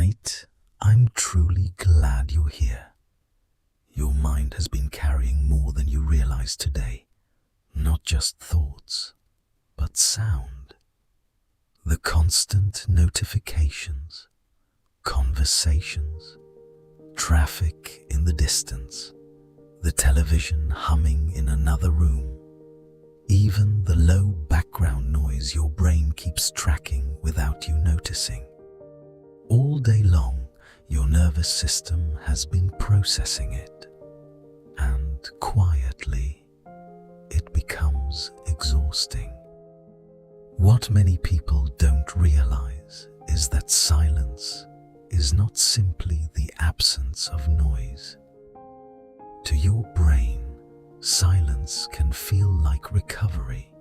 Tonight, I'm truly glad you're here. Your mind has been carrying more than you realize today. Not just thoughts, but sound. The constant notifications, conversations, traffic in the distance, the television humming in another room, even the low background noise your brain keeps tracking without you noticing. All day long, your nervous system has been processing it, and quietly, it becomes exhausting. What many people don't realize is that silence is not simply the absence of noise. To your brain, silence can feel like recovery,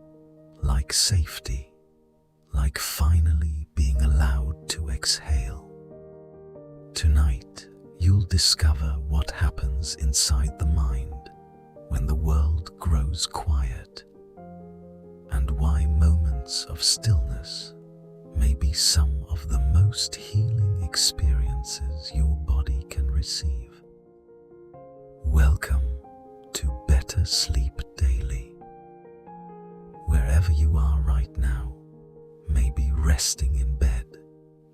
like safety, like finally being allowed to exhale. Tonight, you'll discover what happens inside the mind when the world grows quiet, and why moments of stillness may be some of the most healing experiences your body can receive. Welcome to Better Sleep Daily. Wherever you are right now, maybe resting in bed,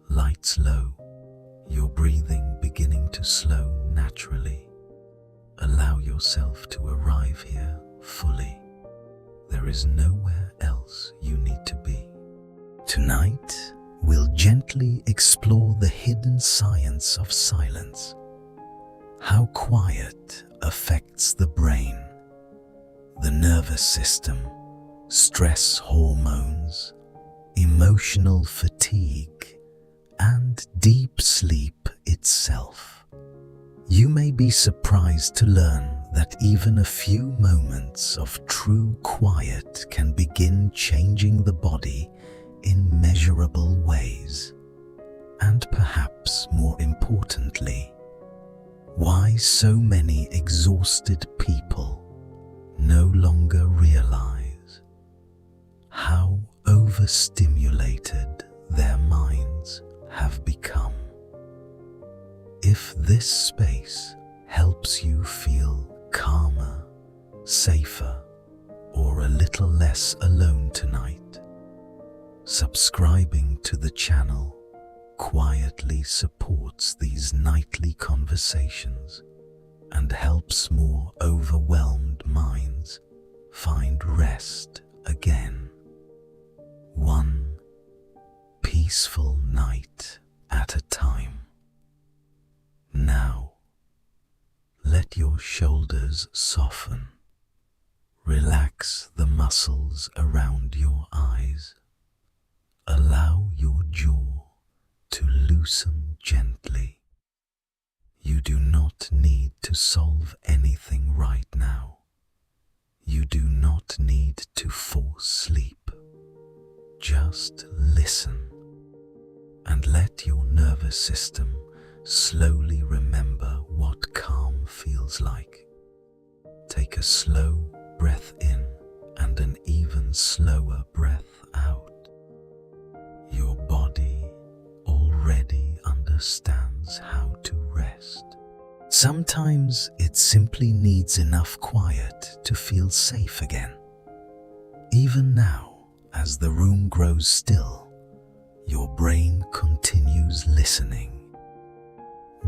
lights low, your breathing beginning to slow naturally. Allow yourself to arrive here fully. There is nowhere else you need to be. Tonight, we'll gently explore the hidden science of silence. How quiet affects the brain, the nervous system, stress hormones, emotional fatigue, and deep sleep itself. You may be surprised to learn that even a few moments of true quiet can begin changing the body in measurable ways. And perhaps more importantly, why so many exhausted people no longer realize how overstimulated their minds have become. If this space helps you feel calmer, safer, or a little less alone tonight, subscribing to the channel quietly supports these nightly conversations and helps more overwhelmed minds find rest again. One peaceful night at a time. Now, let your shoulders soften. Relax the muscles around your eyes. Allow your jaw to loosen gently. You do not need to solve anything right now. You do not need to force sleep. Just listen and let your nervous system slowly remember what calm feels like. Take a slow breath in and an even slower breath out. Your body already understands how to rest. Sometimes it simply needs enough quiet to feel safe again. Even now, as the room grows still, your brain continues listening.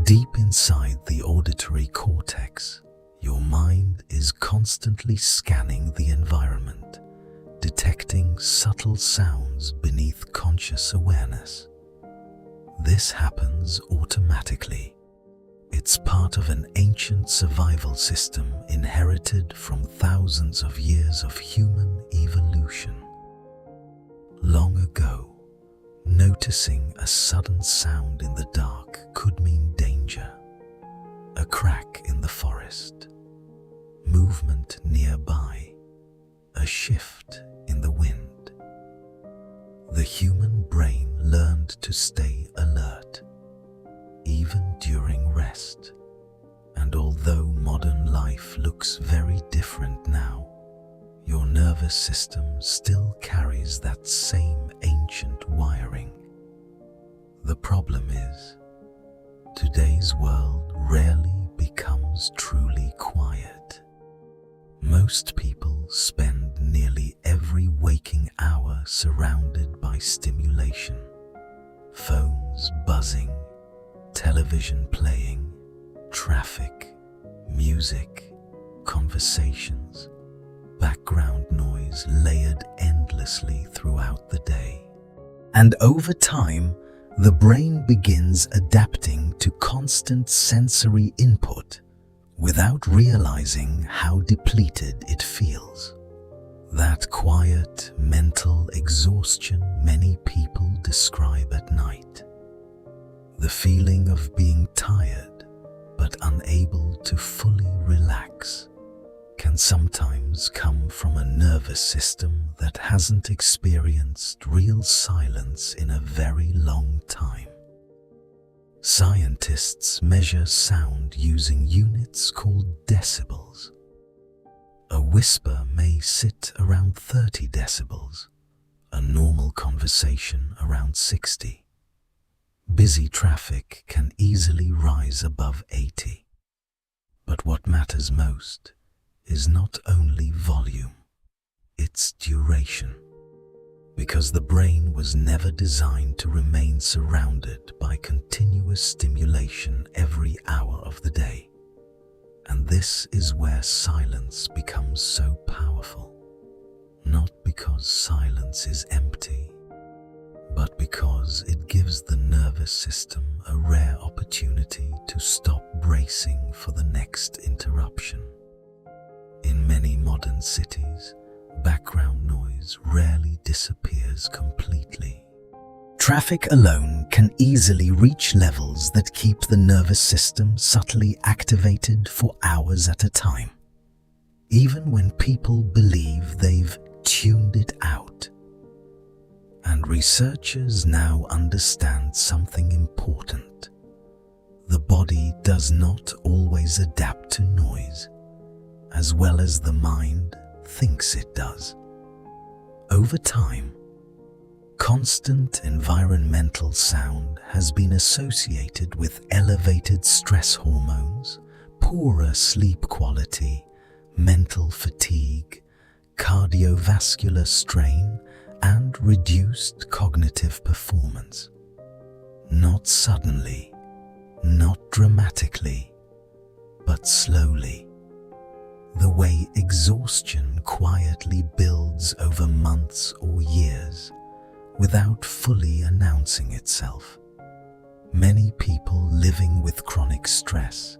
Deep inside the auditory cortex, your mind is constantly scanning the environment, detecting subtle sounds beneath conscious awareness. This happens automatically. It's part of an ancient survival system inherited from thousands of years of human evolution. Long ago, noticing a sudden sound in the dark could mean danger. A crack in the forest, movement nearby, a shift in the wind. The human brain learned to stay alert, even during rest. And although modern life looks very different now, your nervous system still carries that same ancient wiring. The problem is, today's world rarely becomes truly quiet. Most people spend nearly every waking hour surrounded by stimulation. Phones buzzing, television playing, traffic, music, conversations, background noise layered endlessly throughout the day. And over time, the brain begins adapting to constant sensory input without realizing how depleted it feels. That quiet mental exhaustion many people describe at night. The feeling of being tired but unable to fully relax can sometimes come from a nervous system that hasn't experienced real silence in a very long time. Scientists measure sound using units called decibels. A whisper may sit around 30 decibels, a normal conversation around 60. Busy traffic can easily rise above 80. But what matters most is not only volume, it's duration. Because the brain was never designed to remain surrounded by continuous stimulation every hour of the day. And this is where silence becomes so powerful. Not because silence is empty, but because it gives the nervous system a rare opportunity to stop bracing for the next interruption. In many modern cities, background noise rarely disappears completely. Traffic alone can easily reach levels that keep the nervous system subtly activated for hours at a time, even when people believe they've tuned it out. And researchers now understand something important. The body does not always adapt to noise as well as the mind thinks it does. Over time, constant environmental sound has been associated with elevated stress hormones, poorer sleep quality, mental fatigue, cardiovascular strain, and reduced cognitive performance. Not suddenly, not dramatically, but slowly. The way exhaustion quietly builds over months or years without fully announcing itself. Many people living with chronic stress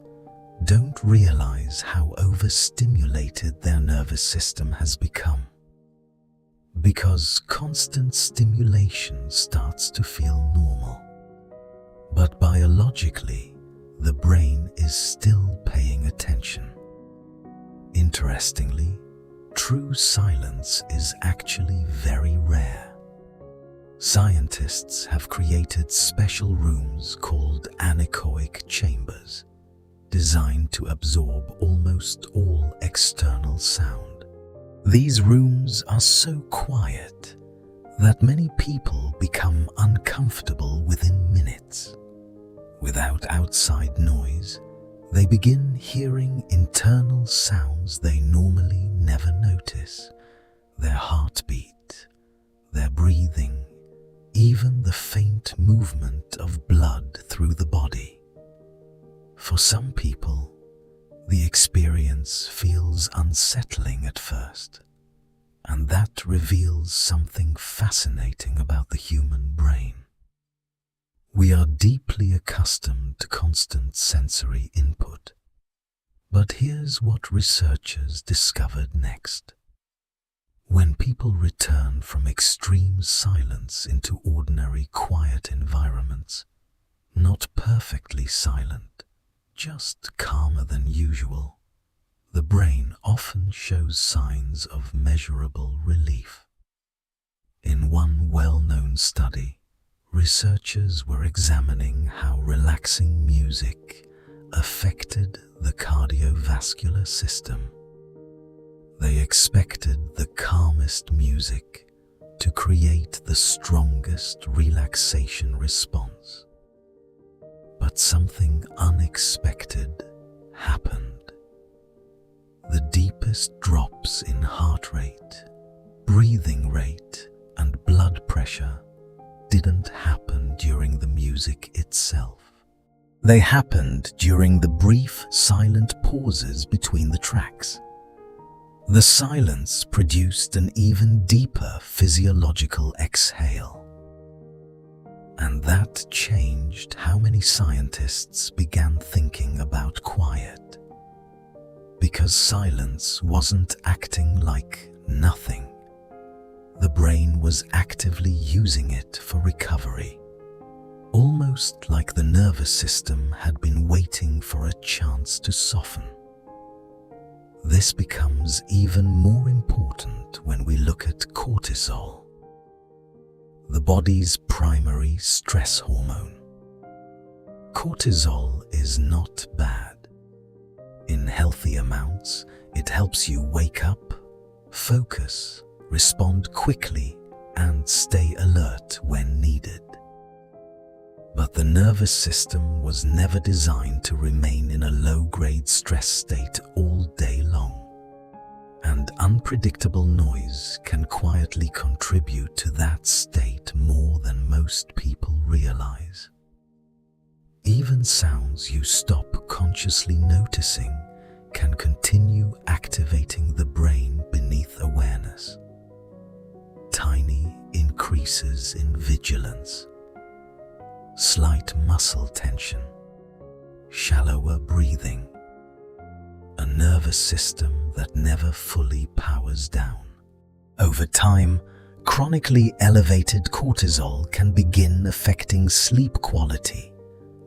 don't realize how overstimulated their nervous system has become, because constant stimulation starts to feel normal. But biologically, the brain is still paying attention. Interestingly, true silence is actually very rare. Scientists have created special rooms called anechoic chambers, designed to absorb almost all external sound. These rooms are so quiet that many people become uncomfortable within minutes. Without outside noise, they begin hearing internal sounds they normally never notice: their heartbeat, their breathing, even the faint movement of blood through the body. For some people, the experience feels unsettling at first, and that reveals something fascinating about the human brain. We are deeply accustomed to constant sensory input. But here's what researchers discovered next. When people return from extreme silence into ordinary quiet environments, not perfectly silent, just calmer than usual, the brain often shows signs of measurable relief. In one well-known study, researchers were examining how relaxing music affected the cardiovascular system. They expected the calmest music to create the strongest relaxation response. But that something unexpected happened. The deepest drops in heart rate, breathing rate, and blood pressure didn't happen during the music itself. They happened during the brief, silent pauses between the tracks. The silence produced an even deeper physiological exhale. And that changed how many scientists began thinking about quiet. Because silence wasn't acting like nothing. The brain was actively using it for recovery. Almost like the nervous system had been waiting for a chance to soften. This becomes even more important when we look at cortisol, the body's primary stress hormone. Cortisol is not bad. In healthy amounts, it helps you wake up, focus, respond quickly, and stay alert when needed. But the nervous system was never designed to remain in a low-grade stress state all day long. And unpredictable noise can quietly contribute to that state more than most people realize. Even sounds you stop consciously noticing can continue activating the brain beneath awareness. Tiny increases in vigilance, slight muscle tension, shallower breathing, a nervous system that never fully powers down. Over time, chronically elevated cortisol can begin affecting sleep quality,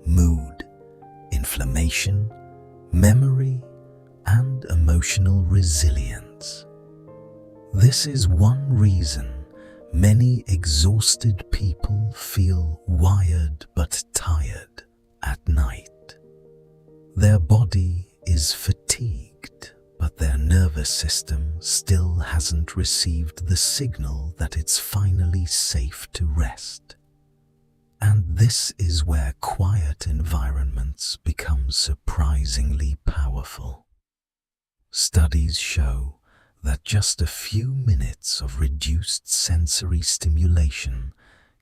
mood, inflammation, memory, and emotional resilience. This is one reason many exhausted people feel wired but tired at night. Their body is fatigued, but their nervous system still hasn't received the signal that it's finally safe to rest. And this is where quiet environments become surprisingly powerful. Studies show that just a few minutes of reduced sensory stimulation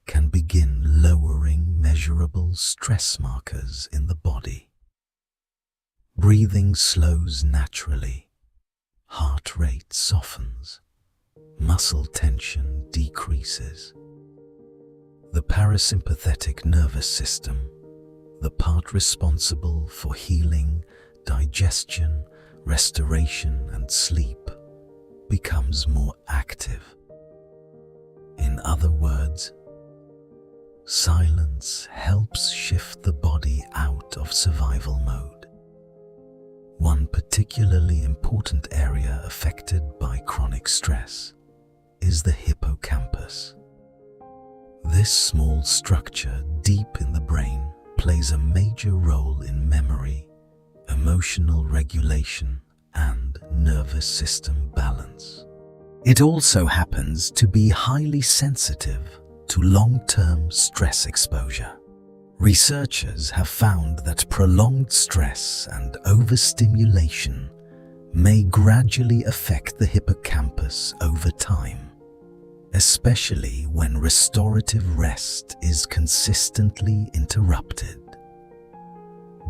can begin lowering measurable stress markers in the body. Breathing slows naturally, heart rate softens, muscle tension decreases. The parasympathetic nervous system, the part responsible for healing, digestion, restoration, and sleep, becomes more active. In other words, silence helps shift the body out of survival mode. One particularly important area affected by chronic stress is the hippocampus. This small structure deep in the brain plays a major role in memory, emotional regulation, and nervous system balance. It also happens to be highly sensitive to long-term stress exposure. Researchers have found that prolonged stress and overstimulation may gradually affect the hippocampus over time, especially when restorative rest is consistently interrupted.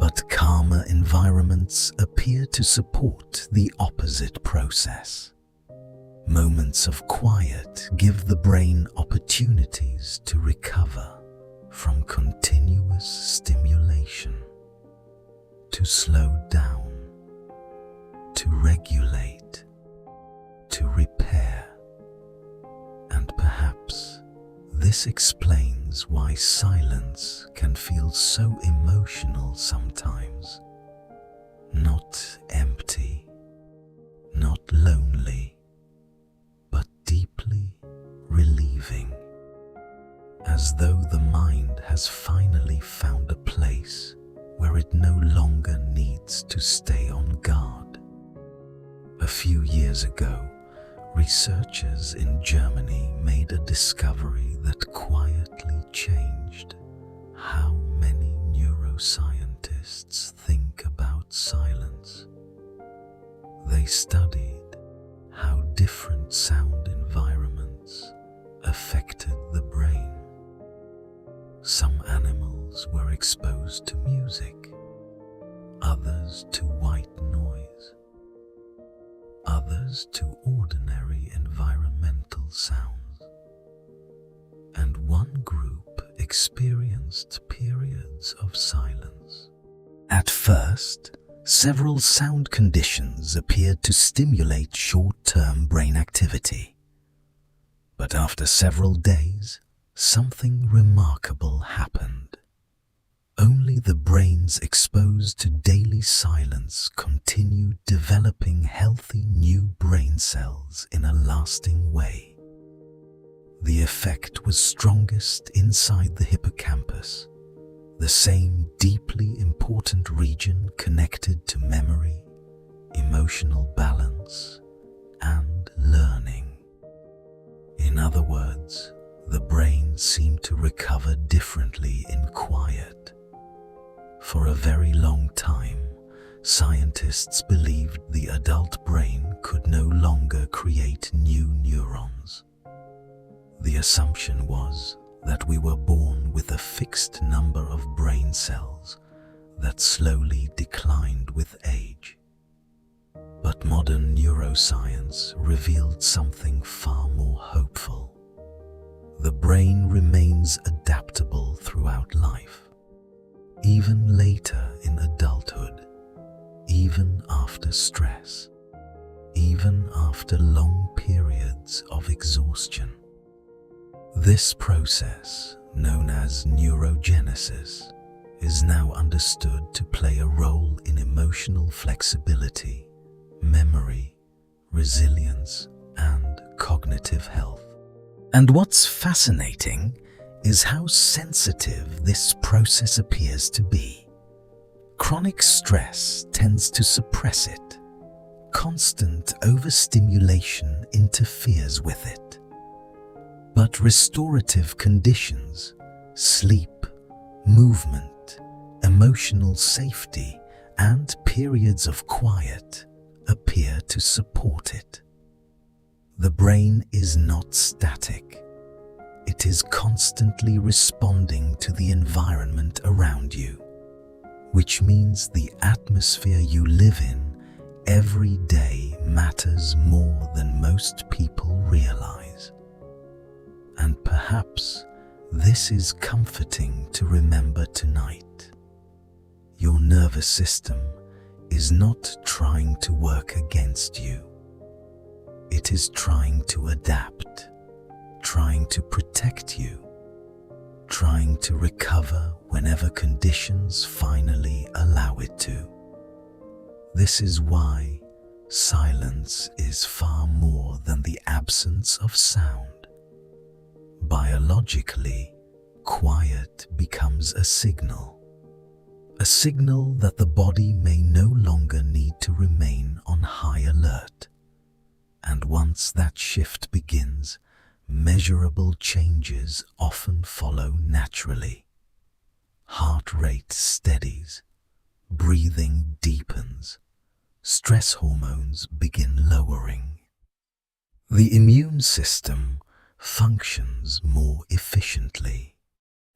But calmer environments appear to support the opposite process. Moments of quiet give the brain opportunities to recover from continuous stimulation, to slow down, to regulate, to repair. And perhaps this explains why silence can feel so emotional sometimes. Not empty, not lonely, but deeply relieving. As though the mind has finally found a place where it no longer needs to stay on guard. A few years ago, researchers in Germany made a discovery that quietly changed how many neuroscience studied how different sound environments affected the brain. Some animals were exposed to music, others to white noise, others to ordinary environmental sounds, and one group experienced periods of silence. At first, several sound conditions appeared to stimulate short-term brain activity. But after several days, something remarkable happened. Only the brains exposed to daily silence continued developing healthy new brain cells in a lasting way. The effect was strongest inside the hippocampus, the same deeply important region connected to memory, emotional balance, and learning. In other words, the brain seemed to recover differently in quiet. For a very long time, scientists believed the adult brain could no longer create new neurons. The assumption was that we were born with a fixed number of brain cells that slowly declined with age. But modern neuroscience revealed something far more hopeful. The brain remains adaptable throughout life, even later in adulthood, even after stress, even after long periods of exhaustion. This process, known as neurogenesis, is now understood to play a role in emotional flexibility, memory, resilience, and cognitive health. And what's fascinating is how sensitive this process appears to be. Chronic stress tends to suppress it. Constant overstimulation interferes with it. But restorative conditions, sleep, movement, emotional safety, and periods of quiet appear to support it. The brain is not static. It is constantly responding to the environment around you, which means the atmosphere you live in every day matters more than most people realize. And perhaps this is comforting to remember tonight. Your nervous system is not trying to work against you. It is trying to adapt, trying to protect you, trying to recover whenever conditions finally allow it to. This is why silence is far more than the absence of sound. Biologically, quiet becomes a signal that the body may no longer need to remain on high alert. And once that shift begins, measurable changes often follow naturally. Heart rate steadies, breathing deepens, stress hormones begin lowering. The immune system functions more efficiently,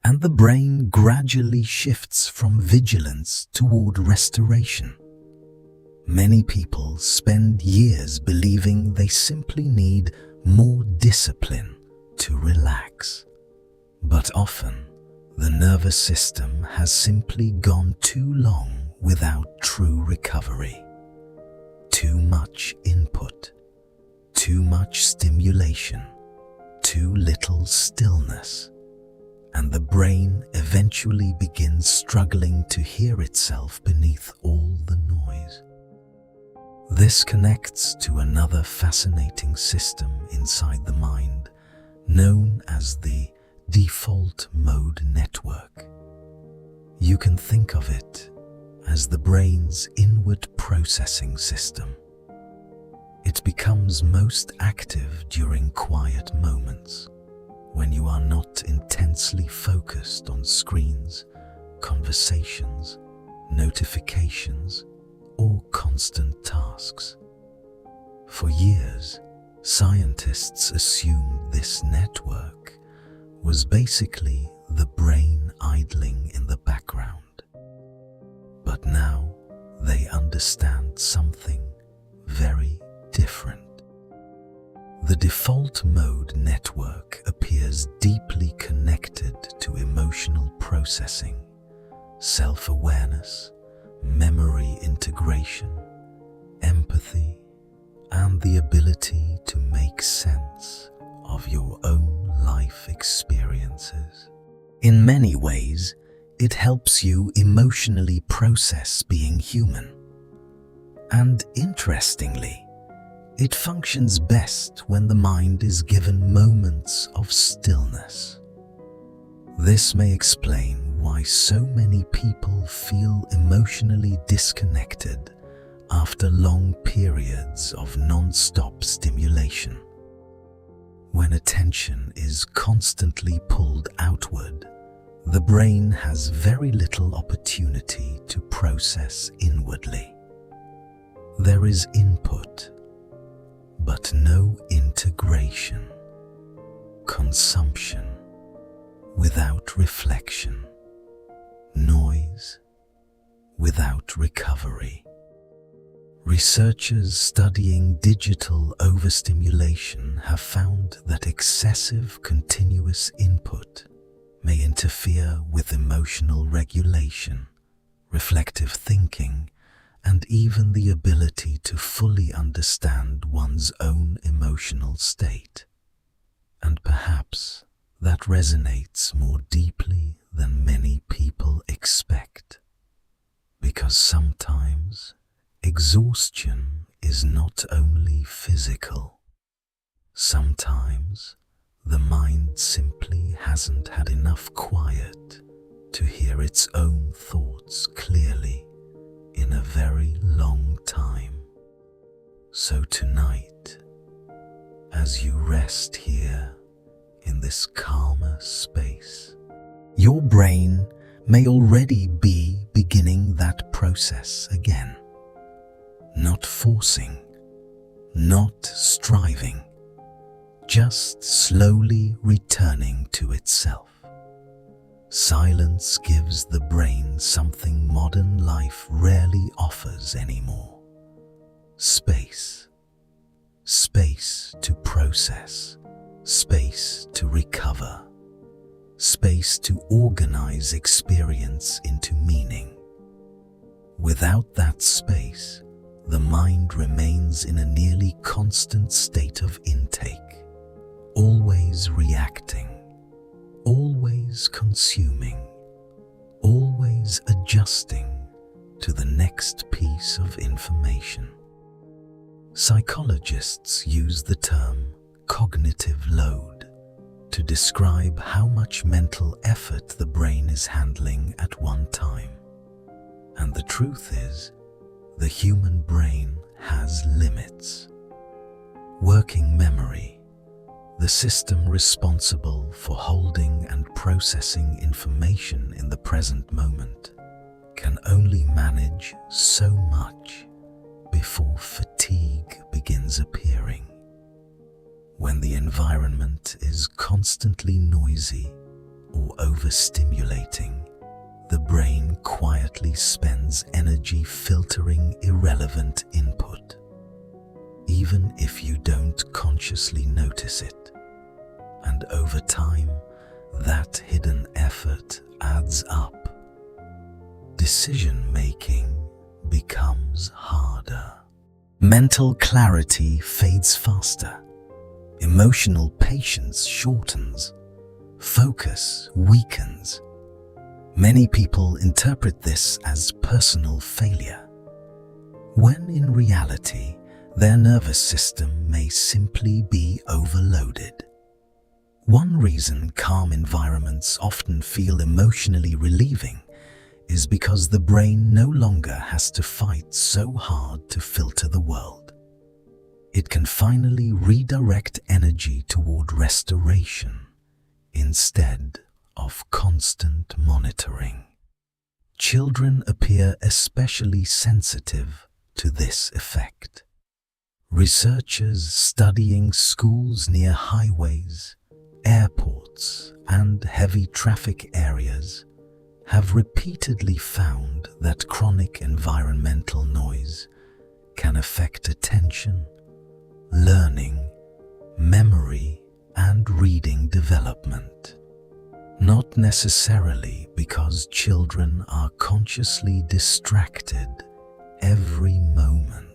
and the brain gradually shifts from vigilance toward restoration. Many people spend years believing they simply need more discipline to relax. But often, the nervous system has simply gone too long without true recovery. Too much input, too much stimulation, too little stillness, and the brain eventually begins struggling to hear itself beneath all the noise. This connects to another fascinating system inside the mind, known as the default mode network. You can think of it as the brain's inward processing system. It becomes most active during quiet moments, when you are not intensely focused on screens, conversations, notifications, or constant tasks. For years, scientists assumed this network was basically the brain idling in the background. But now they understand something very different. The default mode network appears deeply connected to emotional processing, self-awareness, memory integration, empathy, and the ability to make sense of your own life experiences. In many ways, it helps you emotionally process being human. And interestingly, it functions best when the mind is given moments of stillness. This may explain why so many people feel emotionally disconnected after long periods of non-stop stimulation. When attention is constantly pulled outward, the brain has very little opportunity to process inwardly. There is input, but no integration, consumption without reflection, noise without recovery. Researchers studying digital overstimulation have found that excessive continuous input may interfere with emotional regulation, reflective thinking, and even the ability to fully understand one's own emotional state. And perhaps that resonates more deeply than many people expect. Because sometimes exhaustion is not only physical. Sometimes the mind simply hasn't had enough quiet to hear its own thoughts clearly in a very long time. So tonight, as you rest here in this calmer space, your brain may already be beginning that process again. Not forcing, not striving, just slowly returning to itself. Silence gives the brain something modern life rarely offers anymore. Space. Space to process. Space to recover. Space to organize experience into meaning. Without that space, the mind remains in a nearly constant state of intake, always reacting, always consuming, always adjusting to the next piece of information. Psychologists use the term cognitive load to describe how much mental effort the brain is handling at one time. And the truth is, the human brain has limits. Working memory, the system responsible for holding and processing information in the present moment, can only manage so much before fatigue begins appearing. When the environment is constantly noisy or overstimulating, the brain quietly spends energy filtering irrelevant input, even if you don't consciously notice it. And over time, that hidden effort adds up. Decision-making becomes harder. Mental clarity fades faster. Emotional patience shortens. Focus weakens. Many people interpret this as personal failure, when in reality, their nervous system may simply be overloaded. One reason calm environments often feel emotionally relieving is because the brain no longer has to fight so hard to filter the world. It can finally redirect energy toward restoration instead of constant monitoring. Children appear especially sensitive to this effect. Researchers studying schools near highways, airports, and heavy traffic areas have repeatedly found that chronic environmental noise can affect attention, learning, memory, and reading development. Not necessarily because children are consciously distracted every moment,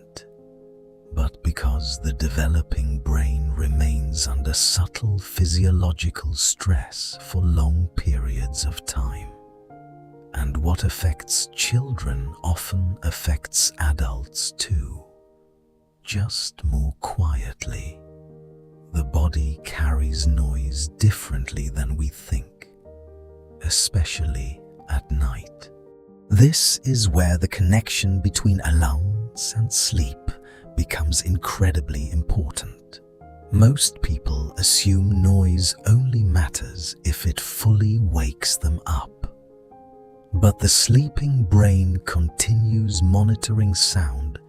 but because the developing brain remains under subtle physiological stress for long periods of time. And what affects children often affects adults too, just more quietly. The body carries noise differently than we think, especially at night. This is where the connection between allowance and sleep becomes incredibly important. Most people assume noise only matters if it fully wakes them up. But the sleeping brain continues monitoring sound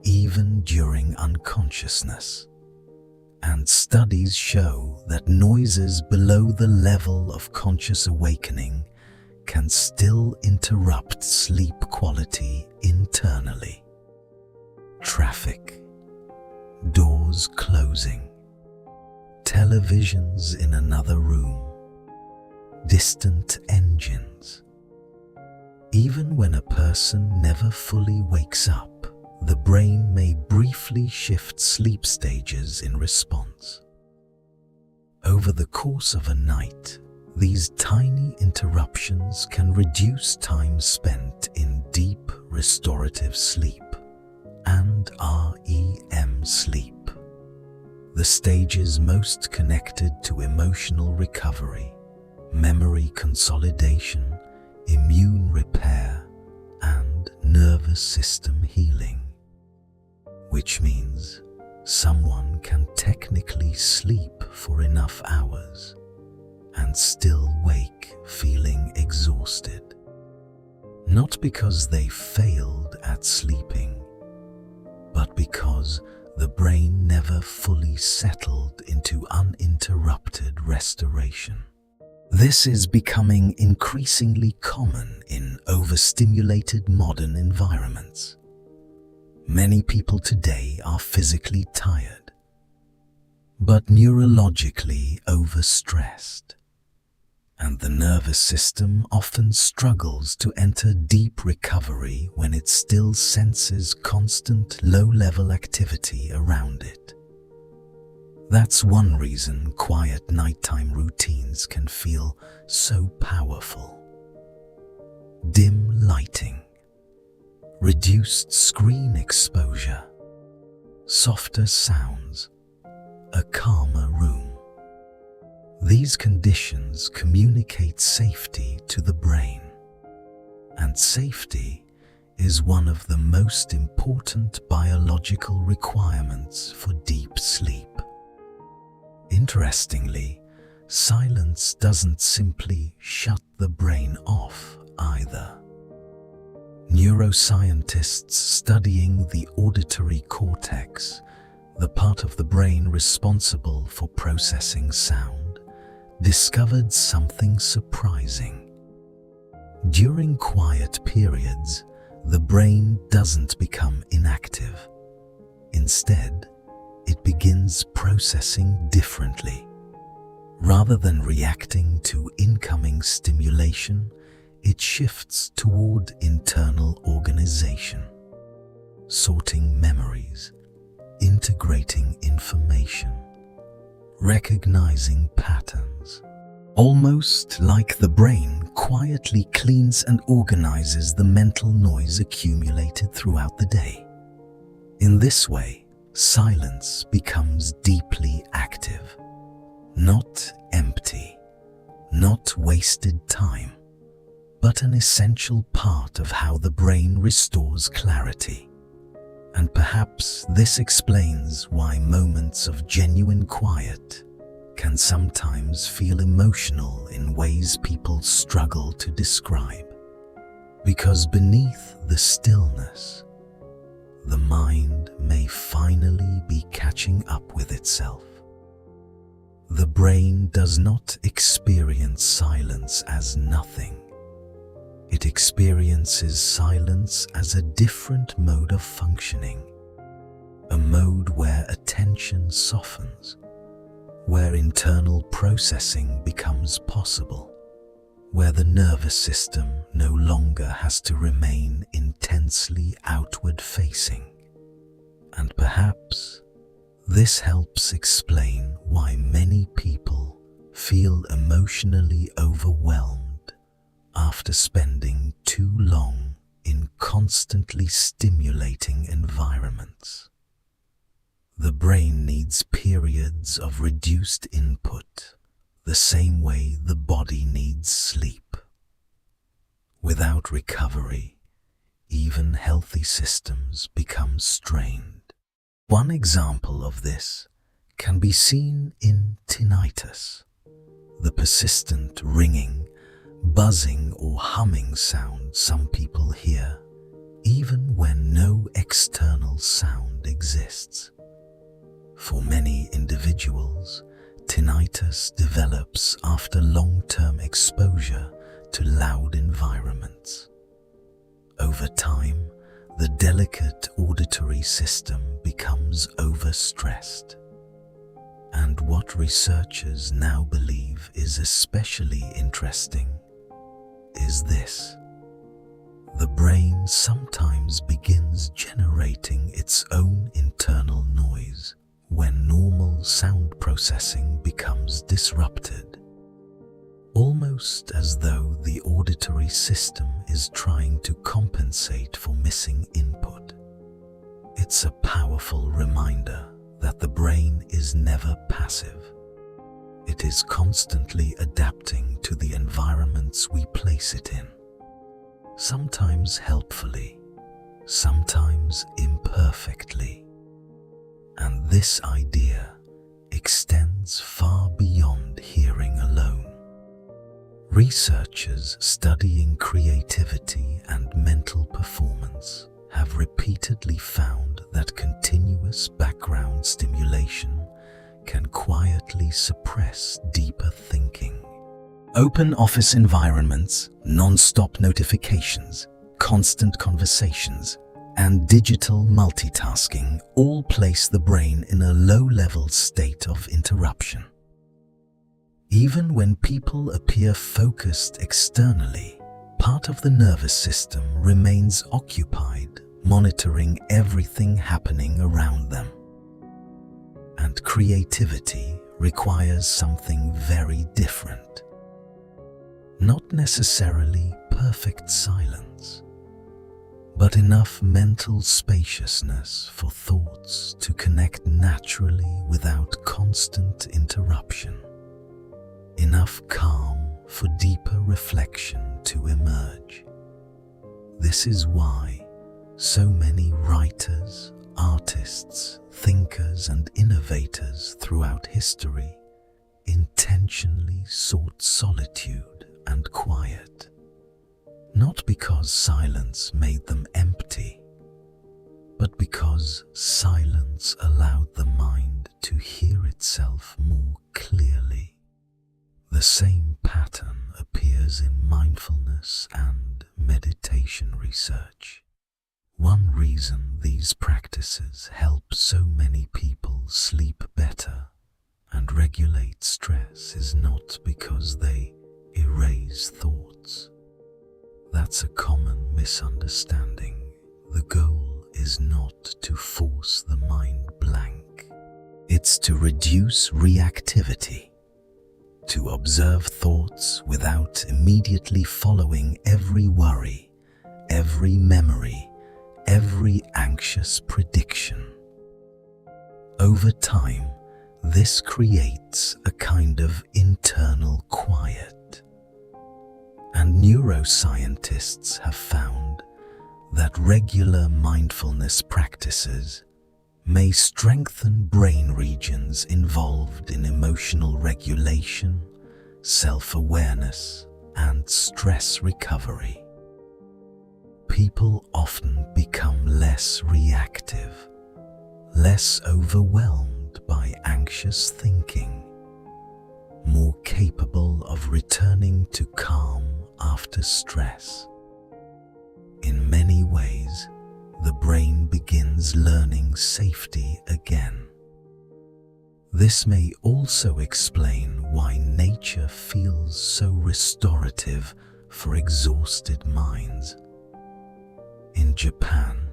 even during unconsciousness. And studies show that noises below the level of conscious awakening can still interrupt sleep quality internally. Traffic, doors closing, televisions in another room, distant engines. Even when a person never fully wakes up, the brain may briefly shift sleep stages in response. Over the course of a night, these tiny interruptions can reduce time spent in deep restorative sleep and REM sleep, the stages most connected to emotional recovery, memory consolidation, immune repair, and nervous system healing. Which means someone can technically sleep for enough hours and still wake feeling exhausted. Not because they failed at sleeping, but because the brain never fully settled into uninterrupted restoration. This is becoming increasingly common in overstimulated modern environments. Many people today are physically tired, but neurologically overstressed, and the nervous system often struggles to enter deep recovery when it still senses constant low-level activity around it. That's one reason quiet nighttime routines can feel so powerful. Dim lighting, reduced screen exposure, softer sounds, a calmer room. These conditions communicate safety to the brain, and safety is one of the most important biological requirements for deep sleep. Interestingly, silence doesn't simply shut the brain off either. Neuroscientists studying the auditory cortex, the part of the brain responsible for processing sound, discovered something surprising. During quiet periods, the brain doesn't become inactive. Instead, it begins processing differently. Rather than reacting to incoming stimulation, it shifts toward internal organization, sorting memories, integrating information, recognizing patterns. Almost like the brain quietly cleans and organizes the mental noise accumulated throughout the day. In this way, silence becomes deeply active, not empty, not wasted time, but an essential part of how the brain restores clarity. And perhaps this explains why moments of genuine quiet can sometimes feel emotional in ways people struggle to describe. Because beneath the stillness, the mind may finally be catching up with itself. The brain does not experience silence as nothing. It experiences silence as a different mode of functioning, a mode where attention softens, where internal processing becomes possible, where the nervous system no longer has to remain intensely outward-facing. And perhaps this helps explain why many people feel emotionally overwhelmed after spending too long in constantly stimulating environments. The brain needs periods of reduced input, the same way the body needs sleep. Without recovery, even healthy systems become strained. One example of this can be seen in tinnitus, the persistent ringing, buzzing or humming sound some people hear, even when no external sound exists. For many individuals, tinnitus develops after long-term exposure to loud environments. Over time, the delicate auditory system becomes overstressed. And what researchers now believe is especially interesting is this: the brain sometimes begins generating its own internal noise when normal sound processing becomes disrupted, almost as though the auditory system is trying to compensate for missing input. It's a powerful reminder that the brain is never passive. It is constantly adapting to the environments we place it in, sometimes helpfully, sometimes imperfectly. And this idea extends far beyond hearing alone. Researchers studying creativity and mental performance have repeatedly found that continuous background stimulation can quietly suppress deeper thinking. Open office environments, non-stop notifications, constant conversations, and digital multitasking all place the brain in a low-level state of interruption. Even when people appear focused externally, part of the nervous system remains occupied, monitoring everything happening around them. And creativity requires something very different. Not necessarily perfect silence, but enough mental spaciousness for thoughts to connect naturally without constant interruption. Enough calm for deeper reflection to emerge. This is why so many writers, artists, thinkers, and innovators throughout history intentionally sought solitude and quiet. Not because silence made them empty, but because silence allowed the mind to hear itself more clearly. The same pattern appears in mindfulness and meditation research. One reason these practices help so many people sleep better and regulate stress is not because they erase thoughts. That's a common misunderstanding. The goal is not to force the mind blank. It's to reduce reactivity, to observe thoughts without immediately following every worry, every memory, every anxious prediction. Over time, this creates a kind of internal quiet. And neuroscientists have found that regular mindfulness practices may strengthen brain regions involved in emotional regulation, self-awareness, and stress recovery. people often become less reactive, less overwhelmed by anxious thinking, more capable of returning to calm after stress. In many ways, the brain begins learning safety again. This may also explain why nature feels so restorative for exhausted minds. In Japan,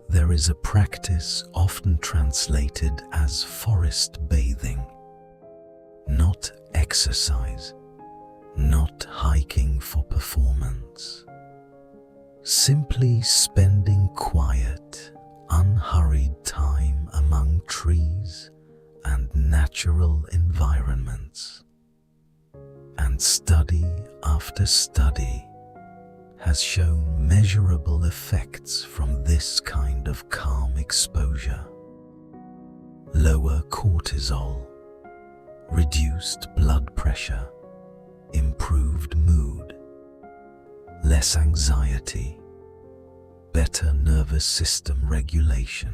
there is a practice often translated as forest bathing. Not exercise, not hiking for performance. Simply spending quiet, unhurried time among trees and natural environments. And study after study has shown measurable effects from this kind of calm exposure. Lower cortisol, reduced blood pressure, improved mood, less anxiety, better nervous system regulation.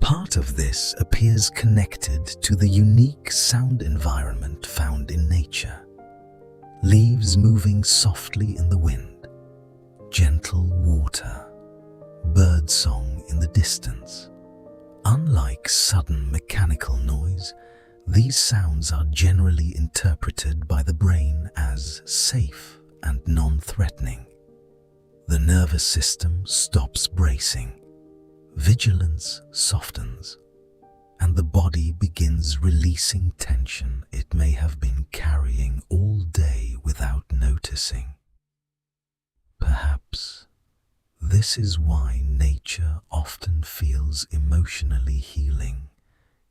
Part of this appears connected to the unique sound environment found in nature. Leaves moving softly in the wind, gentle water, birdsong in the distance. Unlike sudden mechanical noise, these sounds are generally interpreted by the brain as safe and non-threatening. The nervous system stops bracing, vigilance softens, and the body begins releasing tension it may have been carrying all day without noticing. Perhaps this is why nature often feels emotionally healing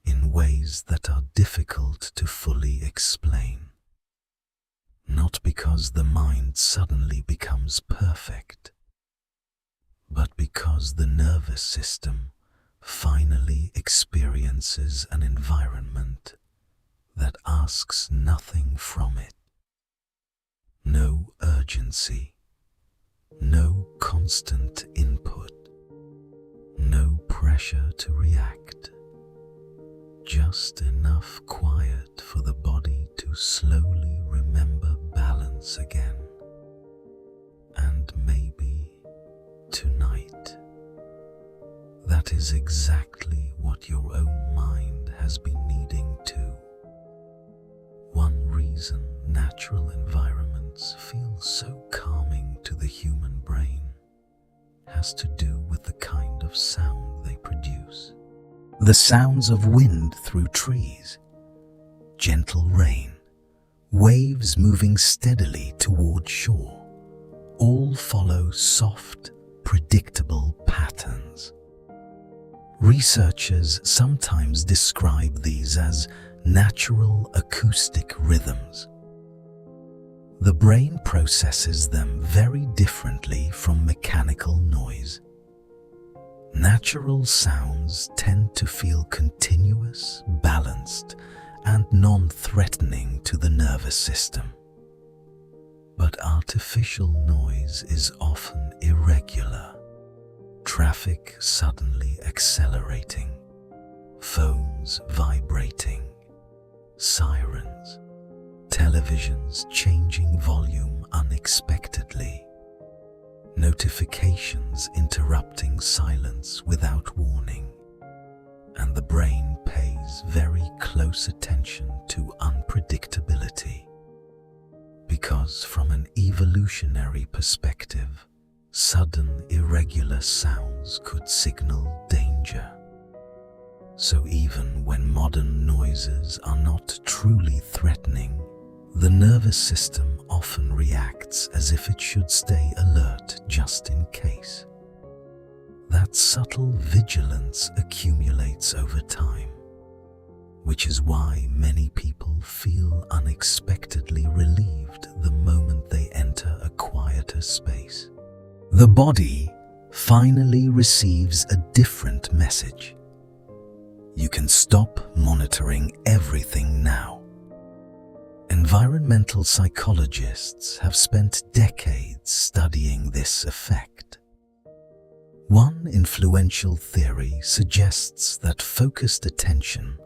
in ways that are difficult to fully explain. Not because the mind suddenly becomes perfect, but because the nervous system finally experiences an environment that asks nothing from it. No urgency, no constant input, no pressure to react. Just enough quiet for the body to slowly remember balance again. And maybe tonight. That is exactly what your own mind has been needing too. One reason natural environments feel so calming to the human brain has to do with the kind of sound they produce. The sounds of wind through trees, gentle rain, waves moving steadily toward shore, all follow soft, predictable patterns. Researchers sometimes describe these as natural acoustic rhythms. The brain processes them very differently from mechanical noise. Natural sounds tend to feel continuous, balanced, and non-threatening to the nervous system. But artificial noise is often irregular. Traffic suddenly accelerating, phones vibrating, sirens, televisions changing volume unexpectedly, notifications interrupting silence without warning, and the brain pays very close attention to unpredictability. Because from an evolutionary perspective, sudden irregular sounds could signal danger. So even when modern noises are not truly threatening, the nervous system often reacts as if it should stay alert just in case. That subtle vigilance accumulates over time, which is why many people feel unexpectedly relieved the moment they enter a quieter space. The body finally receives a different message. You can stop monitoring everything now. Environmental psychologists have spent decades studying this effect. One influential theory suggests that focused attention,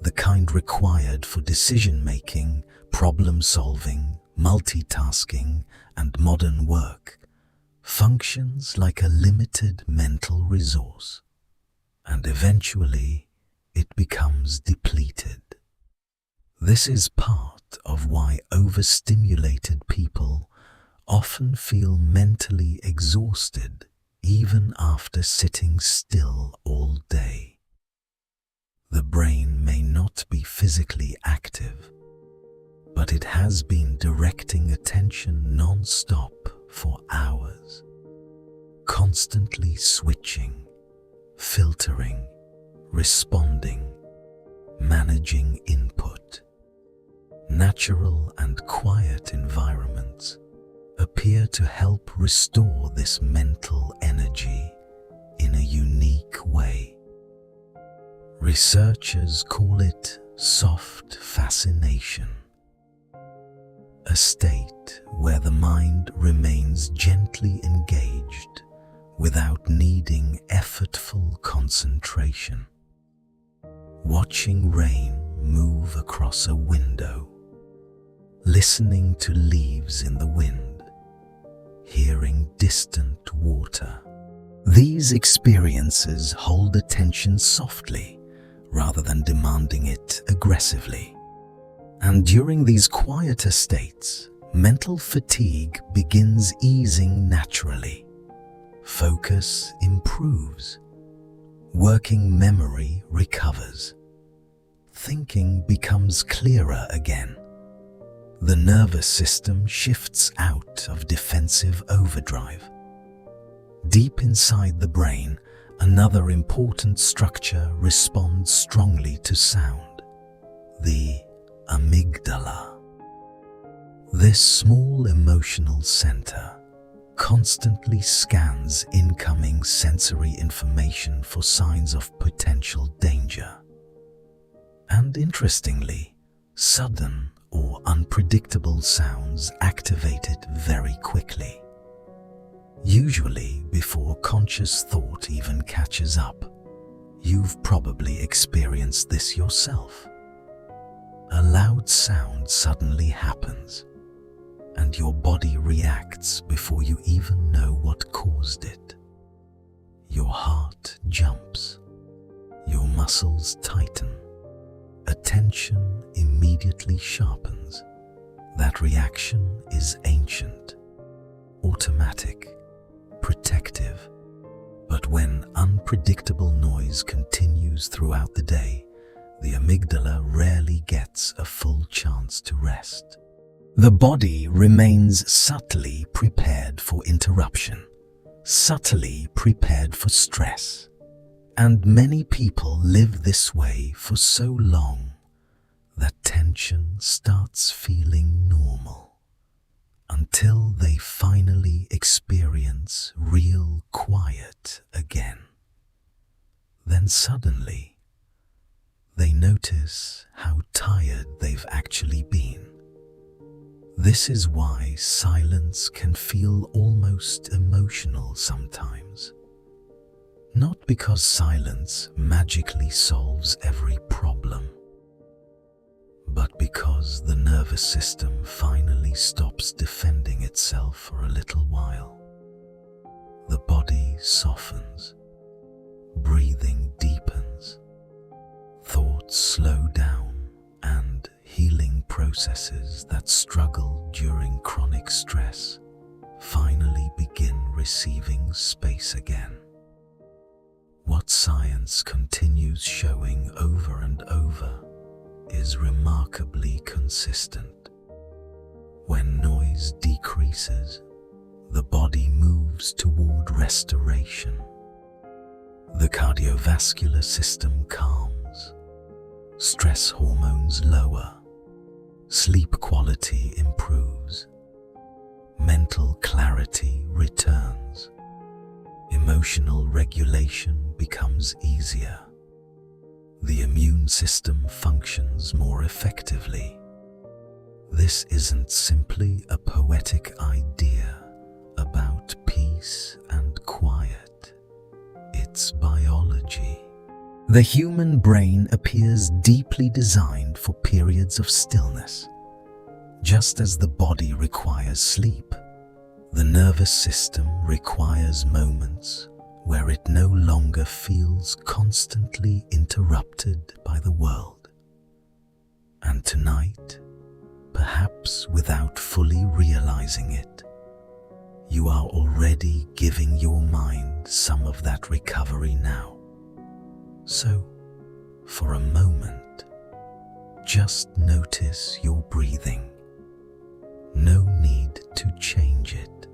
the kind required for decision-making, problem-solving, multitasking, and modern work, functions like a limited mental resource, and eventually it becomes depleted. This is part of why overstimulated people often feel mentally exhausted even after sitting still all day. The brain may not be physically active, but it has been directing attention non-stop for hours, constantly switching, filtering, responding, managing input. Natural and quiet environments appear to help restore this mental energy in a unique way. Researchers call it soft fascination, a state where the mind remains gently engaged without needing effortful concentration. Watching rain move across a window, listening to leaves in the wind, hearing distant water. These experiences hold attention softly rather than demanding it aggressively. And during these quieter states, mental fatigue begins easing naturally. Focus improves. Working memory recovers. Thinking becomes clearer again. The nervous system shifts out of defensive overdrive. Deep inside the brain, another important structure responds strongly to sound: the amygdala. This small emotional center constantly scans incoming sensory information for signs of potential danger. And interestingly, sudden or unpredictable sounds activate it very quickly, usually before conscious thought even catches up. You've probably experienced this yourself. A loud sound suddenly happens, and your body reacts before you even know what caused it. Your heart jumps, your muscles tighten, attention immediately sharpens. That reaction is ancient, automatic, protective. But when unpredictable noise continues throughout the day, the amygdala rarely gets a full chance to rest. The body remains subtly prepared for interruption, subtly prepared for stress. And many people live this way for so long that tension starts feeling normal, until they finally experience real quiet again. Then suddenly, they notice how tired they've actually been. This is why silence can feel almost emotional sometimes. Not because silence magically solves every problem, but because the nervous system finally stops defending itself for a little while. The body softens, breathing deepens, thoughts slow down, and healing processes that struggle during chronic stress finally begin receiving space again. What science continues showing over and over is remarkably consistent. When noise decreases, the body moves toward restoration. The cardiovascular system calms, stress hormones lower, sleep quality improves, mental clarity returns, emotional regulation becomes easier. The immune system functions more effectively. This isn't simply a poetic idea about peace and quiet. its biology. The human brain appears deeply designed for periods of stillness. Just as the body requires sleep, the nervous system requires moments where it no longer feels constantly interrupted by the world. And tonight, perhaps without fully realizing it, you are already giving your mind some of that recovery now. So, for a moment, just notice your breathing. No need to change it.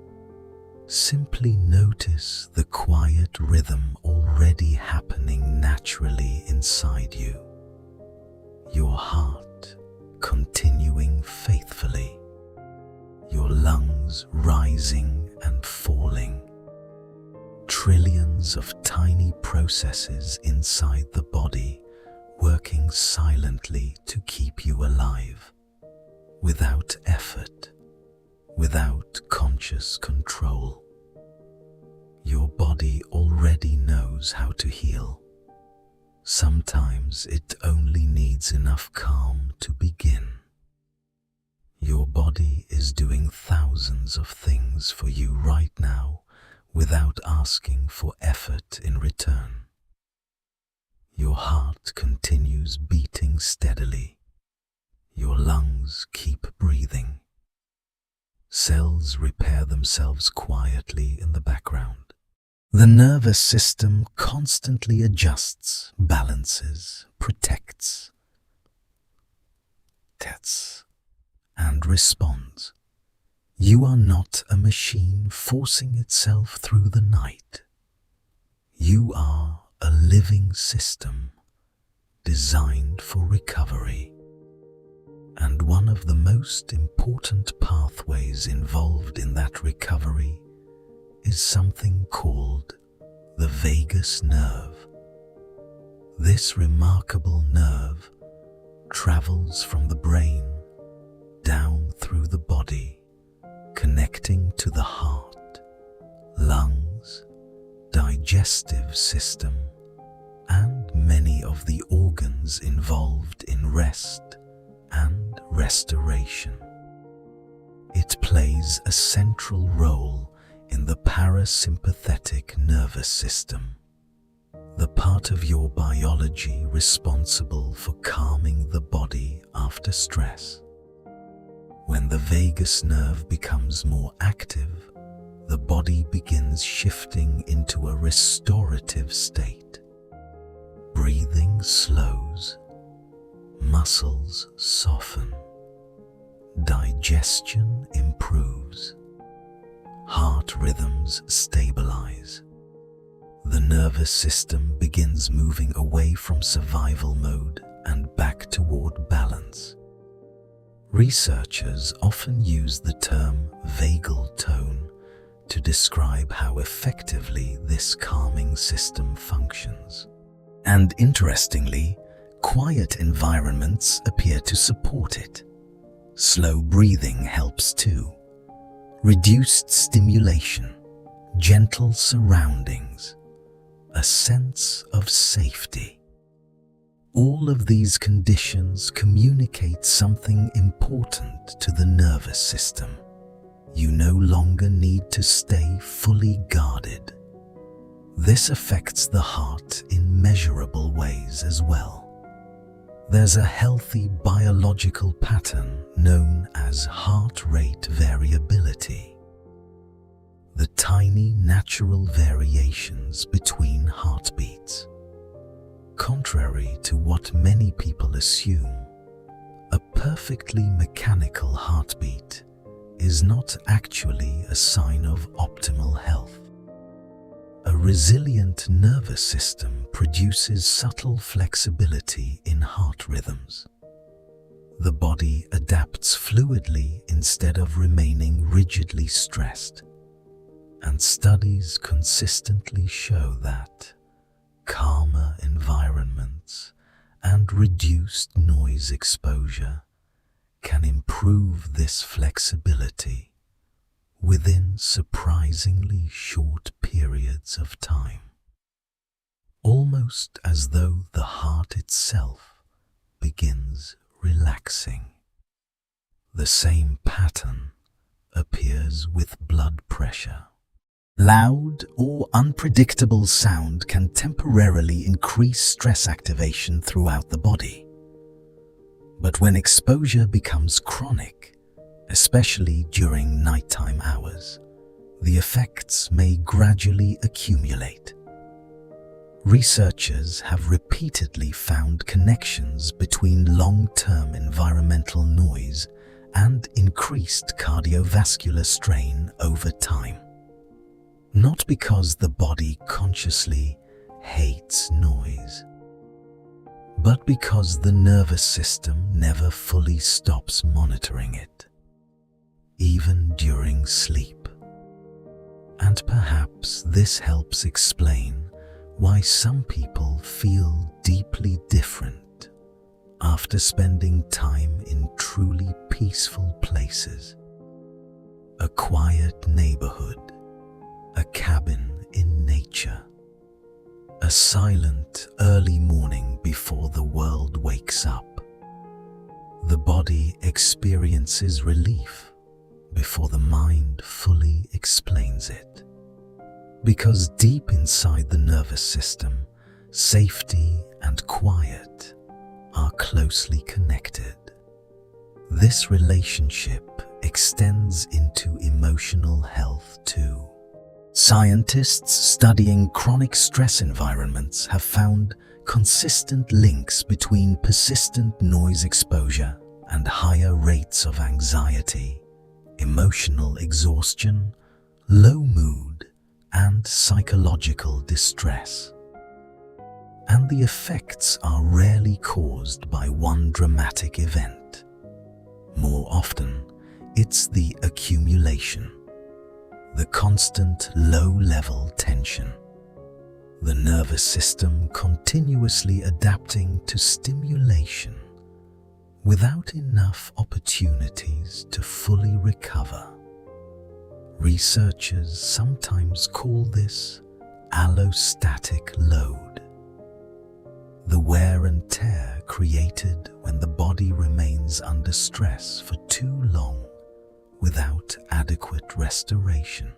Simply notice the quiet rhythm already happening naturally inside you. Your heart continuing faithfully. Your lungs rising and falling. Trillions of tiny processes inside the body working silently to keep you alive, without effort, without conscious control. Your body already knows how to heal. Sometimes it only needs enough calm to begin. Your body is doing thousands of things for you right now without asking for effort in return. Your heart continues beating steadily. Your lungs keep breathing. Cells repair themselves quietly in the background. The nervous system constantly adjusts, balances, protects, and responds. You are not a machine forcing itself through the night. You are a living system designed for recovery. And one of the most important pathways involved in that recovery is something called the vagus nerve. This remarkable nerve travels from the brain down through the body, connecting to the heart, lungs, digestive system, and many of the organs involved in rest and restoration. It plays a central role in the parasympathetic nervous system, the part of your biology responsible for calming the body after stress. When the vagus nerve becomes more active, the body begins shifting into a restorative state. Breathing slows, muscles soften, digestion improves, heart rhythms stabilize. The nervous system begins moving away from survival mode and back toward balance. Researchers often use the term vagal tone to describe how effectively this calming system functions. And interestingly, quiet environments appear to support it. Slow breathing helps too. Reduced stimulation, gentle surroundings, a sense of safety. All of these conditions communicate something important to the nervous system. You no longer need to stay fully guarded. This affects the heart in measurable ways as well. There's a healthy biological pattern known as heart rate variability. The tiny natural variations between heartbeats. Contrary to what many people assume, a perfectly mechanical heartbeat is not actually a sign of optimal health. A resilient nervous system produces subtle flexibility in heart rhythms. The body adapts fluidly instead of remaining rigidly stressed, and studies consistently show that calmer environments and reduced noise exposure can improve this flexibility within surprisingly short periods of time. almost as though the heart itself begins relaxing. The same pattern appears with blood pressure. Loud or unpredictable sound can temporarily increase stress activation throughout the body. But when exposure becomes chronic, especially during nighttime hours, the effects may gradually accumulate. Researchers have repeatedly found connections between long-term environmental noise and increased cardiovascular strain over time. Not because the body consciously hates noise, but because the nervous system never fully stops monitoring it, even during sleep. And perhaps this helps explain why some people feel deeply different after spending time in truly peaceful places. A quiet neighborhood, a cabin in nature, a silent early morning before the world wakes up. The body experiences relief before the mind fully explains it. Because deep inside the nervous system, safety and quiet are closely connected. This relationship extends into emotional health too. Scientists studying chronic stress environments have found consistent links between persistent noise exposure and higher rates of anxiety, emotional exhaustion, low mood, and psychological distress. And the effects are rarely caused by one dramatic event. More often, it's the accumulation, the constant low-level tension, the nervous system continuously adapting to stimulation without enough opportunities to fully recover. Researchers sometimes call this allostatic load, the wear and tear created when the body remains under stress for too long without adequate restoration.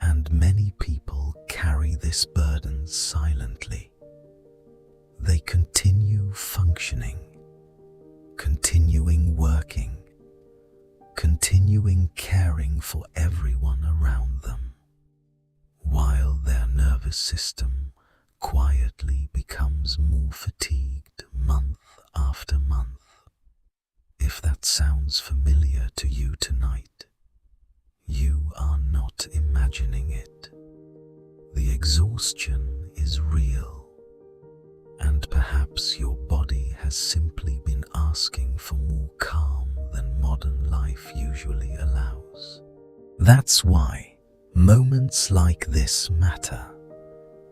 And many people carry this burden silently. They continue functioning, continuing working, continuing caring for everyone around them, while their nervous system quietly becomes more fatigued month after month. If that sounds familiar to you tonight, you are not imagining it. The exhaustion is real, and perhaps your body has simply been asking for more calm than modern life usually allows. That's why moments like this matter.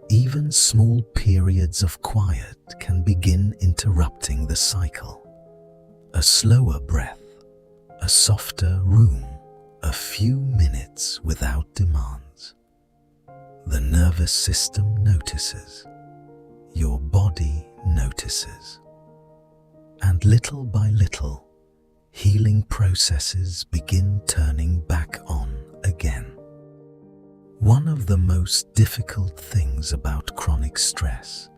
Even small periods of quiet can begin interrupting the cycle. A slower breath, a softer room, a few minutes without demands. The nervous system notices, your body notices, and little by little, healing processes begin turning back on again. One of the most difficult things about chronic stress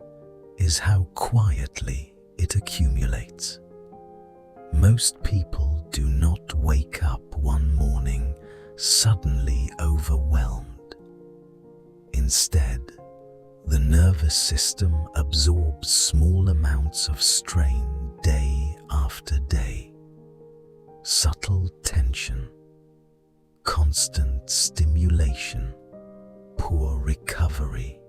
is how quietly it accumulates. Most people do not wake up one morning suddenly overwhelmed. Instead, the nervous system absorbs small amounts of strain day after day. Subtle tension, constant stimulation, poor recovery,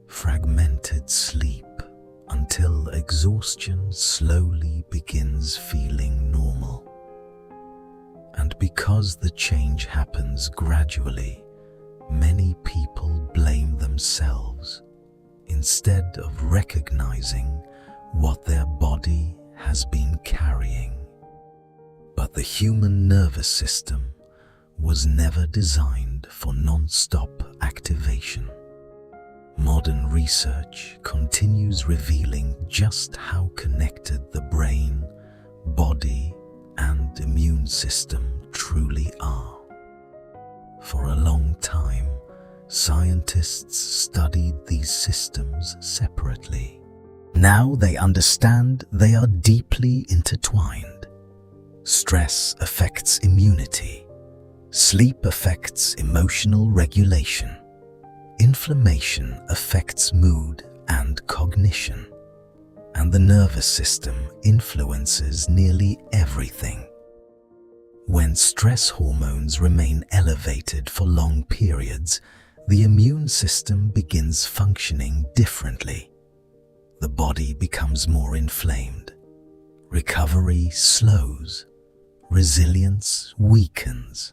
fragmented sleep, until exhaustion slowly begins feeling normal. And because the change happens gradually, many people blame themselves instead of recognizing what their body has been carrying. But the human nervous system was never designed for non-stop activation. Modern research continues revealing just how connected the brain, body, and immune system truly are. For a long time, scientists studied these systems separately. Now they understand they are deeply intertwined. Stress affects immunity. Sleep affects emotional regulation. Inflammation affects mood and cognition. And the nervous system influences nearly everything. When stress hormones remain elevated for long periods, the immune system begins functioning differently. The body becomes more inflamed. Recovery slows. Resilience weakens.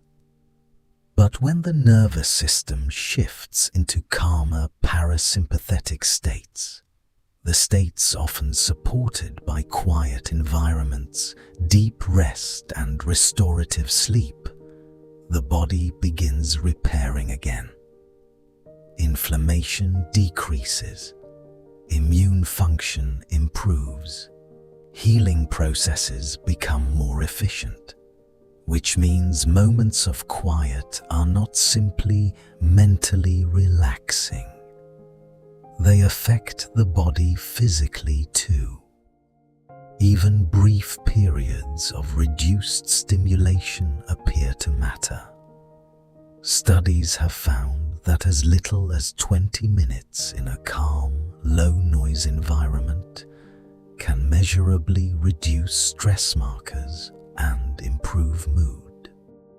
But when the nervous system shifts into calmer parasympathetic states, the states often supported by quiet environments, deep rest, and restorative sleep, the body begins repairing again. Inflammation decreases. Immune function improves. Healing processes become more efficient, which means moments of quiet are not simply mentally relaxing. They affect the body physically too. Even brief periods of reduced stimulation appear to matter. Studies have found that as little as 20 minutes in a calm, low-noise environment can measurably reduce stress markers and improve mood.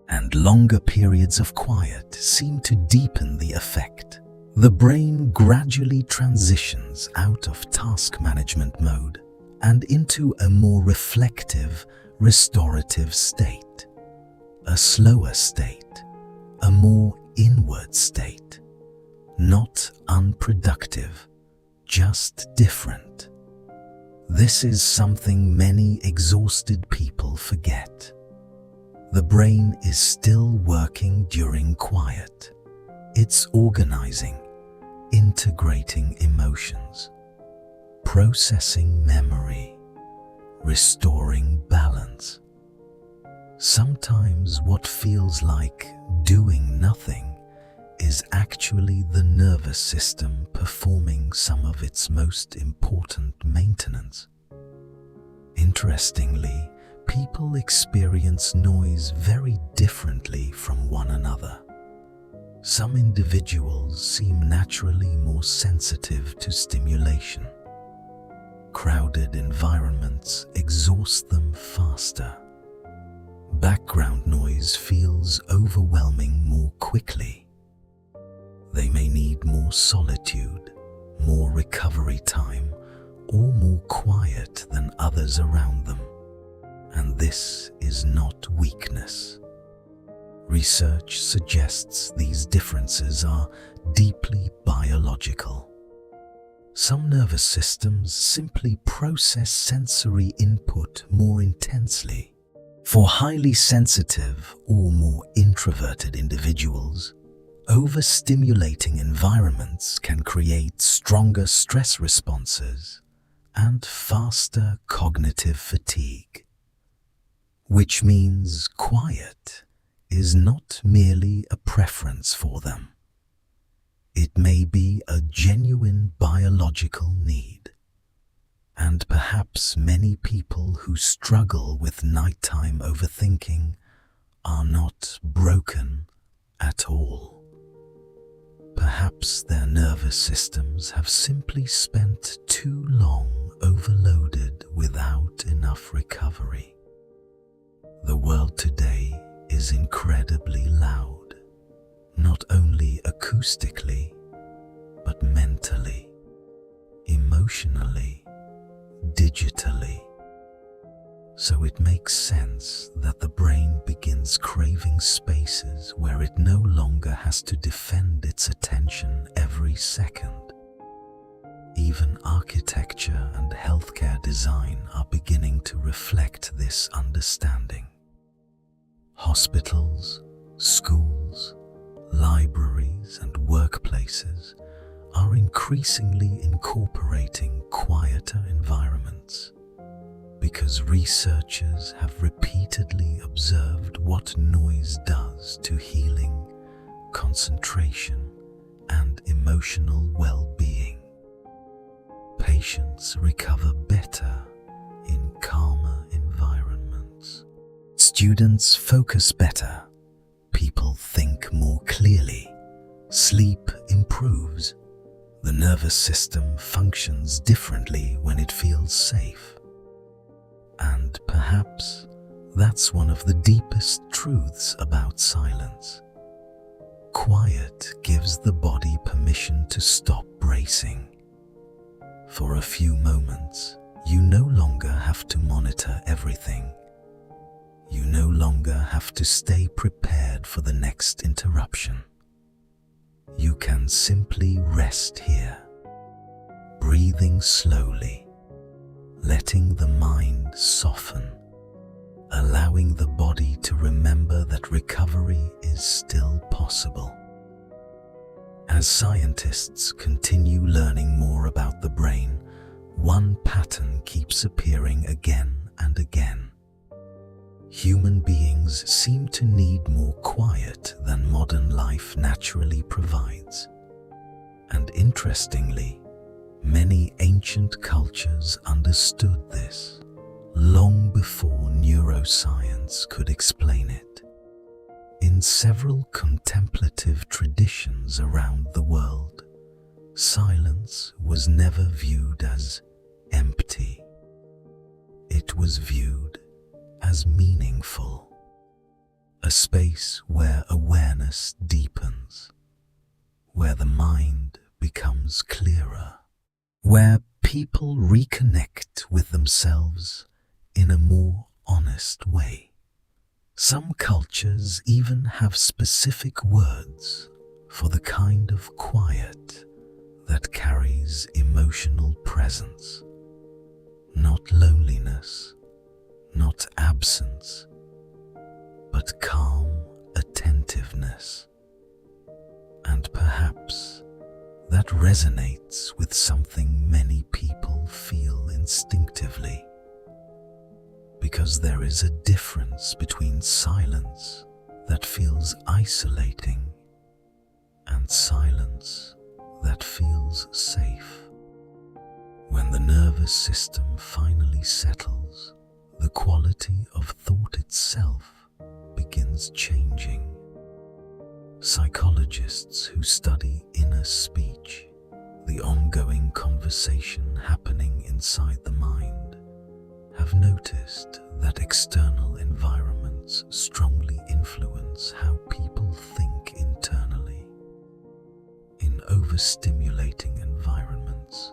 And longer periods of quiet seem to deepen the effect. The brain gradually transitions out of task management mode and into a more reflective, restorative state. A slower state, a more inward state. Not unproductive, just different. This is something many exhausted people forget. The brain is still working during quiet. It's organizing, integrating emotions, processing memory, restoring balance. Sometimes what feels like doing nothing is actually the nervous system performing some of its most important maintenance. Interestingly, people experience noise very differently from one another. Some individuals seem naturally more sensitive to stimulation. Crowded environments exhaust them faster. Background noise feels overwhelming more quickly. They may need more solitude, more recovery time, or more quiet than others around them. And this is not weakness. Research suggests these differences are deeply biological. Some nervous systems simply process sensory input more intensely. For highly sensitive or more introverted individuals, overstimulating environments can create stronger stress responses and faster cognitive fatigue. Which means quiet is not merely a preference for them. It may be a genuine biological need. And perhaps many people who struggle with nighttime overthinking are not broken at all. Perhaps their nervous systems have simply spent too long overloaded without enough recovery. The world today is incredibly loud, not only acoustically, but mentally, emotionally, digitally. So it makes sense that the brain begins craving spaces where it no longer has to defend its attention every second. Even architecture and healthcare design are beginning to reflect this understanding. Hospitals, schools, libraries, and workplaces are increasingly incorporating quieter environments because researchers have repeatedly observed what noise does to healing, concentration, and emotional well-being. Patients recover better in calmer environments. Students focus better. People think more clearly. Sleep improves. The nervous system functions differently when it feels safe. And perhaps that's one of the deepest truths about silence. Quiet gives the body permission to stop bracing. For a few moments, you no longer have to monitor everything. You no longer have to stay prepared for the next interruption. You can simply rest here, breathing slowly, letting the mind soften, allowing the body to remember that recovery is still possible. As scientists continue learning more about the brain, one pattern keeps appearing again and again. Human beings seem to need more quiet than modern life naturally provides. And interestingly, many ancient cultures understood this long before neuroscience could explain it. In several contemplative traditions around the world, silence was never viewed as empty. It was viewed as meaningful, a space where awareness deepens, where the mind becomes clearer, where people reconnect with themselves in a more honest way. Some cultures even have specific words for the kind of quiet that carries emotional presence, not loneliness, not absence, but calm attentiveness. And perhaps that resonates with something many people feel instinctively, because there is a difference between silence that feels isolating and silence that feels safe. When the nervous system finally settles, the quality of thought itself begins changing. Psychologists who study inner speech, the ongoing conversation happening inside the mind, have noticed that external environments strongly influence how people think internally. In overstimulating environments,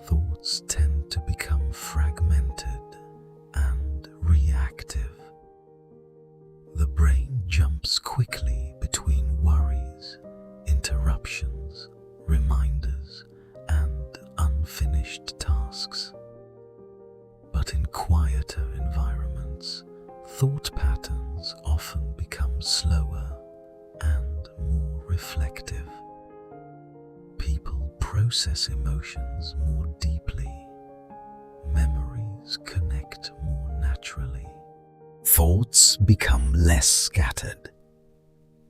thoughts tend to become fragmented and reactive. The brain jumps quickly between worries, interruptions, reminders, and unfinished tasks. But in quieter environments, thought patterns often become slower and more reflective. People process emotions more deeply. Memories connect more naturally. Thoughts become less scattered.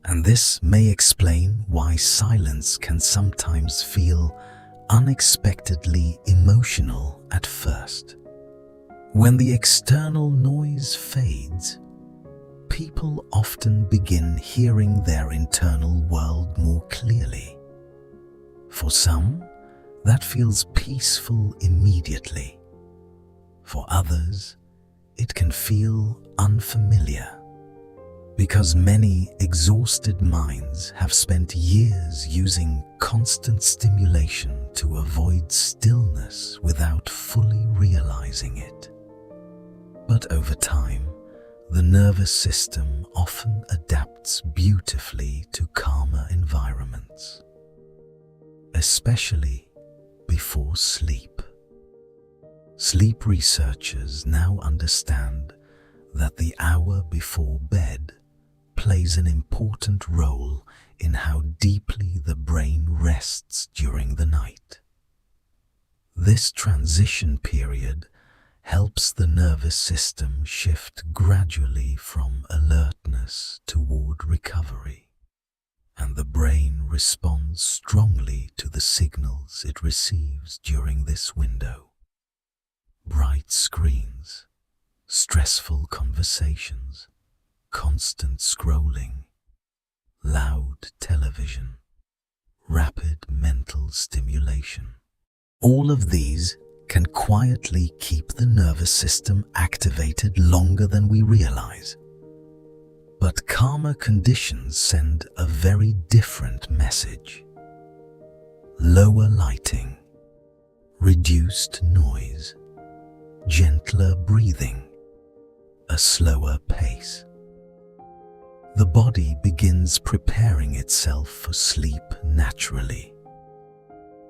And this may explain why silence can sometimes feel unexpectedly emotional at first. When the external noise fades, people often begin hearing their internal world more clearly. For some, that feels peaceful immediately. For others, it can feel unfamiliar, because many exhausted minds have spent years using constant stimulation to avoid stillness without fully realizing it. But over time, the nervous system often adapts beautifully to calmer environments, especially before sleep. Sleep researchers now understand that the hour before bed plays an important role in how deeply the brain rests during the night. This transition period helps the nervous system shift gradually from alertness toward recovery, and the brain responds strongly to the signals it receives during this window. Bright screens, stressful conversations, constant scrolling, loud television, rapid mental stimulation. All of these can quietly keep the nervous system activated longer than we realize. But calmer conditions send a very different message. Lower lighting, reduced noise, gentler breathing, a slower pace. The body begins preparing itself for sleep naturally.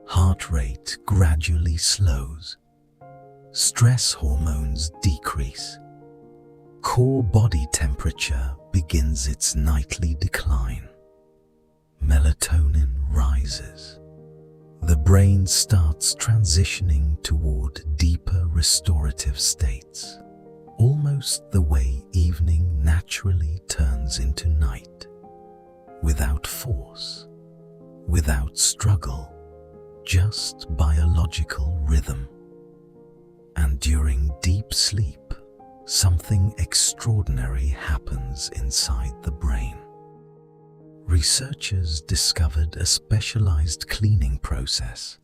Heart rate gradually slows. Stress hormones decrease. Core body temperature begins its nightly decline. Melatonin rises. The brain starts transitioning toward deeper restorative states, almost the way evening naturally turns into night, without force, without struggle, just biological rhythm. And during deep sleep, something extraordinary happens inside the brain. Researchers discovered a specialized cleaning process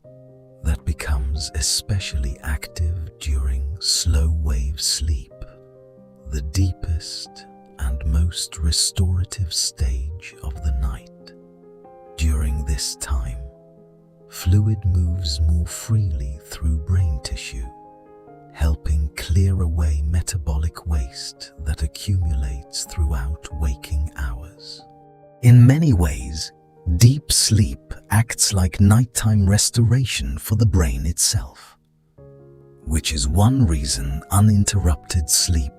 that becomes especially active during slow-wave sleep, the deepest and most restorative stage of the night. During this time, fluid moves more freely through brain tissue, helping clear away metabolic waste that accumulates throughout waking hours. In many ways, deep sleep acts like nighttime restoration for the brain itself, which is one reason uninterrupted sleep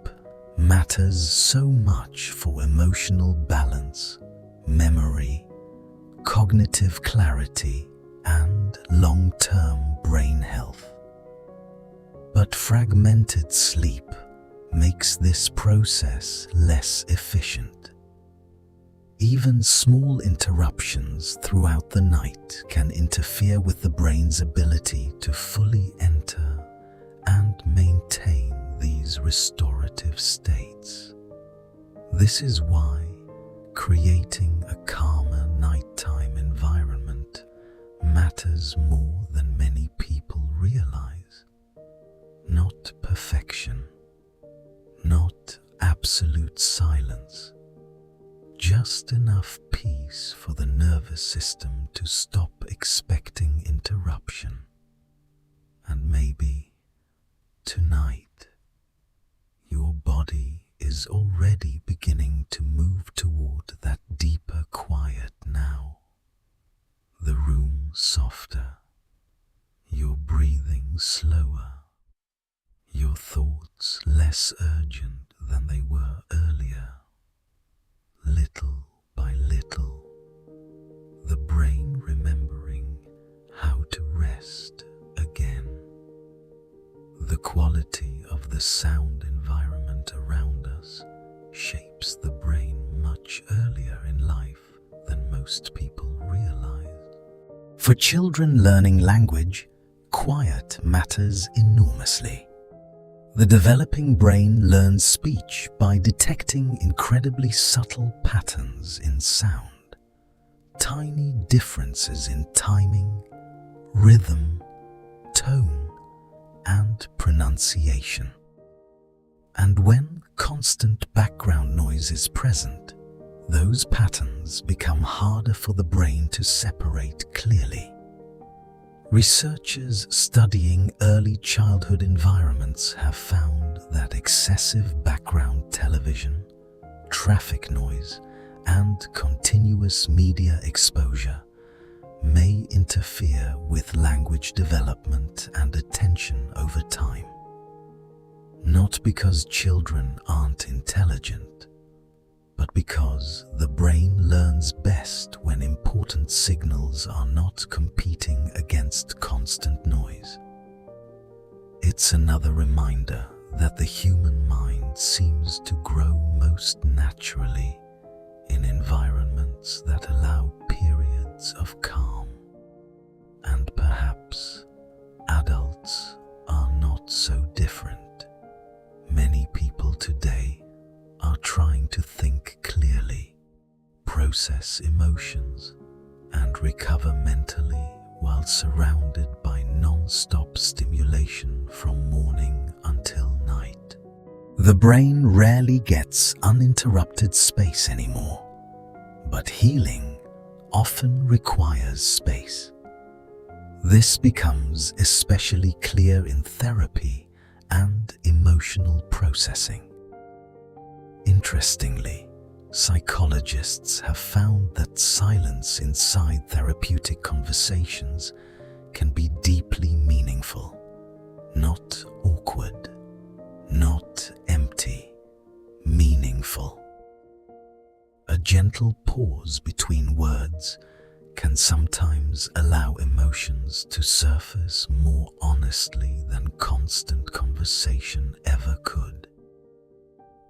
matters so much for emotional balance, memory, cognitive clarity, and long-term brain health. But fragmented sleep makes this process less efficient. Even small interruptions throughout the night can interfere with the brain's ability to fully enter and maintain these restorative states. This is why creating a calmer nighttime environment matters more than many people realize. Not perfection, not absolute silence, just enough peace for the nervous system to stop expecting interruption. And maybe tonight, your body is already beginning to move toward that deeper quiet now. The room softer, your breathing slower, your thoughts less urgent than they were earlier. Little by little, the brain remembering how to rest again. The quality of the sound environment around us shapes the brain much earlier in life than most people realize. For children learning language, quiet matters enormously. The developing brain learns speech by detecting incredibly subtle patterns in sound, tiny differences in timing, rhythm, tone, and pronunciation. And when constant background noise is present, those patterns become harder for the brain to separate clearly. Researchers studying early childhood environments have found that excessive background television, traffic noise, and continuous media exposure may interfere with language development and attention over time. Not because children aren't intelligent, but because the brain learns best when important signals are not competing against constant noise. It's another reminder that the human mind seems to grow most naturally in environments that allow periods of calm. And perhaps adults are not so different. Many people today are trying to think clearly, process emotions, and recover mentally while surrounded by non-stop stimulation from morning until night. The brain rarely gets uninterrupted space anymore, but healing often requires space. This becomes especially clear in therapy and emotional processing. Interestingly, psychologists have found that silence inside therapeutic conversations can be deeply meaningful, not awkward, not empty, meaningful. A gentle pause between words can sometimes allow emotions to surface more honestly than constant conversation ever could.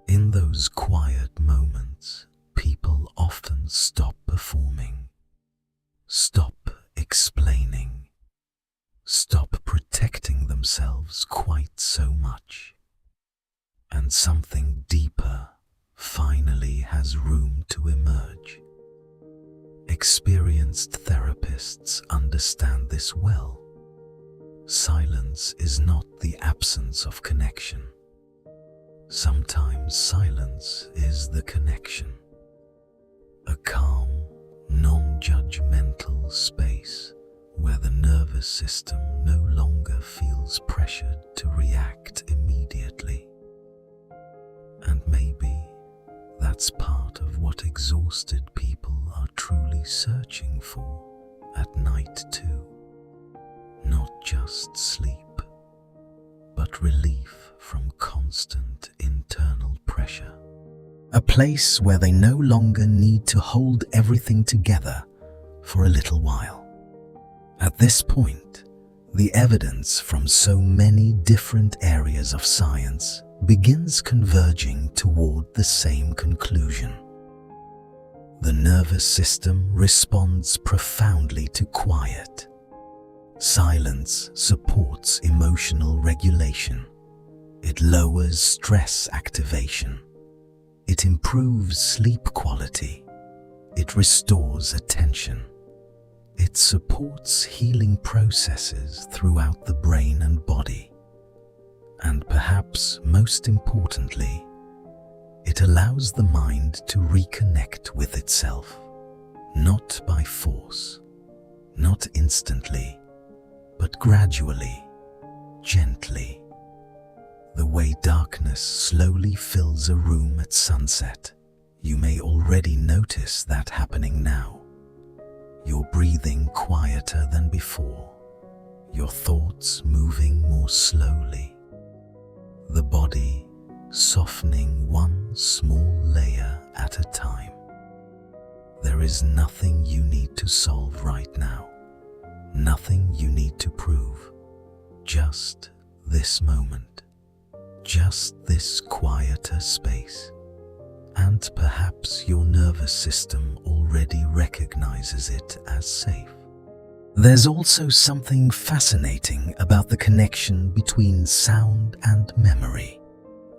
In those quiet moments, people often stop performing, stop explaining, stop protecting themselves quite so much, and something deeper finally has room to emerge. Experienced therapists understand this well. Silence is not the absence of connection. Sometimes silence is the connection. A calm, non-judgmental space where the nervous system no longer feels pressured to react immediately. And maybe that's part of what exhausted people are truly searching for at night too. Not just sleep, but relief from constant internal pressure. A place where they no longer need to hold everything together for a little while. At this point, the evidence from so many different areas of science begins converging toward the same conclusion. The nervous system responds profoundly to quiet. Silence supports emotional regulation. It lowers stress activation. It improves sleep quality. It restores attention. It supports healing processes throughout the brain and body. And perhaps most importantly, it allows the mind to reconnect with itself, not by force, not instantly, but gradually, gently. The way darkness slowly fills a room at sunset, you may already notice that happening now. You're breathing quieter than before, your thoughts moving more slowly, the body softening one small layer at a time. There is nothing you need to solve right now, nothing you need to prove, just this moment, just this quieter space. And perhaps your nervous system already recognizes it as safe. There's also something fascinating about the connection between sound and memory.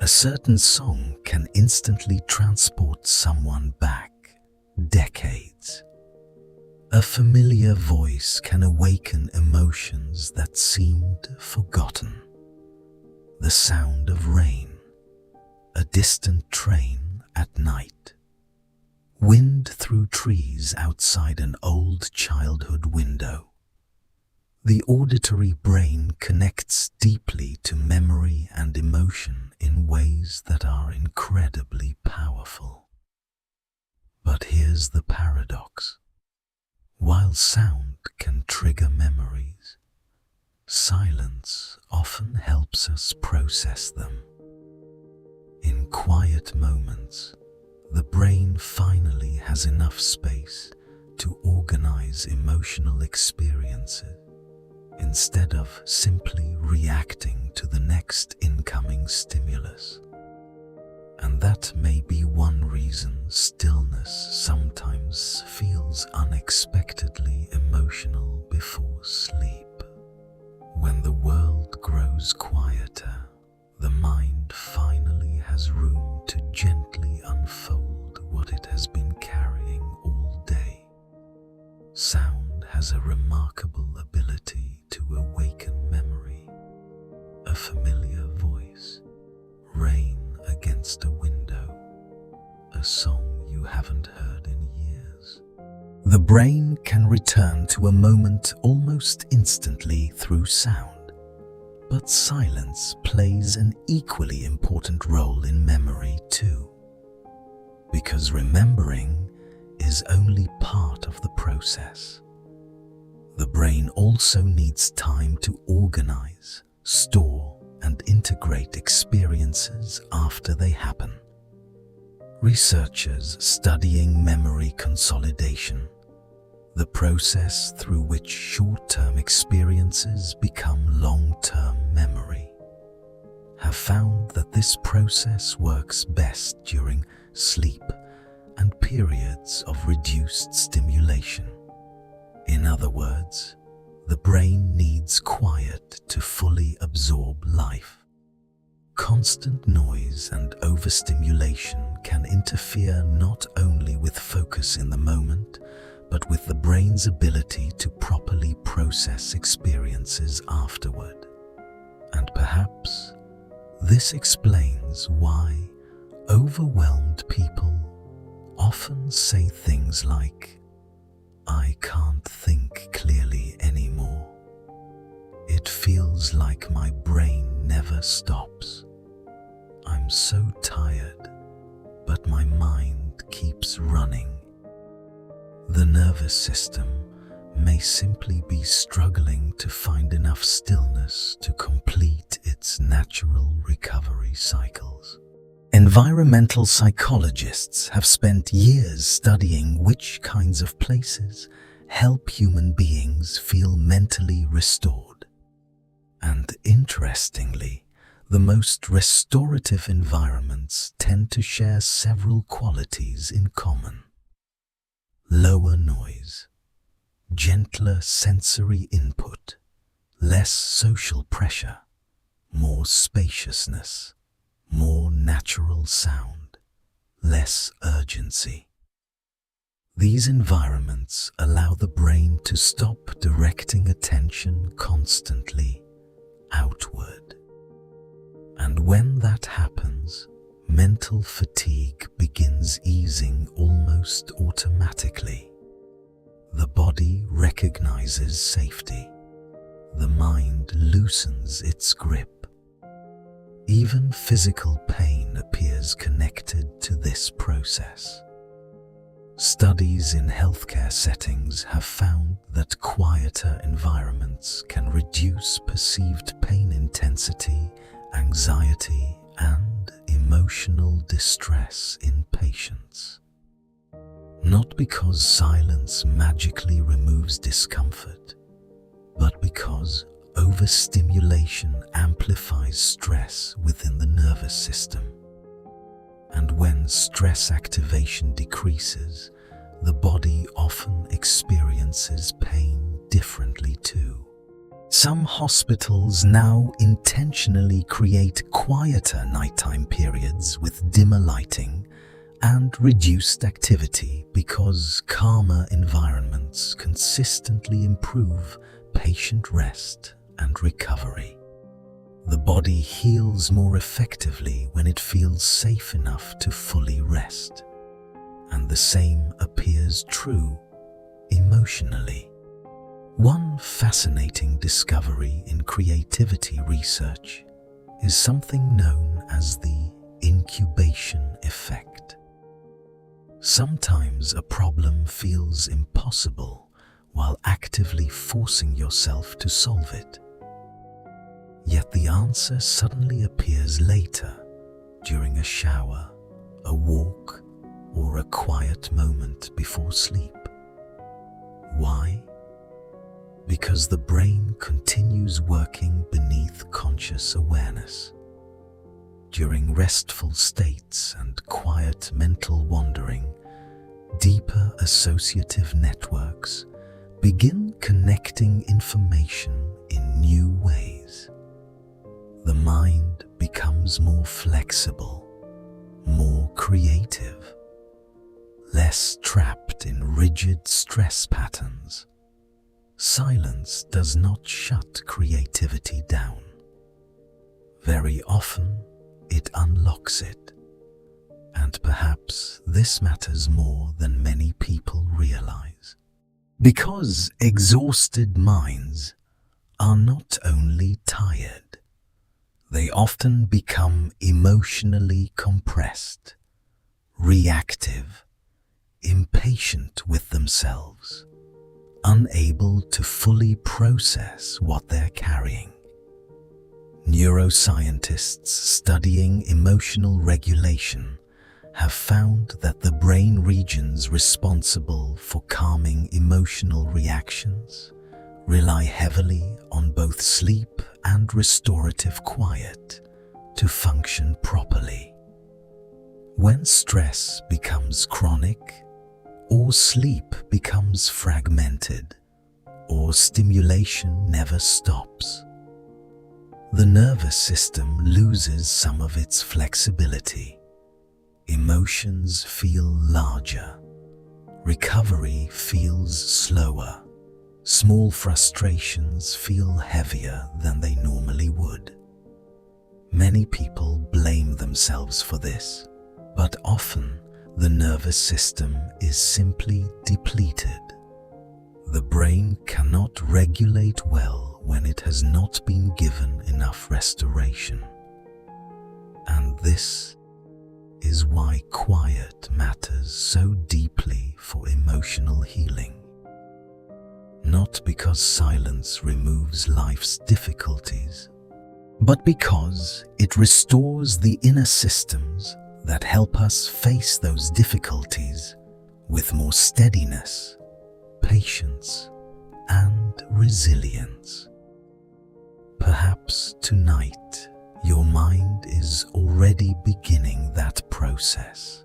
A certain song can instantly transport someone back decades. A familiar voice can awaken emotions that seemed forgotten. The sound of rain, a distant train at night, wind through trees outside an old childhood window. The auditory brain connects deeply to memory and emotion in ways that are incredibly powerful. But here's the paradox. While sound can trigger memories, silence often helps us process them. In quiet moments, the brain finally has enough space to organize emotional experiences instead of simply reacting to the next incoming stimulus. And that may be one reason stillness sometimes feels unexpectedly emotional before sleep. When the world grows quieter, the mind finally has room to gently unfold what it has been carrying all day. Sound has a remarkable ability to awaken memory. A familiar voice, rain against a window, a song you haven't heard in years. The brain can return to a moment almost instantly through sound, but silence plays an equally important role in memory too, because remembering is only part of the process. The brain also needs time to organize, store, and integrate experiences after they happen. Researchers studying memory consolidation, the process through which short-term experiences become long-term memory, have found that this process works best during sleep and periods of reduced stimulation. In other words, the brain needs quiet to fully absorb life. Constant noise and overstimulation can interfere not only with focus in the moment, but with the brain's ability to properly process experiences afterward. And perhaps this explains why overwhelmed people often say things like, "I can't think clearly anymore. It feels like my brain never stops. I'm so tired, but my mind keeps running." The nervous system may simply be struggling to find enough stillness to complete its natural recovery cycles. Environmental psychologists have spent years studying which kinds of places help human beings feel mentally restored. And interestingly, the most restorative environments tend to share several qualities in common. Lower noise, gentler sensory input, less social pressure, more spaciousness, more natural sound, less urgency. These environments allow the brain to stop directing attention constantly outward. And when that happens, mental fatigue begins easing almost automatically. The body recognizes safety. The mind loosens its grip. Even physical pain appears connected to this process. Studies in healthcare settings have found that quieter environments can reduce perceived pain intensity, anxiety, and emotional distress in patients. Not because silence magically removes discomfort, but because overstimulation amplifies stress within the nervous system. And when stress activation decreases, the body often experiences pain differently too. Some hospitals now intentionally create quieter nighttime periods with dimmer lighting and reduced activity because calmer environments consistently improve patient rest and recovery. The body heals more effectively when it feels safe enough to fully rest. And the same appears true emotionally. One fascinating discovery in creativity research is something known as the incubation effect. Sometimes a problem feels impossible while actively forcing yourself to solve it. Yet the answer suddenly appears later, during a shower, a walk, or a quiet moment before sleep. Why? Because the brain continues working beneath conscious awareness. During restful states and quiet mental wandering, deeper associative networks begin connecting information in new ways. The mind becomes more flexible, more creative, less trapped in rigid stress patterns. Silence does not shut creativity down. Very often, it unlocks it. And perhaps this matters more than many people realize. Because exhausted minds are not only tired, they often become emotionally compressed, reactive, impatient with themselves, unable to fully process what they're carrying. Neuroscientists studying emotional regulation have found that the brain regions responsible for calming emotional reactions rely heavily on both sleep and restorative quiet to function properly. When stress becomes chronic, or sleep becomes fragmented, or stimulation never stops, the nervous system loses some of its flexibility. Emotions feel larger. Recovery feels slower. Small frustrations feel heavier than they normally would. Many people blame themselves for this, but often the nervous system is simply depleted. The brain cannot regulate well when it has not been given enough restoration. And this is why quiet matters so deeply for emotional healing. Not because silence removes life's difficulties, but because it restores the inner systems that help us face those difficulties with more steadiness, patience, and resilience. Perhaps tonight your mind is already beginning that process.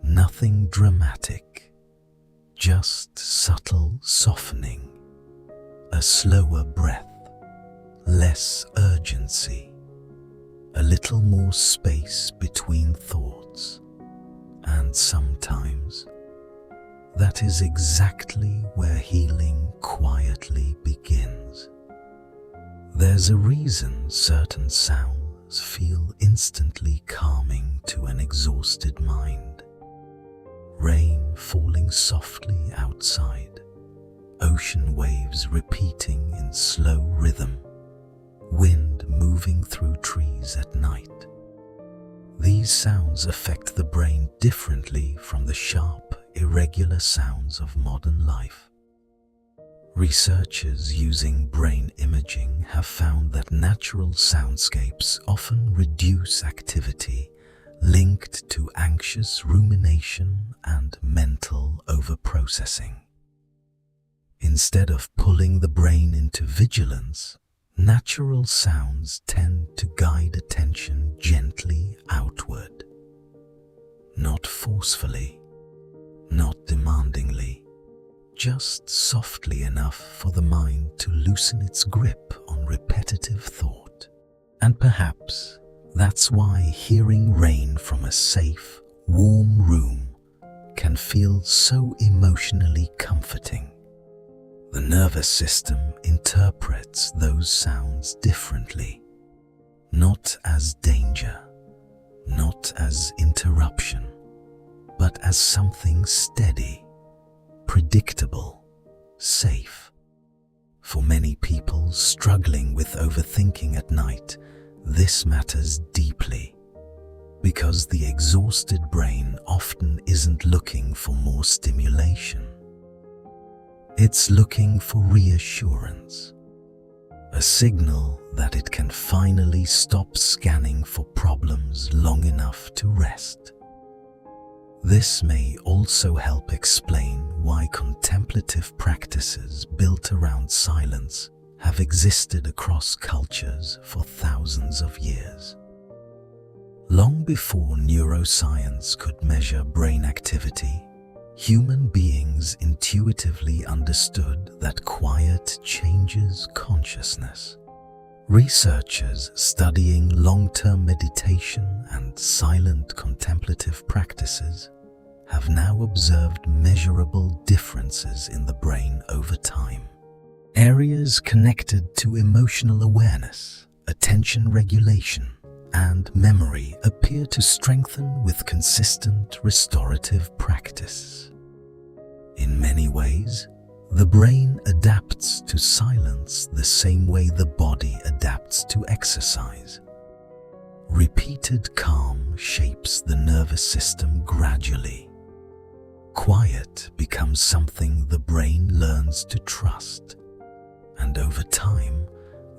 Nothing dramatic, just subtle softening, a slower breath, less urgency, a little more space between thoughts, and sometimes that is exactly where healing quietly begins. There's a reason certain sounds feel instantly calming to an exhausted mind. Rain falling softly outside, ocean waves repeating in slow rhythm, wind moving through trees at night. These sounds affect the brain differently from the sharp, irregular sounds of modern life. Researchers using brain imaging have found that natural soundscapes often reduce activity linked to anxious rumination and mental overprocessing. Instead of pulling the brain into vigilance, natural sounds tend to guide attention gently outward. Not forcefully, not demandingly, just softly enough for the mind to loosen its grip on repetitive thought. And perhaps that's why hearing rain from a safe, warm room can feel so emotionally comforting. The nervous system interprets those sounds differently, not as danger, not as interruption, but as something steady, predictable, safe. For many people struggling with overthinking at night, this matters deeply, because the exhausted brain often isn't looking for more stimulation. It's looking for reassurance, a signal that it can finally stop scanning for problems long enough to rest. This may also help explain why contemplative practices built around silence have existed across cultures for thousands of years. Long before neuroscience could measure brain activity, human beings intuitively understood that quiet changes consciousness. Researchers studying long-term meditation and silent contemplative practices have now observed measurable differences in the brain over time. Areas connected to emotional awareness, attention regulation, and memory appear to strengthen with consistent restorative practice. In many ways, the brain adapts to silence the same way the body adapts to exercise. Repeated calm shapes the nervous system gradually. Quiet becomes something the brain learns to trust, and over time,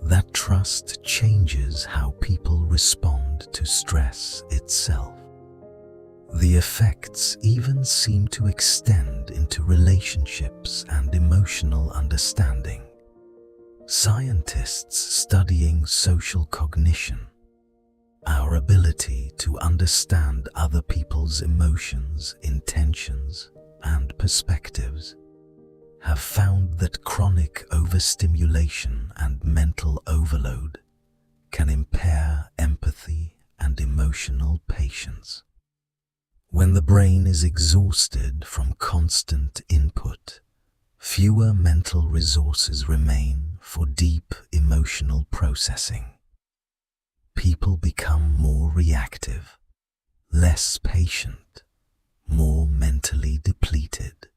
that trust changes how people respond to stress itself. The effects even seem to extend into relationships and emotional understanding. Scientists studying social cognition, our ability to understand other people's emotions, intentions, and perspectives, have found that chronic overstimulation and mental overload can impair empathy and emotional patience. When the brain is exhausted from constant input, fewer mental resources remain for deep emotional processing. People become more reactive, less patient, more mentally depleted.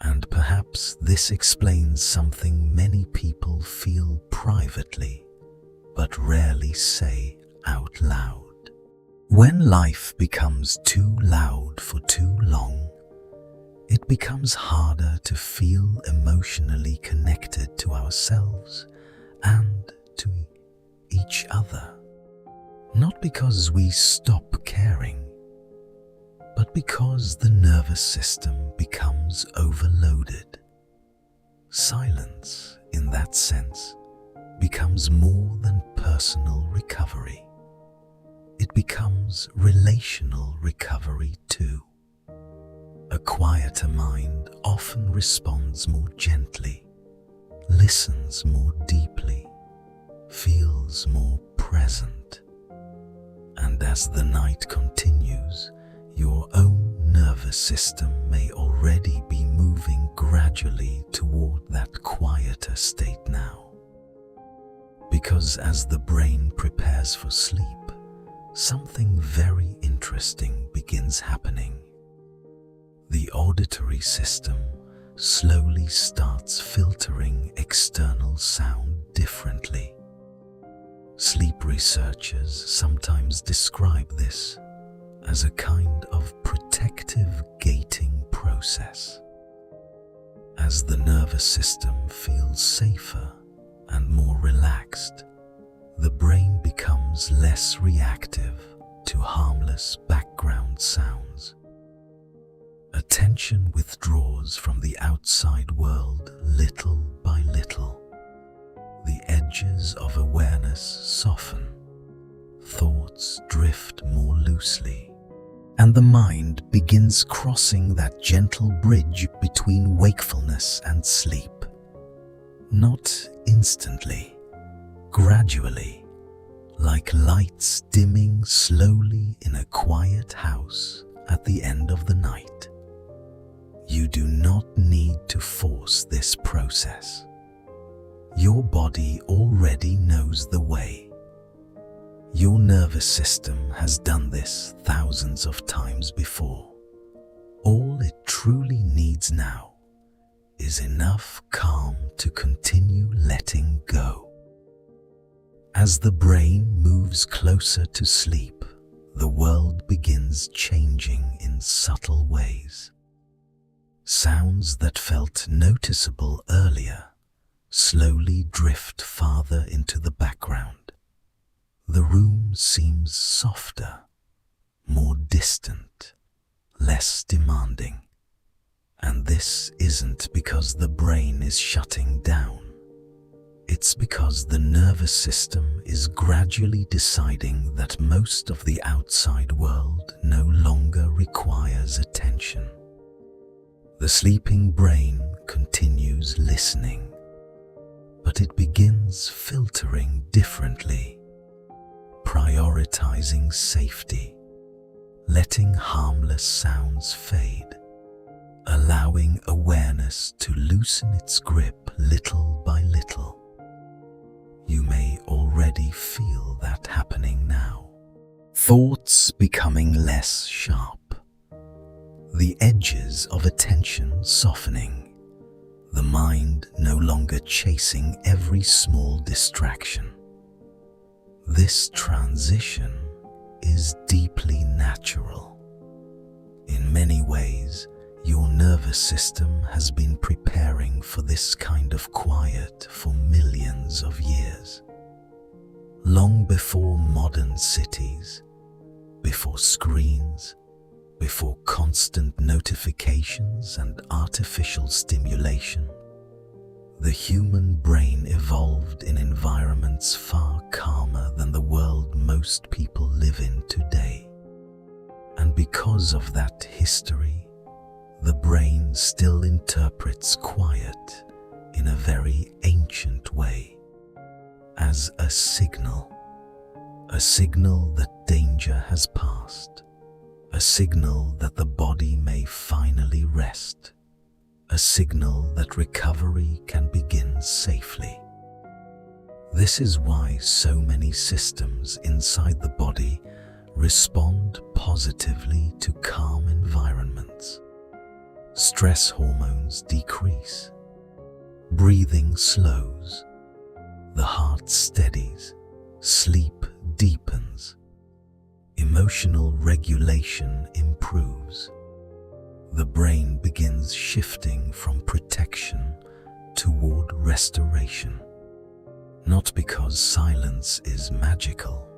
And perhaps this explains something many people feel privately, but rarely say out loud. When life becomes too loud for too long, it becomes harder to feel emotionally connected to ourselves and to each other. Not because we stop caring, but because the nervous system becomes overloaded. Silence, in that sense, becomes more than personal recovery. It becomes relational recovery too. A quieter mind often responds more gently, listens more deeply, feels more present. And as the night continues, your own nervous system may already be moving gradually toward that quieter state now. Because as the brain prepares for sleep, something very interesting begins happening. The auditory system slowly starts filtering external sound differently. Sleep researchers sometimes describe this as a kind of protective gating process. As the nervous system feels safer and more relaxed, the brain becomes less reactive to harmless background sounds. Attention withdraws from the outside world little by little. The edges of awareness soften, thoughts drift more loosely, and the mind begins crossing that gentle bridge between wakefulness and sleep. Not instantly, gradually, like lights dimming slowly in a quiet house at the end of the night. You do not need to force this process. Your body already knows the way. Your nervous system has done this thousands of times before. All it truly needs now is enough calm to continue letting go. As the brain moves closer to sleep, the world begins changing in subtle ways. Sounds that felt noticeable earlier slowly drift farther into the background. The room seems softer, more distant, less demanding. And this isn't because the brain is shutting down. It's because the nervous system is gradually deciding that most of the outside world no longer requires attention. The sleeping brain continues listening, but it begins filtering differently, prioritizing safety, letting harmless sounds fade, allowing awareness to loosen its grip little by little. You may already feel that happening now. Thoughts becoming less sharp, the edges of attention softening, the mind no longer chasing every small distraction. This transition is deeply natural. In many ways, your nervous system has been preparing for this kind of quiet for millions of years. Long before modern cities, before screens, before constant notifications and artificial stimulation, the human brain evolved in environments far calmer than the world most people live in today. And because of that history, the brain still interprets quiet in a very ancient way, as a signal that danger has passed, a signal that the body may finally rest, a signal that recovery can begin safely. This is why so many systems inside the body respond positively to calm environments. Stress hormones decrease, breathing slows, the heart steadies, sleep deepens, emotional regulation improves. The brain begins shifting from protection toward restoration, not because silence is magical,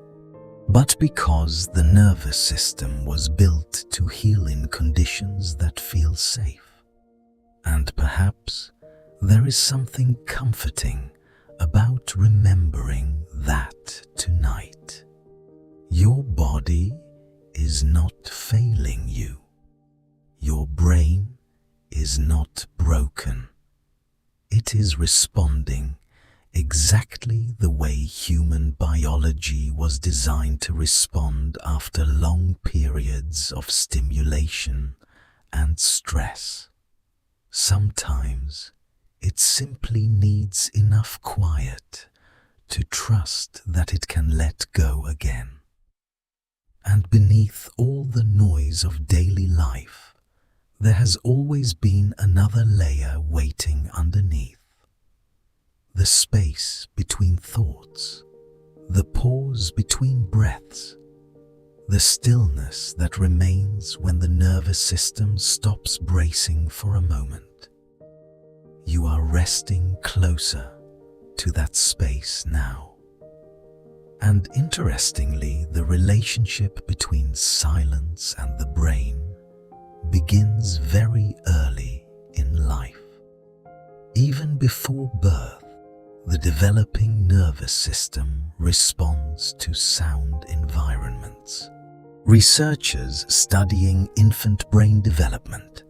but because the nervous system was built to heal in conditions that feel safe. And perhaps there is something comforting about remembering that tonight. Your body is not failing you. Your brain is not broken. It is responding exactly the way human biology was designed to respond after long periods of stimulation and stress. Sometimes it simply needs enough quiet to trust that it can let go again. And beneath all the noise of daily life, there has always been another layer waiting underneath. The space between thoughts, the pause between breaths, the stillness that remains when the nervous system stops bracing for a moment. You are resting closer to that space now. And interestingly, the relationship between silence and the brain begins very early in life. Even before birth, the developing nervous system responds to sound environments. Researchers studying infant brain development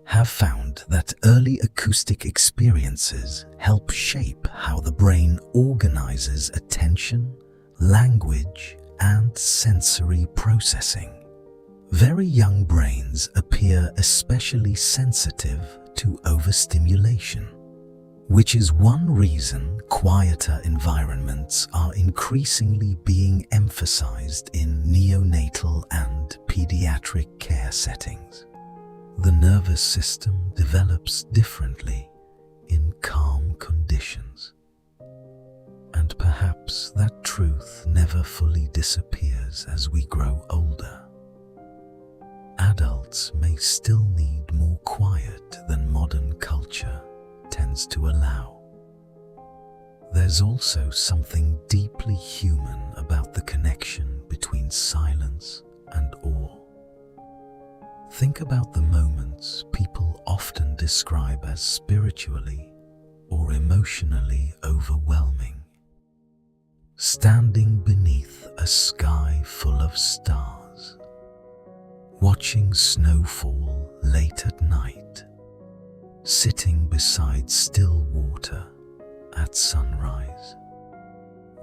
have found that early acoustic experiences help shape how the brain organizes attention, language, and sensory processing. Very young brains appear especially sensitive to overstimulation, which is one reason quieter environments are increasingly being emphasized in neonatal and pediatric care settings. The nervous system develops differently in calm conditions. And perhaps that truth never fully disappears as we grow older. Adults may still need more quiet than modern culture tends to allow. There's also something deeply human about the connection between silence and awe. Think about the moments people often describe as spiritually or emotionally overwhelming. Standing beneath a sky full of stars, watching snowfall late at night, sitting beside still water at sunrise,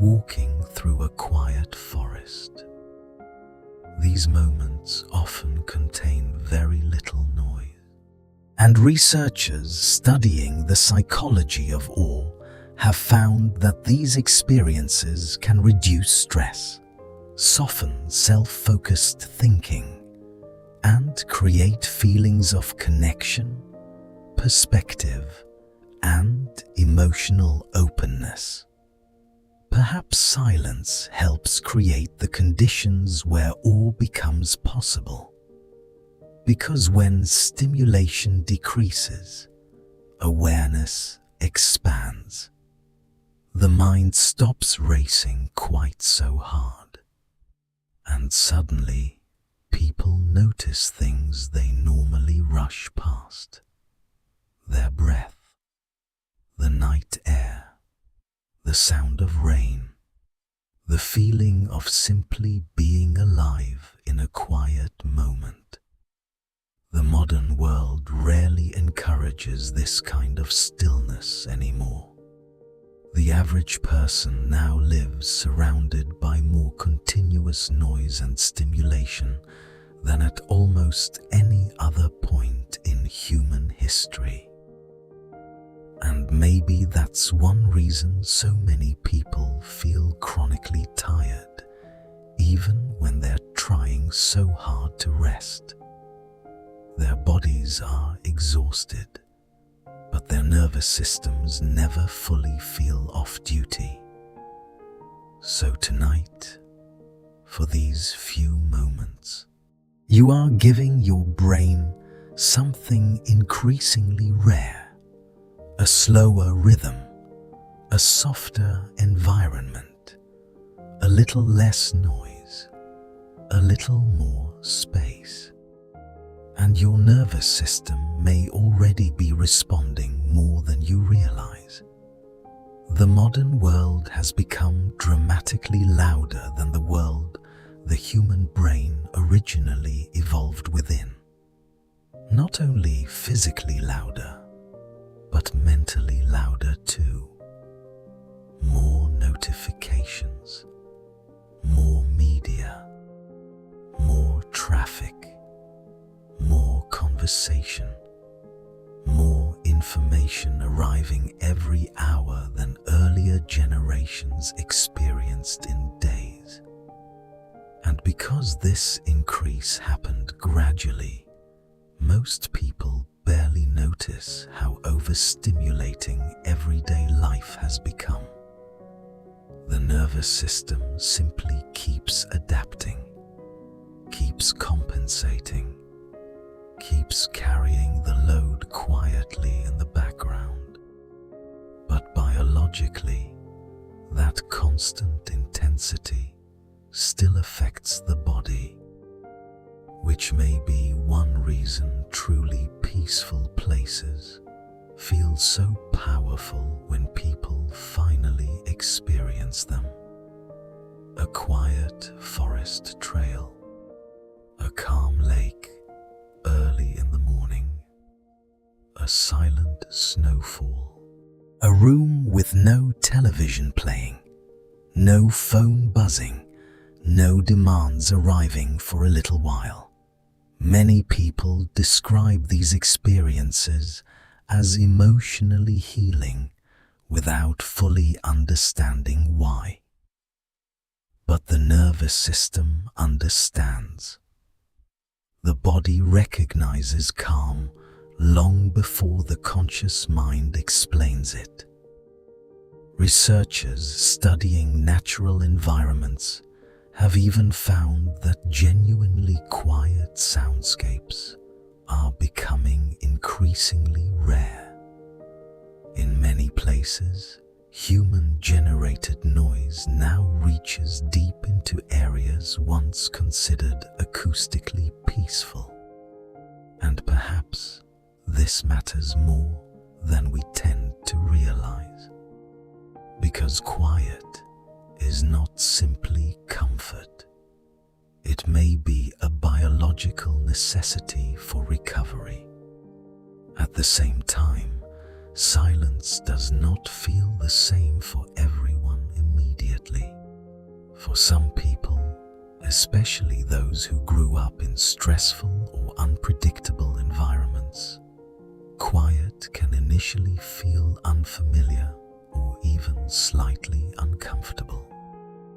walking through a quiet forest. These moments often contain very little noise. And researchers studying the psychology of awe have found that these experiences can reduce stress, soften self-focused thinking, and create feelings of connection, perspective, and emotional openness. Perhaps silence helps create the conditions where awe becomes possible. Because when stimulation decreases, awareness expands. The mind stops racing quite so hard. And suddenly, people notice things they normally rush past. Their breath, the night air, the sound of rain, the feeling of simply being alive in a quiet moment. The modern world rarely encourages this kind of stillness anymore. The average person now lives surrounded by more continuous noise and stimulation than at almost any other point in human history. And maybe that's one reason so many people feel chronically tired, even when they're trying so hard to rest. Their bodies are exhausted, but their nervous systems never fully feel off duty. So tonight, for these few moments, you are giving your brain something increasingly rare. A slower rhythm, a softer environment, a little less noise, a little more space. And your nervous system may already be responding more than you realize. The modern world has become dramatically louder than the world the human brain originally evolved within. Not only physically louder, but mentally louder too. More notifications, more media, more traffic, more conversation, more information arriving every hour than earlier generations experienced in days. And because this increase happened gradually, most people barely notice how overstimulating everyday life has become. The nervous system simply keeps adapting, keeps compensating, keeps carrying the load quietly in the background. But biologically, that constant intensity still affects the body, which may be one reason truly peaceful places feel so powerful when people finally experience them. A quiet forest trail, a calm lake early in the morning, a silent snowfall, a room with no television playing, no phone buzzing, no demands arriving for a little while. Many people describe these experiences as emotionally healing without fully understanding why. But the nervous system understands. The body recognizes calm long before the conscious mind explains it. Researchers studying natural environments have even found that genuinely quiet soundscapes are becoming increasingly rare. In many places, human-generated noise now reaches deep into areas once considered acoustically peaceful. And perhaps this matters more than we tend to realize, because quiet is not simply comfort. It may be a biological necessity for recovery. At the same time, silence does not feel the same for everyone immediately. For some people, especially those who grew up in stressful or unpredictable environments, quiet can initially feel unfamiliar or even slightly uncomfortable.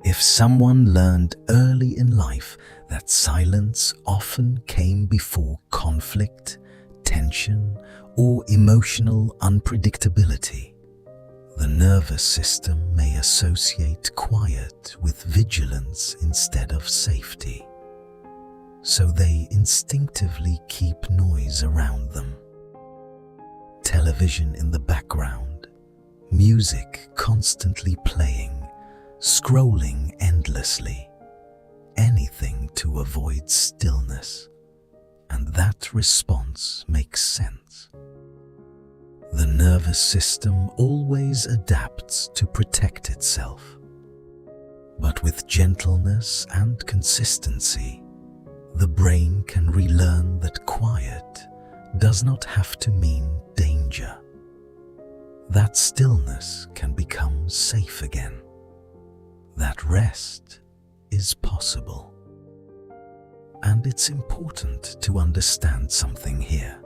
If someone learned early in life that silence often came before conflict, tension, or emotional unpredictability, the nervous system may associate quiet with vigilance instead of safety, so they instinctively keep noise around them. Television in the background, music constantly playing, scrolling endlessly, anything to avoid stillness, and that response makes sense. The nervous system always adapts to protect itself, but with gentleness and consistency, the brain can relearn that quiet does not have to mean danger. That stillness can become safe again. That rest is possible. And it's important to understand something here.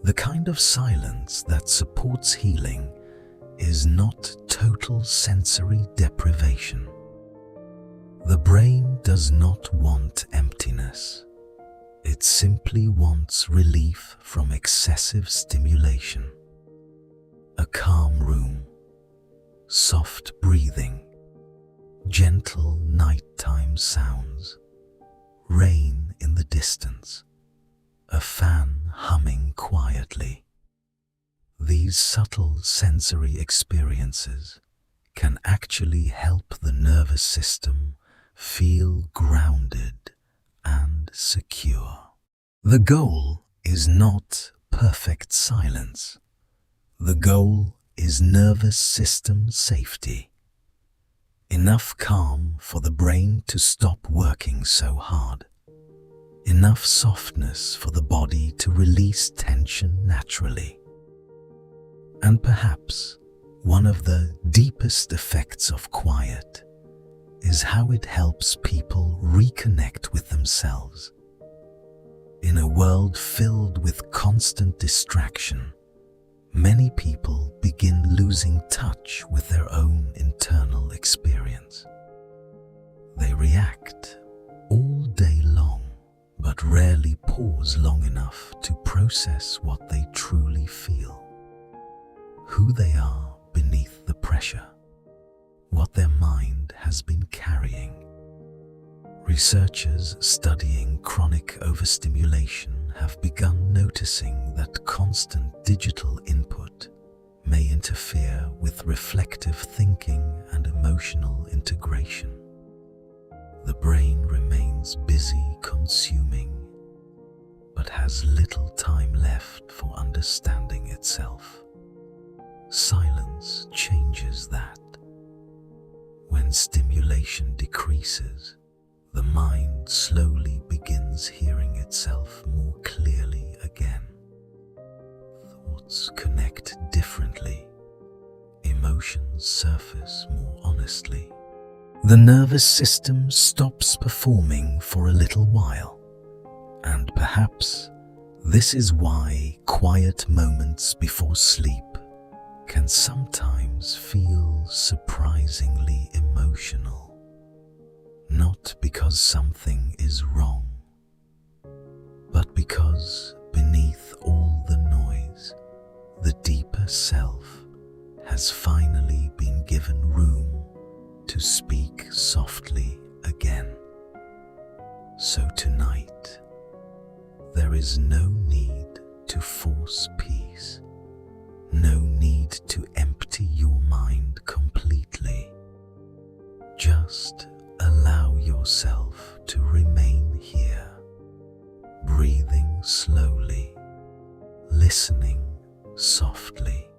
The kind of silence that supports healing is not total sensory deprivation. The brain does not want emptiness. It simply wants relief from excessive stimulation. A calm room, soft breathing, gentle nighttime sounds, rain in the distance, a fan humming quietly. These subtle sensory experiences can actually help the nervous system feel grounded and secure. The goal is not perfect silence. The goal is nervous system safety. Enough calm for the brain to stop working so hard. Enough softness for the body to release tension naturally. And perhaps one of the deepest effects of quiet is how it helps people reconnect with themselves. In a world filled with constant distraction, many people begin losing touch with their own internal experience. They react all day long, but rarely pause long enough to process what they truly feel, who they are beneath the pressure, what their mind has been carrying. Researchers studying chronic overstimulation have begun noticing that constant digital input may interfere with reflective thinking and emotional integration. The brain remains busy consuming, but has little time left for understanding itself. Silence changes that. When stimulation decreases, the mind slowly begins hearing itself more clearly again. Thoughts connect differently. Emotions surface more honestly. The nervous system stops performing for a little while, and perhaps this is why quiet moments before sleep can sometimes feel surprisingly emotional. Not because something is wrong, but because beneath all the noise, the deeper self has finally been given room to speak softly again. So tonight, there is no need to force peace, no need to empty your mind completely. Just allow yourself to remain here, breathing slowly listening softly,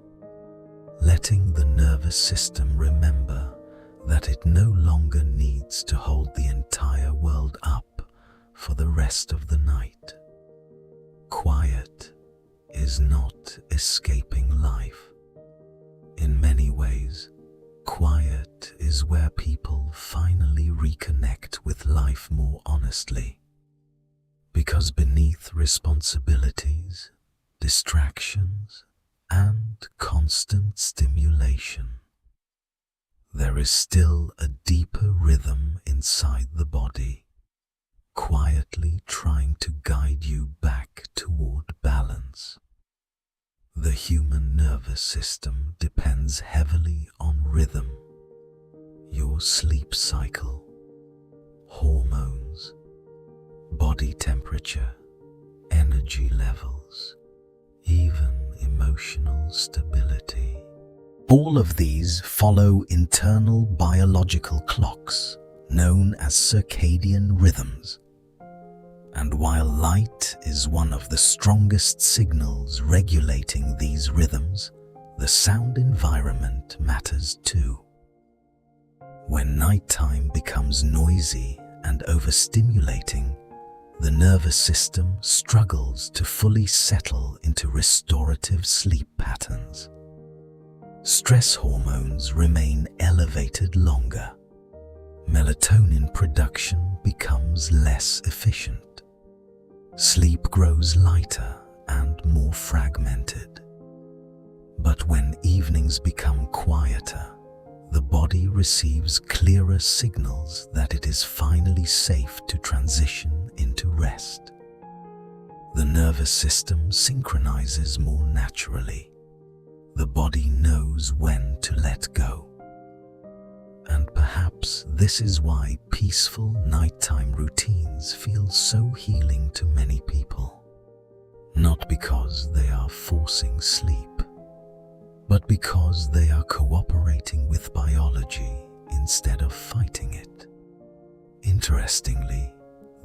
letting the nervous system remember that it no longer needs to hold the entire world up for the rest of the night. Quiet is not escaping life. In many ways, quiet is where people finally reconnect with life more honestly. Because beneath responsibilities, distractions, and constant stimulation, there is still a deeper rhythm inside the body, quietly trying to guide you back toward balance. The human nervous system depends heavily on rhythm, your sleep cycle, hormones, body temperature, energy levels, even emotional stability. All of these follow internal biological clocks known as circadian rhythms. And while light is one of the strongest signals regulating these rhythms, the sound environment matters too. When nighttime becomes noisy and overstimulating, the nervous system struggles to fully settle into restorative sleep patterns. Stress hormones remain elevated longer. Melatonin production becomes less efficient. Sleep grows lighter and more fragmented. But when evenings become quieter, the body receives clearer signals that it is finally safe to transition into rest. The nervous system synchronizes more naturally. The body knows when to let go. And perhaps this is why peaceful nighttime routines feel so healing to many people. Not because they are forcing sleep, but because they are cooperating with biology instead of fighting it. Interestingly,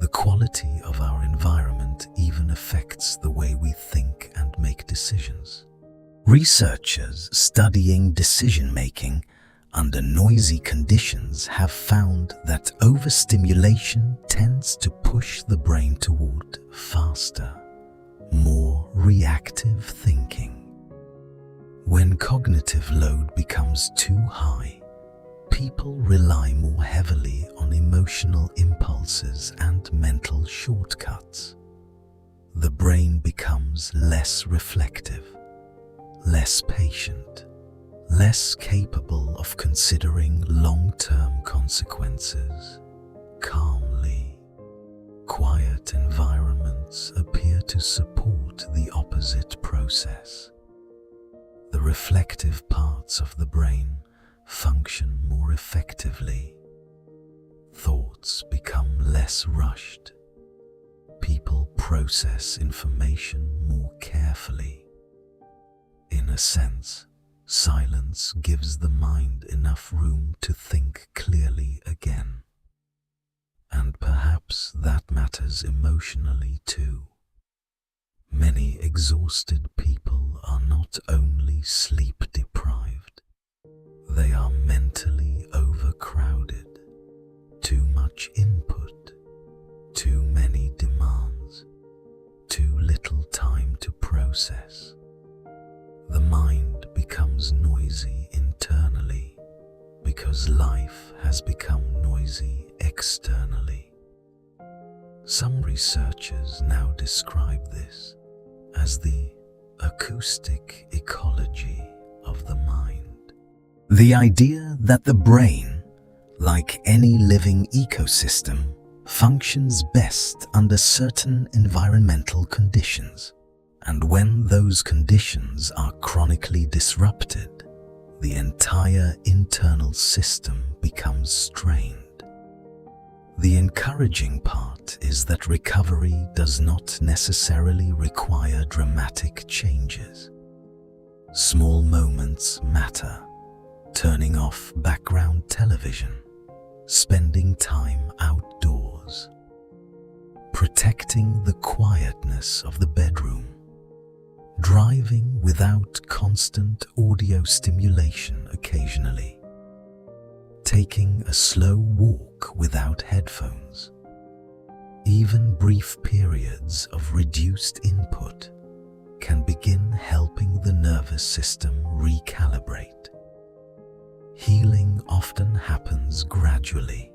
the quality of our environment even affects the way we think and make decisions. Researchers studying decision-making under noisy conditions have found that overstimulation tends to push the brain toward faster, more reactive thinking. When cognitive load becomes too high, people rely more heavily on emotional impulses and mental shortcuts. The brain becomes less reflective, less patient, less capable of considering long-term consequences calmly. Quiet environments appear to support the opposite process. The reflective parts of the brain function more effectively. Thoughts become less rushed. People process information more carefully. In a sense, silence gives the mind enough room to think clearly again. And perhaps that matters emotionally too. Many exhausted people are not only sleep deprived, they are mentally overcrowded. Too much input, too many demands, too little time to process. The mind becomes noisy internally because life has become noisy externally. Some researchers now describe this as the acoustic ecology of the mind. The idea that the brain, like any living ecosystem, functions best under certain environmental conditions. And when those conditions are chronically disrupted, the entire internal system becomes strained. The encouraging part is that recovery does not necessarily require dramatic changes. Small moments matter. Turning off background television, spending time outdoors, protecting the quietness of the bedroom, driving without constant audio stimulation occasionally, taking a slow walk without headphones. Even brief periods of reduced input can begin helping the nervous system recalibrate. Healing often happens gradually,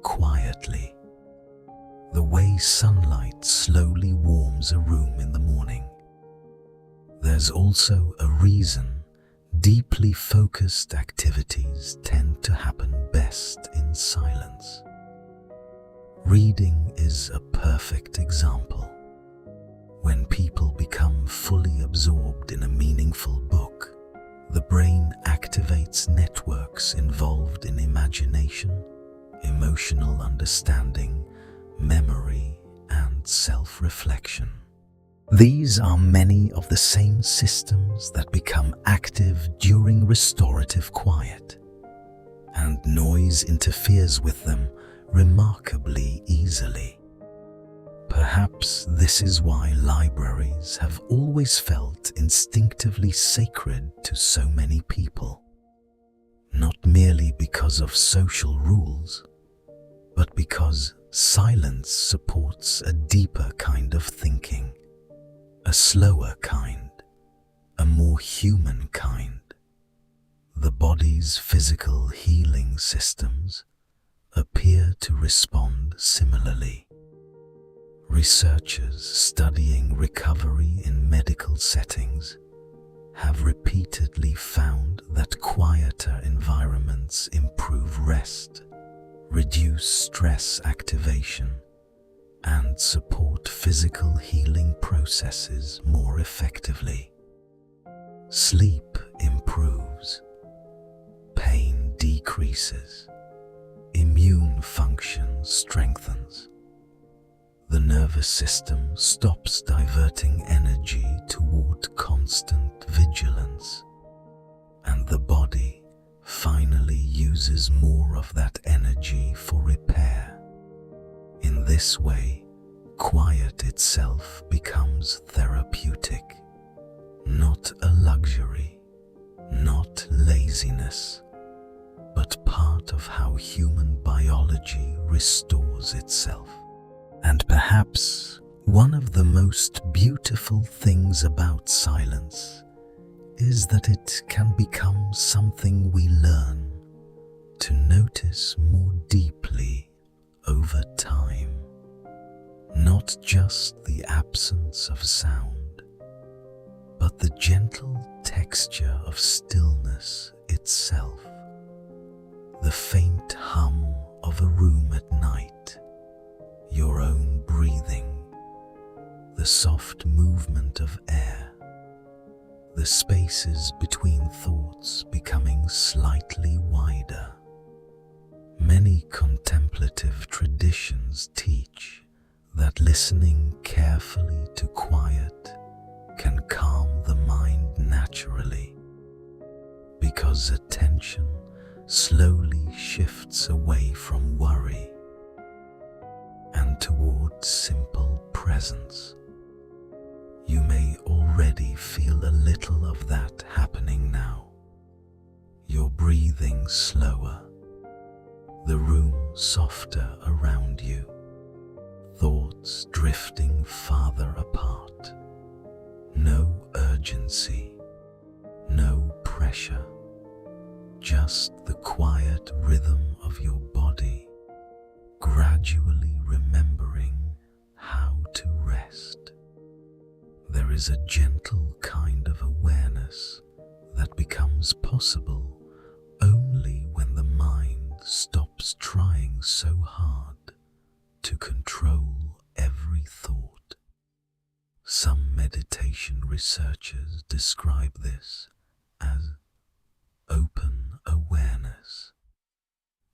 quietly, the way sunlight slowly warms a room in the morning. There's also a reason deeply focused activities tend to happen best in silence. Reading is a perfect example. When people become fully absorbed in a meaningful book, the brain activates networks involved in imagination, emotional understanding, memory, and self-reflection. These are many of the same systems that become active during restorative quiet, and noise interferes with them remarkably easily. Perhaps this is why libraries have always felt instinctively sacred to so many people, not merely because of social rules, but because silence supports a deeper kind of thinking, a slower kind, a more human kind. The body's physical healing systems appear to respond similarly. Researchers studying recovery in medical settings have repeatedly found that quieter environments improve rest, reduce stress activation, and support physical healing processes more effectively. Sleep improves, pain decreases, immune function strengthens. The nervous system stops diverting energy toward constant vigilance, and the body finally uses more of that energy for repair. In this way, quiet itself becomes therapeutic, not a luxury, not laziness, but part of how human biology restores itself. And perhaps one of the most beautiful things about silence is that it can become something we learn to notice more deeply over time. Not just the absence of sound, but the gentle texture of stillness itself, the faint hum of a room at night, your own breathing, the soft movement of air, the spaces between thoughts becoming slightly wider. Many contemplative traditions teach that listening carefully to quiet can calm the mind naturally, because attention slowly shifts away from worry and toward simple presence. You may already feel a little of that happening now. Your breathing slower, the room softer around you, thoughts drifting farther apart. No urgency, no pressure, just the quiet rhythm of your body, gradually remembering how to rest. There is a gentle kind of awareness that becomes possible only when the mind stops trying so hard to control every thought. Some meditation researchers describe this as open awareness,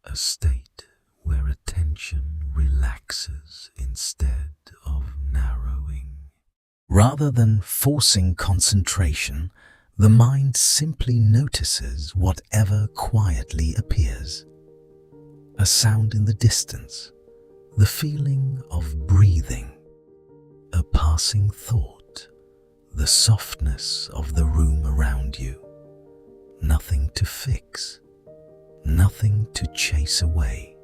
a state where attention relaxes instead of narrowing. Rather than forcing concentration, the mind simply notices whatever quietly appears. A sound in the distance, the feeling of breathing, a passing thought, the softness of the room around you. Nothing to fix, nothing to chase away,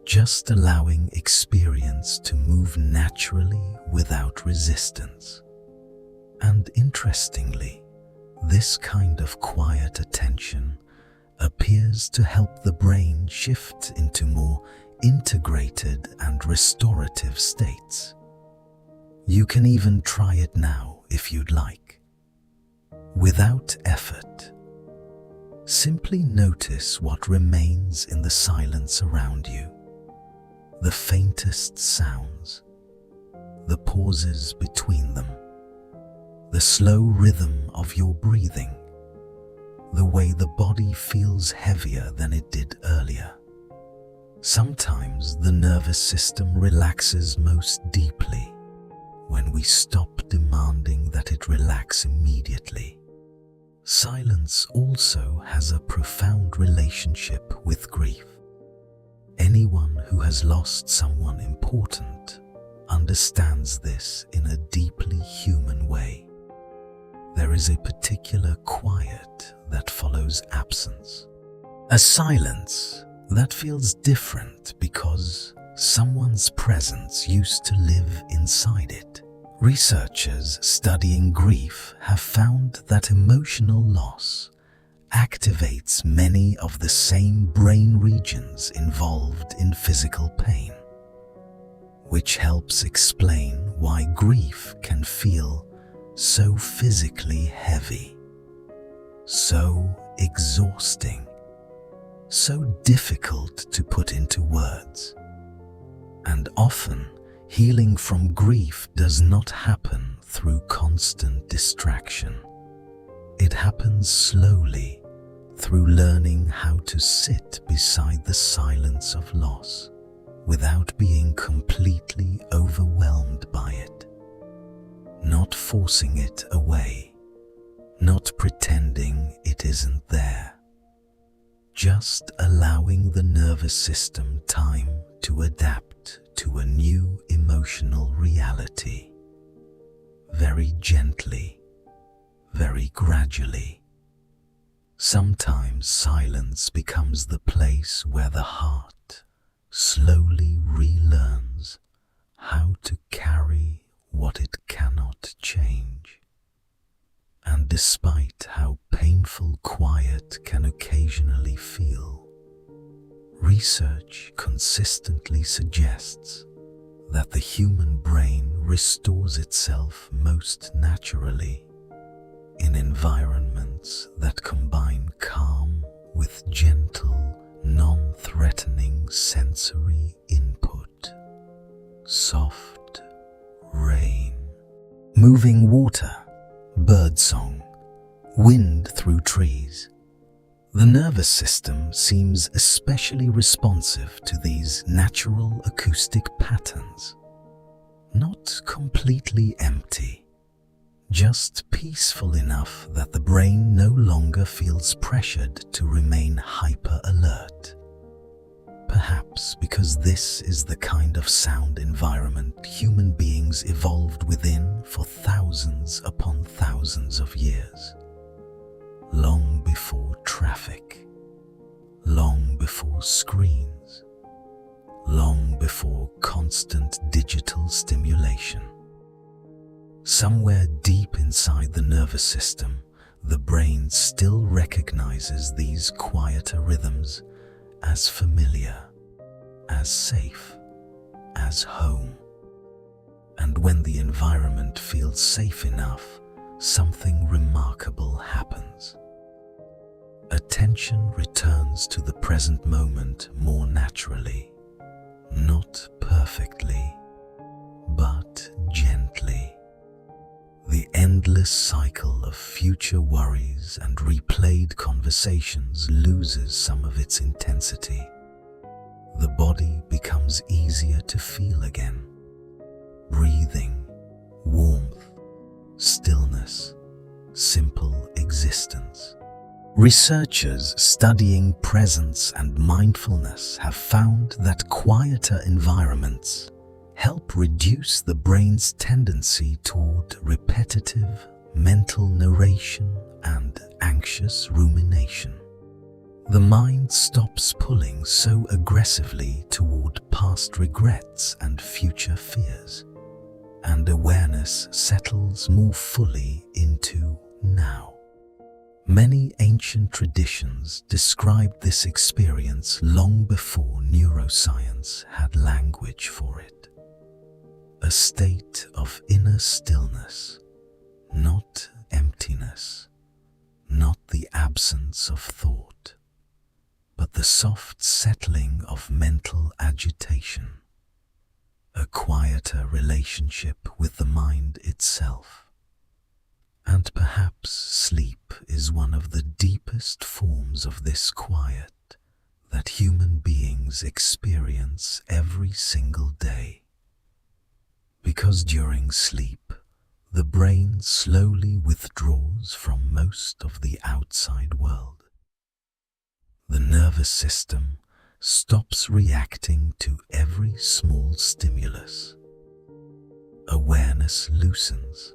just allowing experience to move naturally without resistance. And interestingly, this kind of quiet attention appears to help the brain shift into more integrated and restorative states. You can even try it now if you'd like. Without effort, simply notice what remains in the silence around you. The faintest sounds, the pauses between them, the slow rhythm of your breathing, the way the body feels heavier than it did earlier. Sometimes the nervous system relaxes most deeply when we stop demanding that it relax immediately. Silence also has a profound relationship with grief. Anyone who has lost someone important understands this in a deeply human way. There is a particular quiet that follows absence, a silence that feels different because someone's presence used to live inside it. Researchers studying grief have found that emotional loss activates many of the same brain regions involved in physical pain, which helps explain why grief can feel so physically heavy, so exhausting, so difficult to put into words. And often, healing from grief does not happen through constant distraction. It happens slowly through learning how to sit beside the silence of loss without being completely overwhelmed by it. Not forcing it away, not pretending it isn't there. Just allowing the nervous system time to adapt to a new emotional reality. Very gently, very gradually. Sometimes silence becomes the place where the heart slowly relearns how to carry what it cannot change. And despite how painful quiet can occasionally feel, research consistently suggests that the human brain restores itself most naturally in environments that combine calm with gentle, non-threatening sensory input. Soft rain, moving water, birdsong, wind through trees. The nervous system seems especially responsive to these natural acoustic patterns. Not completely empty, just peaceful enough that the brain no longer feels pressured to remain hyper-alert. Perhaps because this is the kind of sound environment human beings evolved within for thousands upon thousands of years. Long before traffic, long before screens, long before constant digital stimulation. Somewhere deep inside the nervous system, the brain still recognizes these quieter rhythms as familiar, as safe, as home. And when the environment feels safe enough, something remarkable happens. Attention returns to the present moment more naturally, not perfectly, but gently. The endless cycle of future worries and replayed conversations loses some of its intensity. The body becomes easier to feel again. Breathing, warmth, stillness, simple existence. Researchers studying presence and mindfulness have found that quieter environments help reduce the brain's tendency toward repetitive mental narration and anxious rumination. The mind stops pulling so aggressively toward past regrets and future fears, and awareness settles more fully into now. Many ancient traditions described this experience long before neuroscience had language for it. A state of inner stillness, not emptiness, not the absence of thought, but the soft settling of mental agitation, a quieter relationship with the mind itself. And perhaps sleep is one of the deepest forms of this quiet that human beings experience every single day. Because during sleep, the brain slowly withdraws from most of the outside world. The nervous system stops reacting to every small stimulus. Awareness loosens.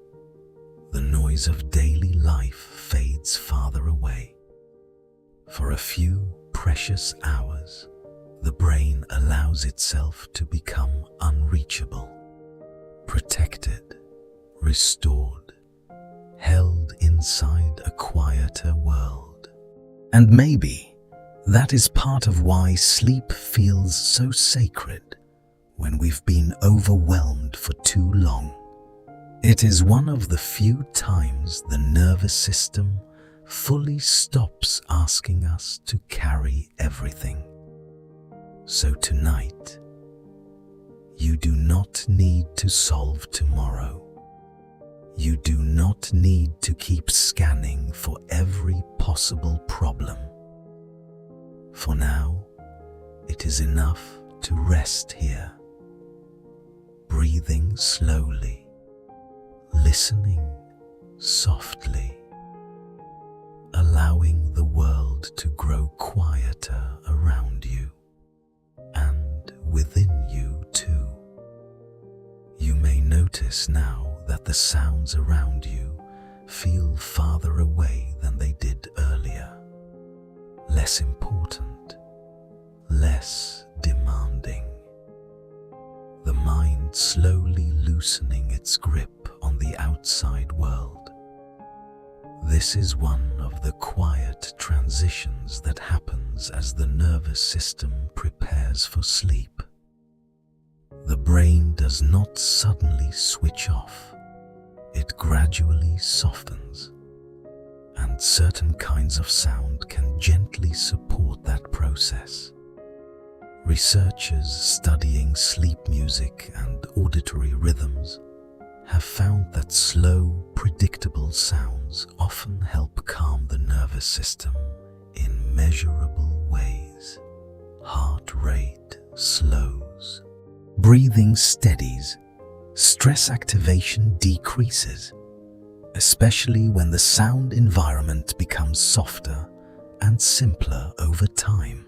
The noise of daily life fades farther away. For a few precious hours, the brain allows itself to become unreachable, protected, restored, held inside a quieter world. And maybe that is part of why sleep feels so sacred when we've been overwhelmed for too long. It is one of the few times the nervous system fully stops asking us to carry everything. So tonight, you do not need to solve tomorrow. You do not need to keep scanning for every possible problem. For now, it is enough to rest here, breathing slowly, listening softly, allowing the world to grow quieter around you and within you too. You may notice now that the sounds around you feel farther away than they did earlier. Less important, less demanding. The mind slowly loosening its grip on the outside world. This is one of the quiet transitions that happens as the nervous system prepares for sleep. The brain does not suddenly switch off. It gradually softens. And certain kinds of sound can gently support that process. Researchers studying sleep music and auditory rhythms have found that slow, predictable sounds often help calm the nervous system in measurable ways. Heart rate slows, breathing steadies, stress activation decreases, especially when the sound environment becomes softer and simpler over time.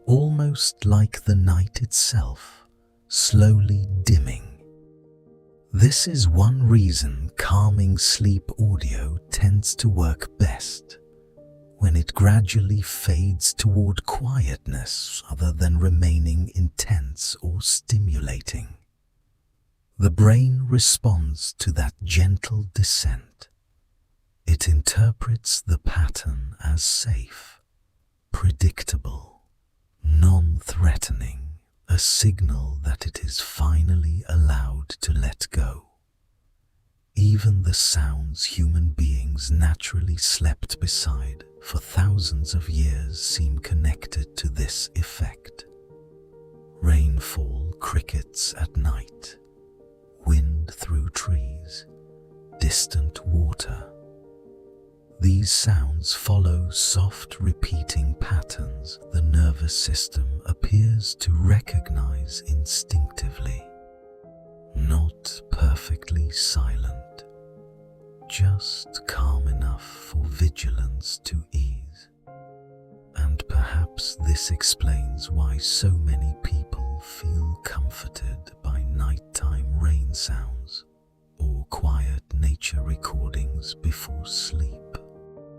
Almost like the night itself, slowly dimming. This is one reason calming sleep audio tends to work best, when it gradually fades toward quietness rather than remaining intense or stimulating. The brain responds to that gentle descent. It interprets the pattern as safe, predictable, non-threatening, a signal that it is finally allowed to let go. Even the sounds human beings naturally slept beside for thousands of years seem connected to this effect. Rainfall, crickets at night, wind through trees, distant water. These sounds follow soft repeating patterns the nervous system appears to recognize instinctively. Not perfectly silent, just calm enough for vigilance to ease. And perhaps this explains why so many people feel comforted by nighttime rain sounds or quiet nature recordings before sleep.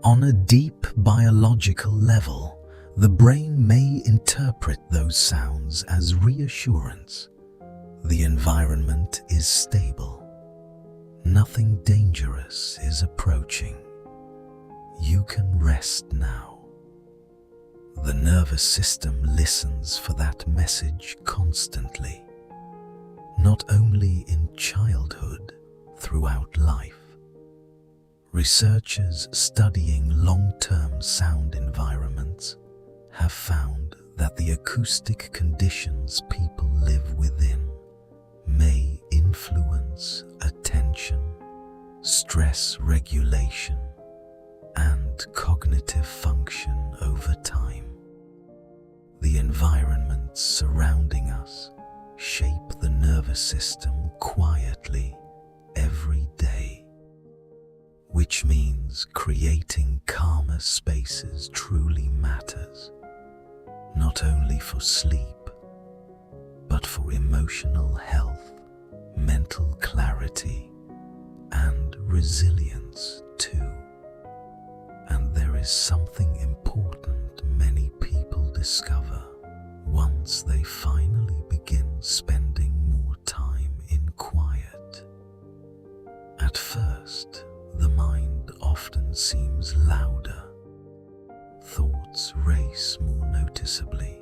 On a deep biological level, the brain may interpret those sounds as reassurance. The environment is stable. Nothing dangerous is approaching. You can rest now. The nervous system listens for that message constantly, not only in childhood, throughout life. Researchers studying long-term sound environments have found that the acoustic conditions people live within may influence attention, stress regulation, and cognitive function over time. The environments surrounding us shape the nervous system quietly every day, which means creating calmer spaces truly matters, not only for sleep, but for emotional health, mental clarity, and resilience too. And there is something important many people discover once they finally begin spending more time in quiet. At first, the mind often seems louder. Thoughts race more noticeably.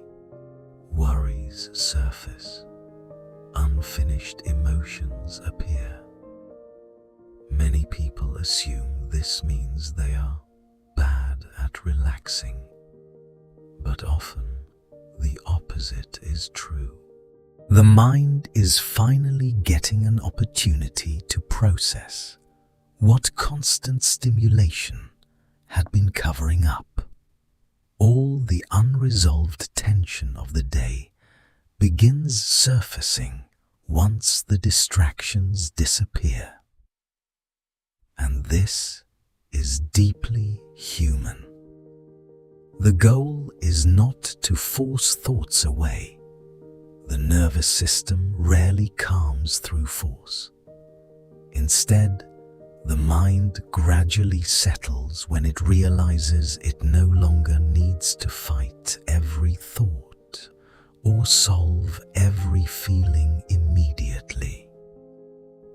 Worries surface. Unfinished emotions appear. Many people assume this means they are bad at relaxing, but often the opposite is true. The mind is finally getting an opportunity to process what constant stimulation had been covering up. All the unresolved tension of the day begins surfacing once the distractions disappear. And this is deeply human. The goal is not to force thoughts away. The nervous system rarely calms through force. Instead, the mind gradually settles when it realizes it no longer needs to fight every thought or solve every feeling immediately.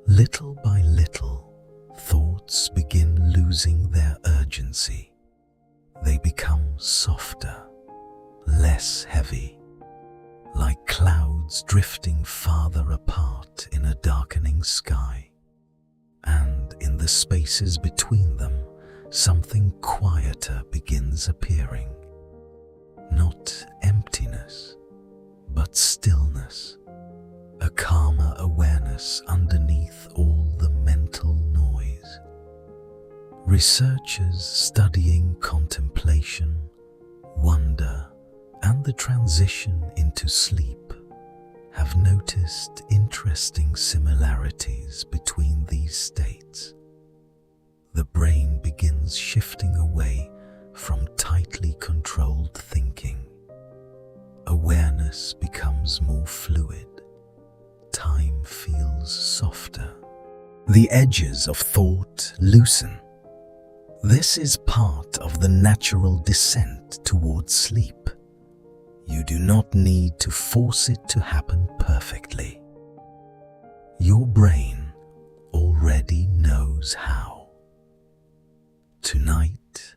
Little by little, thoughts begin losing their urgency. They become softer, less heavy, like clouds drifting farther apart in a darkening sky. And in the spaces between them, something quieter begins appearing. Not emptiness, but stillness, a calmer awareness underneath all the mental noise. Researchers studying contemplation, wonder, and the transition into sleep have noticed interesting similarities between these states. The brain begins shifting away from tightly controlled thinking. Awareness becomes more fluid. Time feels softer. The edges of thought loosen. This is part of the natural descent towards sleep. You do not need to force it to happen perfectly. Your brain already knows how. Tonight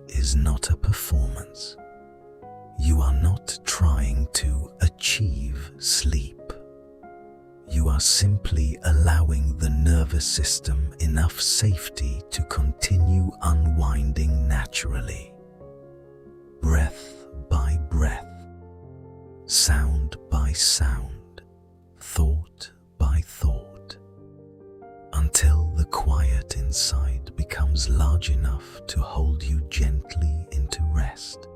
is not a performance. You are not trying to achieve sleep. You are simply allowing the nervous system enough safety to continue unwinding naturally. Breath by breath. Sound by sound, thought by thought, until the quiet inside becomes large enough to hold you gently into rest.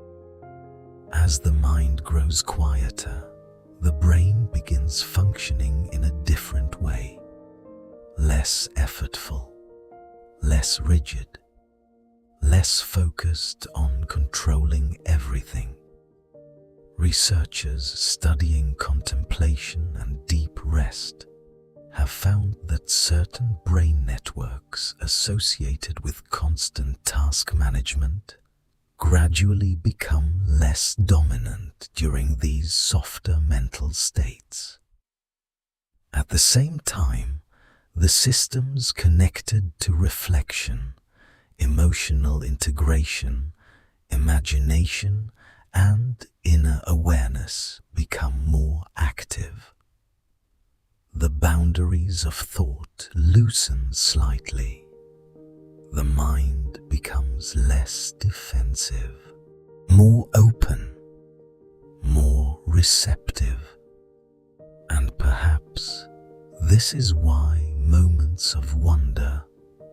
As the mind grows quieter, the brain begins functioning in a different way, less effortful, less rigid, less focused on controlling everything. Researchers studying contemplation and deep rest have found that certain brain networks associated with constant task management gradually become less dominant during these softer mental states. At the same time, the systems connected to reflection, emotional integration, imagination, and inner awareness become more active. The boundaries of thought loosen slightly. The mind becomes less defensive, more open, more receptive. And perhaps this is why moments of wonder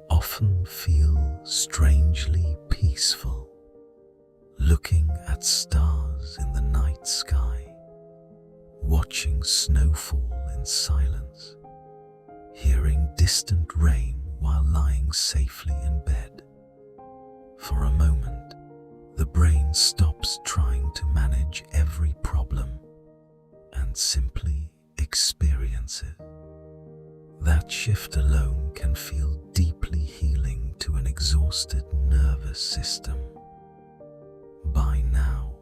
often feel strangely peaceful. Looking at stars in the night sky, watching snowfall in silence, hearing distant rain while lying safely in bed. For a moment, the brain stops trying to manage every problem and simply experiences. That shift alone can feel deeply healing to an exhausted nervous system. By now,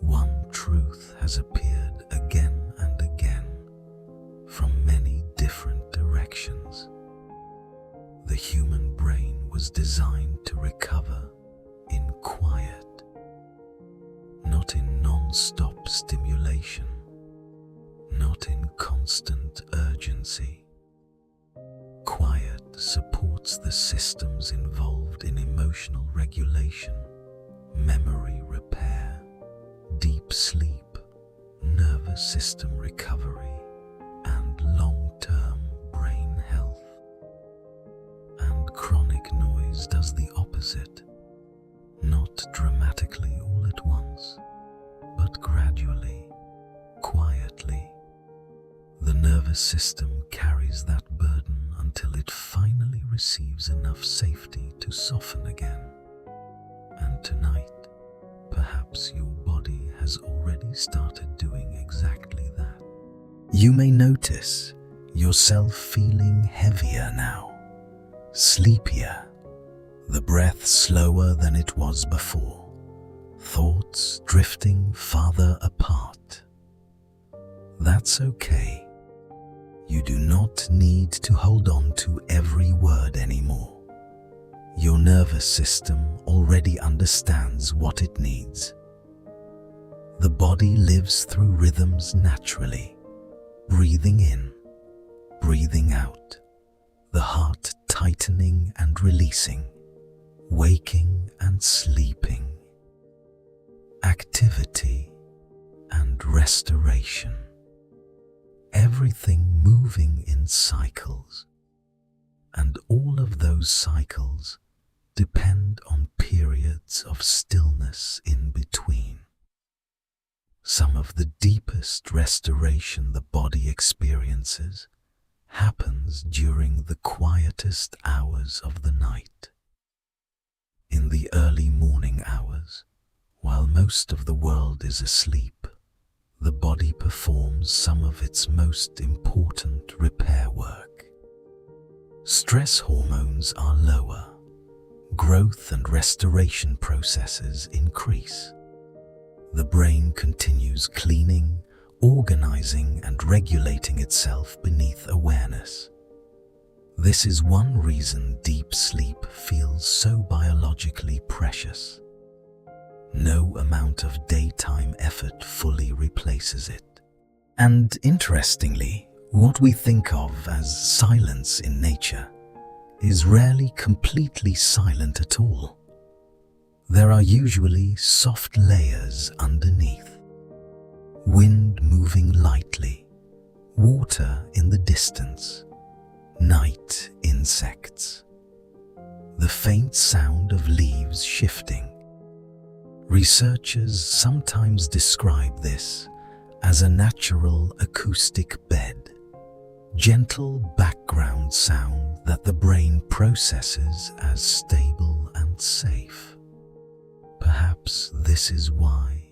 one truth has appeared again and again from many different directions. The human brain was designed to recover in quiet, not in non-stop stimulation, not in constant urgency. Quiet supports the systems involved in emotional regulation, memory repair, deep sleep, nervous system recovery, and long-term brain health. And chronic noise does the opposite, not dramatically all at once, but gradually, quietly. The nervous system carries that burden until it finally receives enough safety to soften again. And tonight, perhaps your body has already started doing exactly that. You may notice yourself feeling heavier now, sleepier, the breath slower than it was before, thoughts drifting farther apart. That's okay. You do not need to hold on to every word anymore. Your nervous system already understands what it needs. The body lives through rhythms naturally, breathing in, breathing out, the heart tightening and releasing, waking and sleeping, activity and restoration. Everything moving in cycles, and all of those cycles depend on periods of stillness in between. Some of the deepest restoration the body experiences happens during the quietest hours of the night. In the early morning hours, while most of the world is asleep, the body performs some of its most important repair work. Stress hormones are lower, growth and restoration processes increase. The brain continues cleaning, organizing, and regulating itself beneath awareness. This is one reason deep sleep feels so biologically precious. No amount of daytime effort fully replaces it. And interestingly, what we think of as silence in nature is rarely completely silent at all. There are usually soft layers underneath. Wind moving lightly, water in the distance, night insects, the faint sound of leaves shifting. Researchers sometimes describe this as a natural acoustic bed, gentle background sound that the brain processes as stable and safe. Perhaps this is why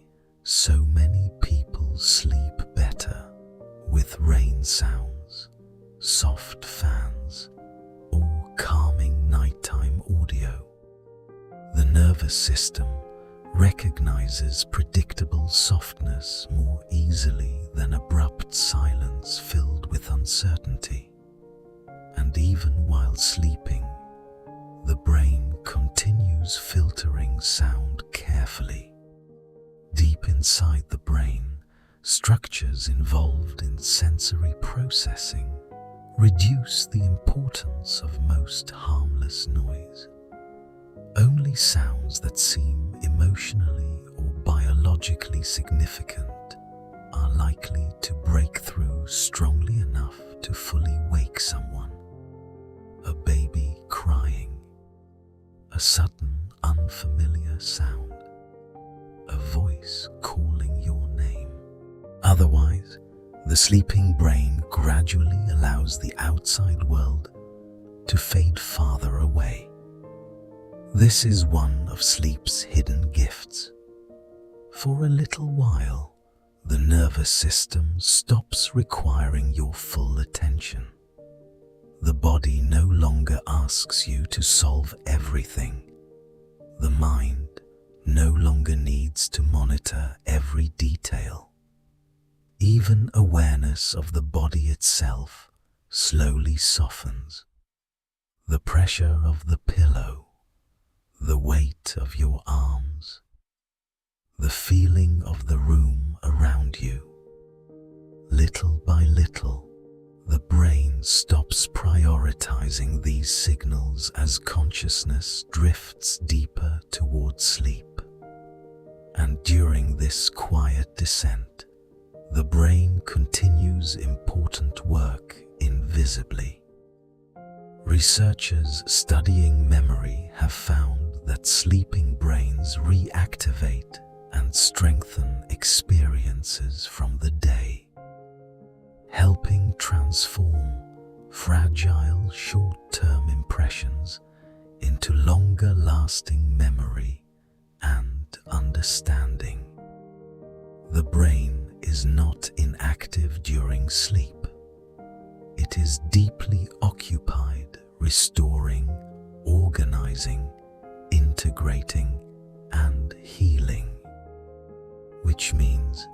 So many people sleep better with rain sounds, soft fans, or calming nighttime audio. The nervous system recognizes predictable softness more easily than abrupt silence filled with uncertainty. And even while sleeping, the brain continues filtering sound carefully. Deep inside the brain, structures involved in sensory processing reduce the importance of most harmless noise. Only sounds that seem emotionally or biologically significant are likely to break through strongly enough to fully wake someone. A baby crying, a sudden unfamiliar sound, a voice calling your name. Otherwise, the sleeping brain gradually allows the outside world to fade farther away. This is one of sleep's hidden gifts. For a little while, the nervous system stops requiring your full attention. The body no longer asks you to solve everything. The mind no longer needs to monitor every detail. Even awareness of the body itself slowly softens. The pressure of the pillow, the weight of your arms, the feeling of the room around you. Little by little, the brain stops prioritizing these signals as consciousness drifts deeper towards sleep. And during this quiet descent, the brain continues important work invisibly. Researchers studying memory have found that sleeping brains reactivate and strengthen experiences from the day, helping transform fragile short-term impressions into longer-lasting memory and understanding. The brain is not inactive during sleep. It is deeply occupied restoring, organizing, integrating, and healing. Which means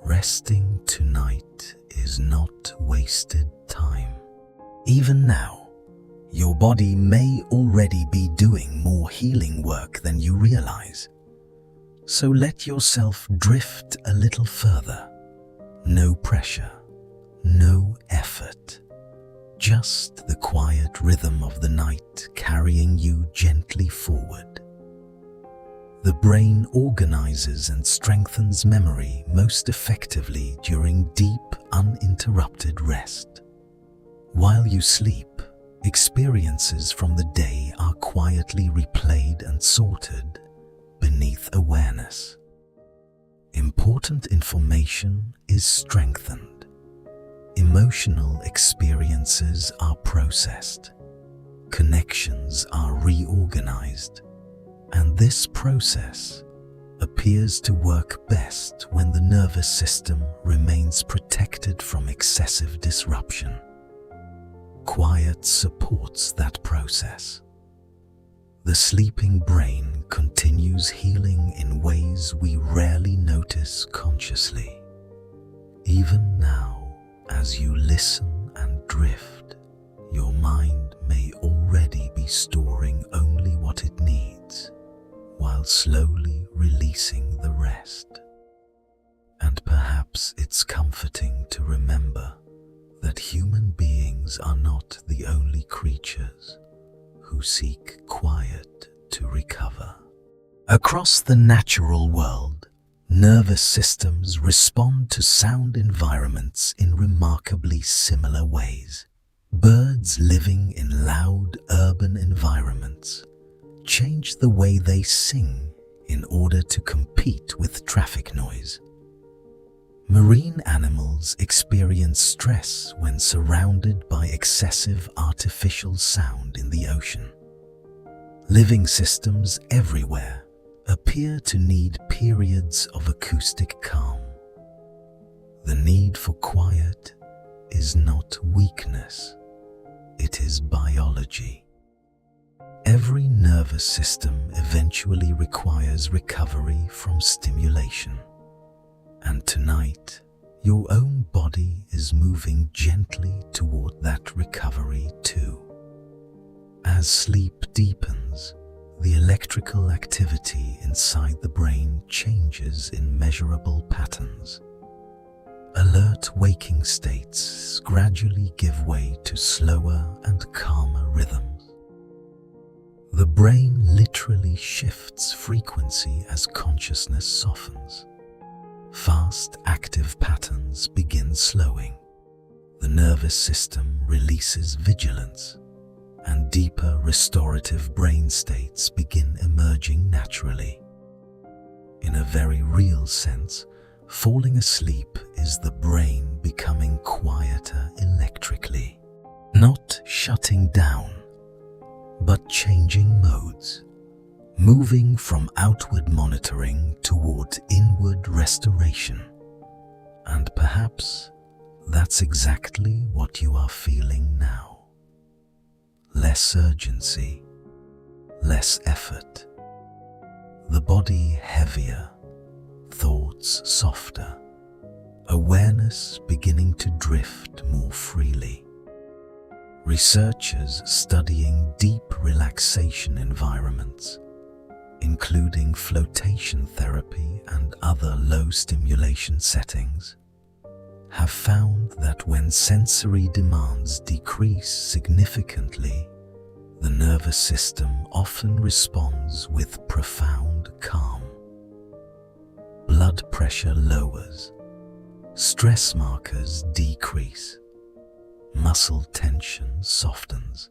resting tonight is not wasted time. Even now, your body may already be doing more healing work than you realize. So let yourself drift a little further. No pressure, no effort. Just the quiet rhythm of the night carrying you gently forward. The brain organizes and strengthens memory most effectively during deep, uninterrupted rest. While you sleep, experiences from the day are quietly replayed and sorted beneath awareness. Important information is strengthened. Emotional experiences are processed. Connections are reorganized. And this process appears to work best when the nervous system remains protected from excessive disruption. Quiet supports that process. The sleeping brain continues healing in ways we rarely notice consciously. Even now, as you listen and drift, your mind may already be storing only what it needs, while slowly releasing the rest. And perhaps it's comforting to remember that human beings are not the only creatures who seek quiet to recover. Across the natural world, nervous systems respond to sound environments in remarkably similar ways. Birds living in loud urban environments change the way they sing in order to compete with traffic noise. Marine animals experience stress when surrounded by excessive artificial sound in the ocean. Living systems everywhere appear to need periods of acoustic calm. The need for quiet is not weakness, it is biology. Every nervous system eventually requires recovery from stimulation. And tonight, your own body is moving gently toward that recovery too. As sleep deepens, the electrical activity inside the brain changes in measurable patterns. Alert waking states gradually give way to slower and calmer rhythms. The brain literally shifts frequency as consciousness softens. Fast, active patterns begin slowing. The nervous system releases vigilance, and deeper restorative brain states begin emerging naturally. In a very real sense, falling asleep is the brain becoming quieter electrically, not shutting down, but changing modes, moving from outward monitoring toward inward restoration. And perhaps that's exactly what you are feeling now. Less urgency, less effort, the body heavier, thoughts softer, awareness beginning to drift more freely. Researchers studying deep relaxation environments, including flotation therapy and other low stimulation settings, have found that when sensory demands decrease significantly, the nervous system often responds with profound calm. Blood pressure lowers, stress markers decrease, muscle tension softens.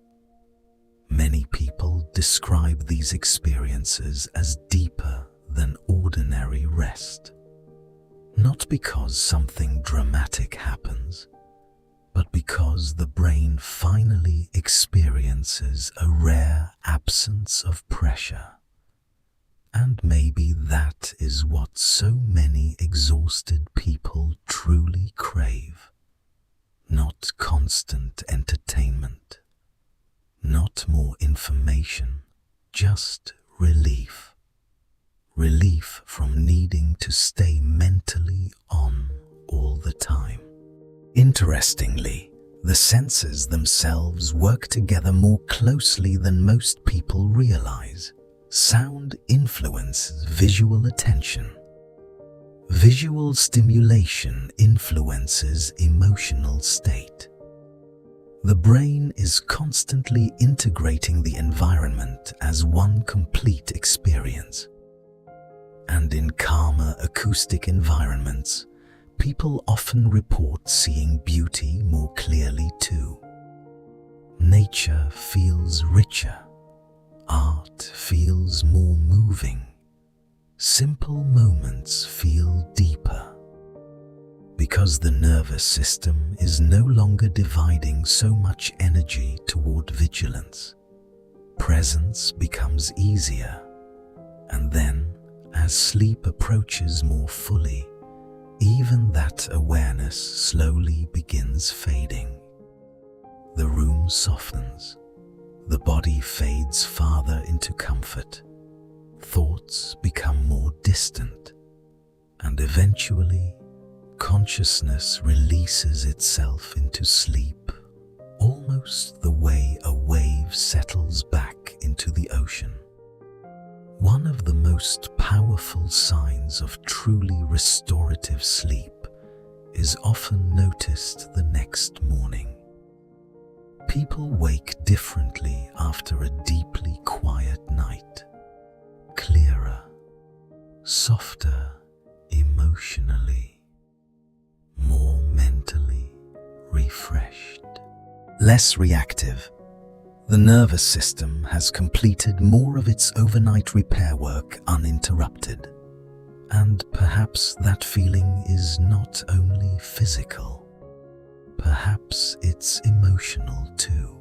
Many people describe these experiences as deeper than ordinary rest. Not because something dramatic happens, but because the brain finally experiences a rare absence of pressure. And maybe that is what so many exhausted people truly crave. Not constant entertainment, not more information, just relief. Relief from needing to stay mentally on all the time. Interestingly, the senses themselves work together more closely than most people realize. Sound influences visual attention. Visual stimulation influences emotional state. The brain is constantly integrating the environment as one complete experience. And in calmer acoustic environments, people often report seeing beauty more clearly too. Nature feels richer. Art feels more moving. Simple moments feel deeper. Because the nervous system is no longer dividing so much energy toward vigilance, presence becomes easier, and then, as sleep approaches more fully, even that awareness slowly begins fading. The room softens, the body fades farther into comfort, thoughts become more distant, and eventually, consciousness releases itself into sleep, almost the way a wave settles back into the ocean. One of the most powerful signs of truly restorative sleep is often noticed the next morning. People wake differently after a deeply quiet night, clearer, softer emotionally, more mentally refreshed, less reactive. The nervous system has completed more of its overnight repair work uninterrupted. And perhaps that feeling is not only physical, perhaps it's emotional too.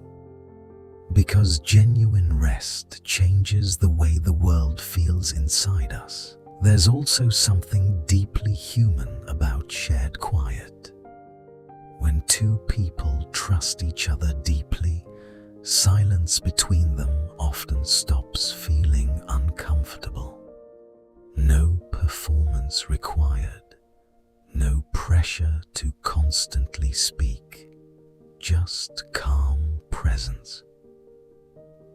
Because genuine rest changes the way the world feels inside us. There's also something deeply human about shared quiet. When two people trust each other deeply, silence between them often stops feeling uncomfortable. No performance required, no pressure to constantly speak, just calm presence.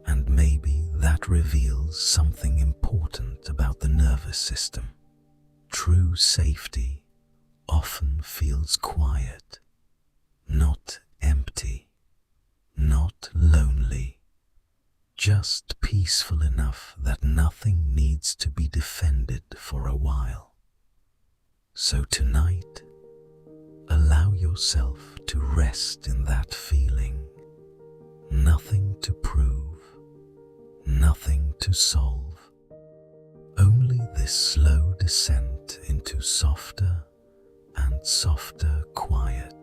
And maybe that reveals something important about the nervous system. True safety often feels quiet, not empty, not lonely, just peaceful enough that nothing needs to be defended for a while. So tonight, allow yourself to rest in that feeling. Nothing to prove, nothing to solve, only this slow descent into softer and softer quiet.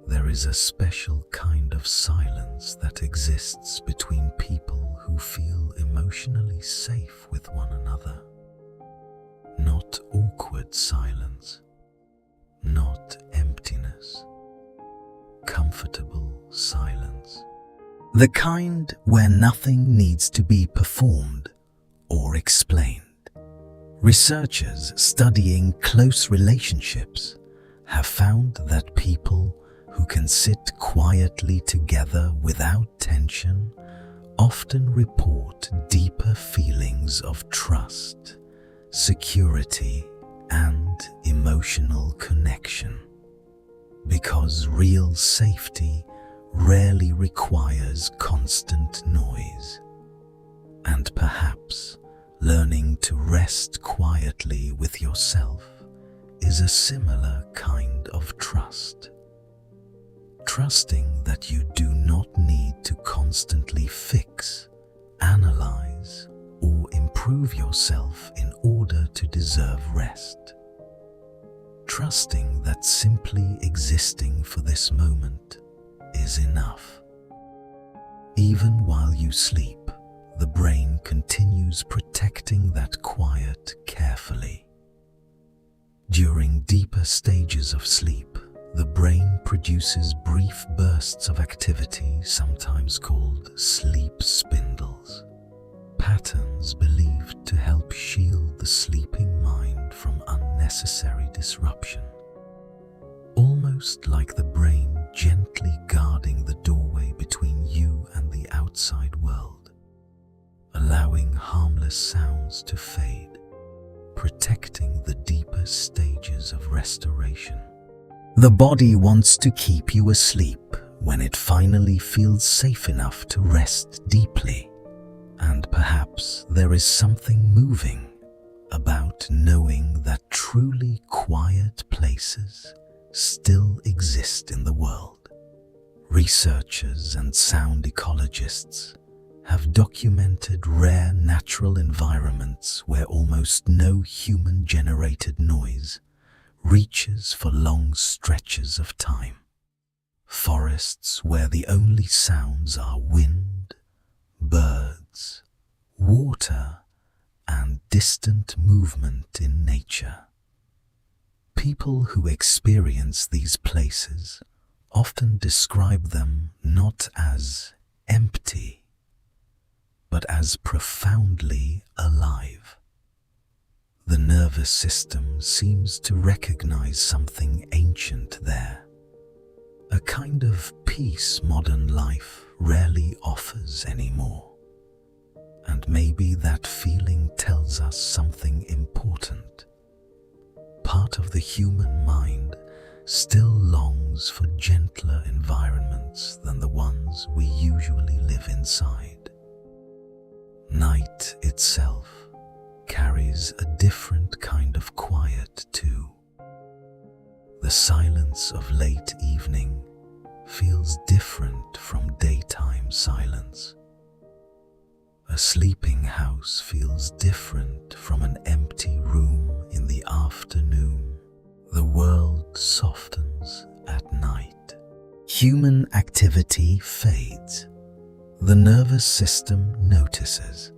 There is a special kind of silence that exists between people who feel emotionally safe with one another. Not awkward silence, not emptiness, comfortable silence. The kind where nothing needs to be performed or explained. Researchers studying close relationships have found that people who can sit quietly together without tension often report deeper feelings of trust, security, and emotional connection. Because real safety rarely requires constant noise. And perhaps learning to rest quietly with yourself is a similar kind of trust. Trusting that you do not need to constantly fix, analyze, or improve yourself in order to deserve rest. Trusting that simply existing for this moment is enough. Even while you sleep, the brain continues protecting that quiet carefully. During deeper stages of sleep, the brain produces brief bursts of activity, sometimes called sleep spindles, patterns believed to help shield the sleeping mind from unnecessary disruption. Almost like the brain gently guarding the doorway between you and the outside world, allowing harmless sounds to fade, protecting the deeper stages of restoration. The body wants to keep you asleep when it finally feels safe enough to rest deeply. And perhaps there is something moving about knowing that truly quiet places still exist in the world. Researchers and sound ecologists have documented rare natural environments where almost no human-generated noise reaches for long stretches of time. Forests where the only sounds are wind, birds, water, and distant movement in nature. People who experience these places often describe them not as empty, but as profoundly alive. The nervous system seems to recognize something ancient there, a kind of peace modern life rarely offers anymore. And maybe that feeling tells us something important. Part of the human mind still longs for gentler environments than the ones we usually live inside. Night itself carries a different kind of quiet too. The silence of late evening feels different from daytime silence. A sleeping house feels different from an empty room in the afternoon. The world softens at night. Human activity fades, The nervous system notices,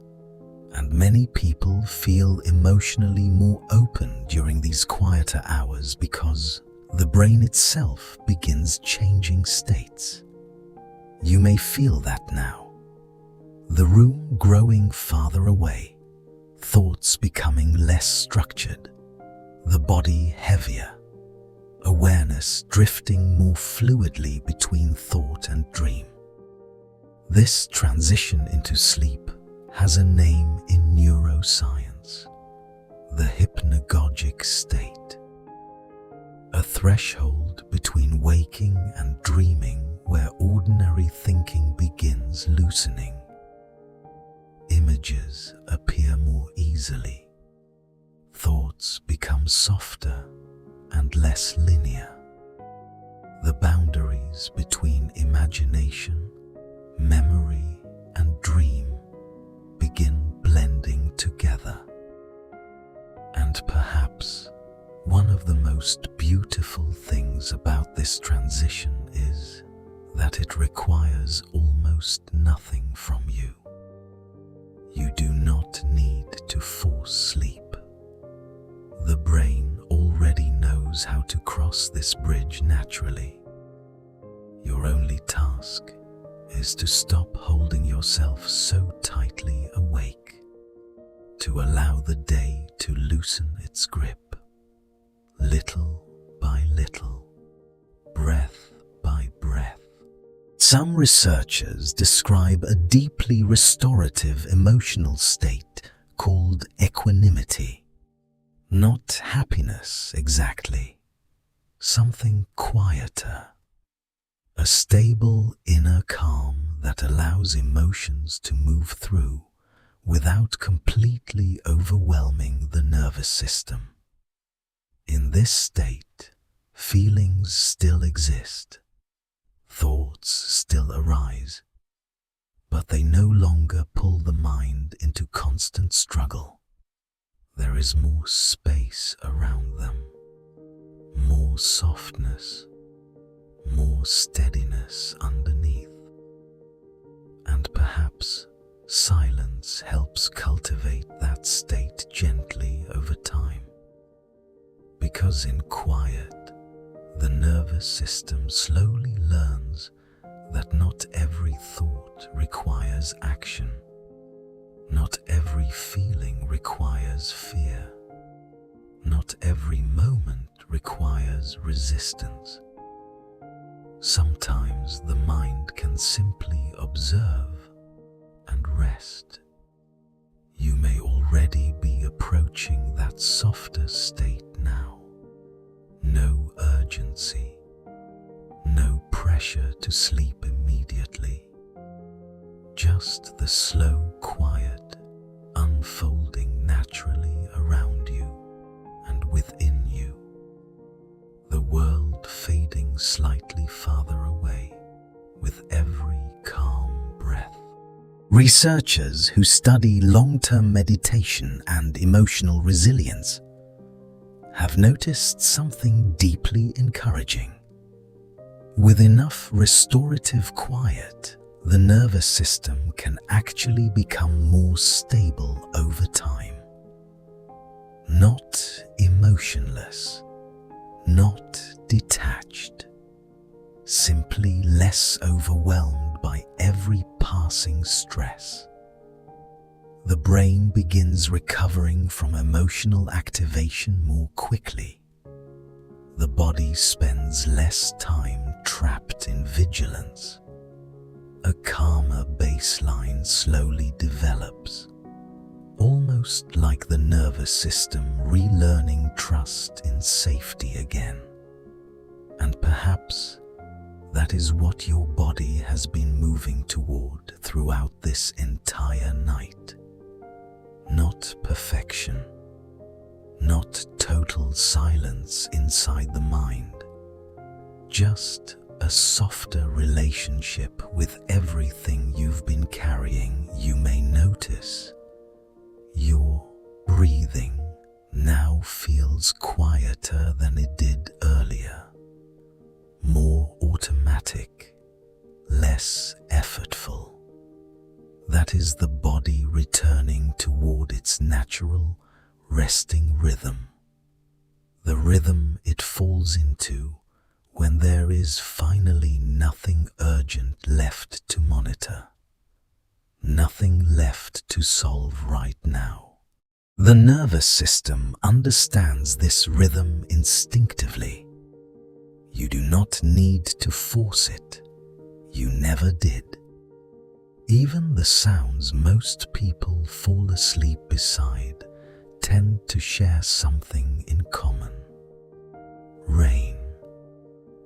and many people feel emotionally more open during these quieter hours because the brain itself begins changing states. You may feel that now. The room growing farther away, thoughts becoming less structured, the body heavier, awareness drifting more fluidly between thought and dream. This transition into sleep has a name in neuroscience: the hypnagogic state, a threshold between waking and dreaming where ordinary thinking begins loosening. Images appear more easily, thoughts become softer and less linear. The boundaries between imagination, memory, and dream begin blending together. And perhaps one of the most beautiful things about this transition is that it requires almost nothing from you. You do not need to force sleep. The brain already knows how to cross this bridge naturally. Your only task is to stop holding yourself so tightly awake, to allow the day to loosen its grip, little by little, breath by breath. Some researchers describe a deeply restorative emotional state called equanimity. Not happiness exactly, something quieter. A stable inner calm that allows emotions to move through without completely overwhelming the nervous system. In this state, feelings still exist, thoughts still arise, but they no longer pull the mind into constant struggle. There is more space around them, more softness, more steadiness underneath, and perhaps silence helps cultivate that state gently over time. Because in quiet, the nervous system slowly learns that not every thought requires action, not every feeling requires fear, not every moment requires resistance. Sometimes the mind can simply observe and rest. You may already be approaching that softer state now. No urgency, no pressure to sleep immediately. Just the slow quiet unfolding naturally around you and within you. The world fading slightly farther away with every calm breath. Researchers who study long-term meditation and emotional resilience have noticed something deeply encouraging. With enough restorative quiet, the nervous system can actually become more stable over time. Not emotionless, not detached, simply less overwhelmed by every passing stress. The brain begins recovering from emotional activation more quickly. The body spends less time trapped in vigilance. A calmer baseline slowly develops, almost like the nervous system relearning trust in safety again. And perhaps that is what your body has been moving toward throughout this entire night. Not perfection, not total silence inside the mind, just a softer relationship with everything you've been carrying. You may notice your breathing now feels quieter than it did earlier, more automatic, less effortful. That is the body returning toward its natural, resting rhythm. The rhythm it falls into when there is finally nothing urgent left to monitor, nothing left to solve right now. The nervous system understands this rhythm instinctively. You do not need to force it. You never did. Even the sounds most people fall asleep beside tend to share something in common. Rain,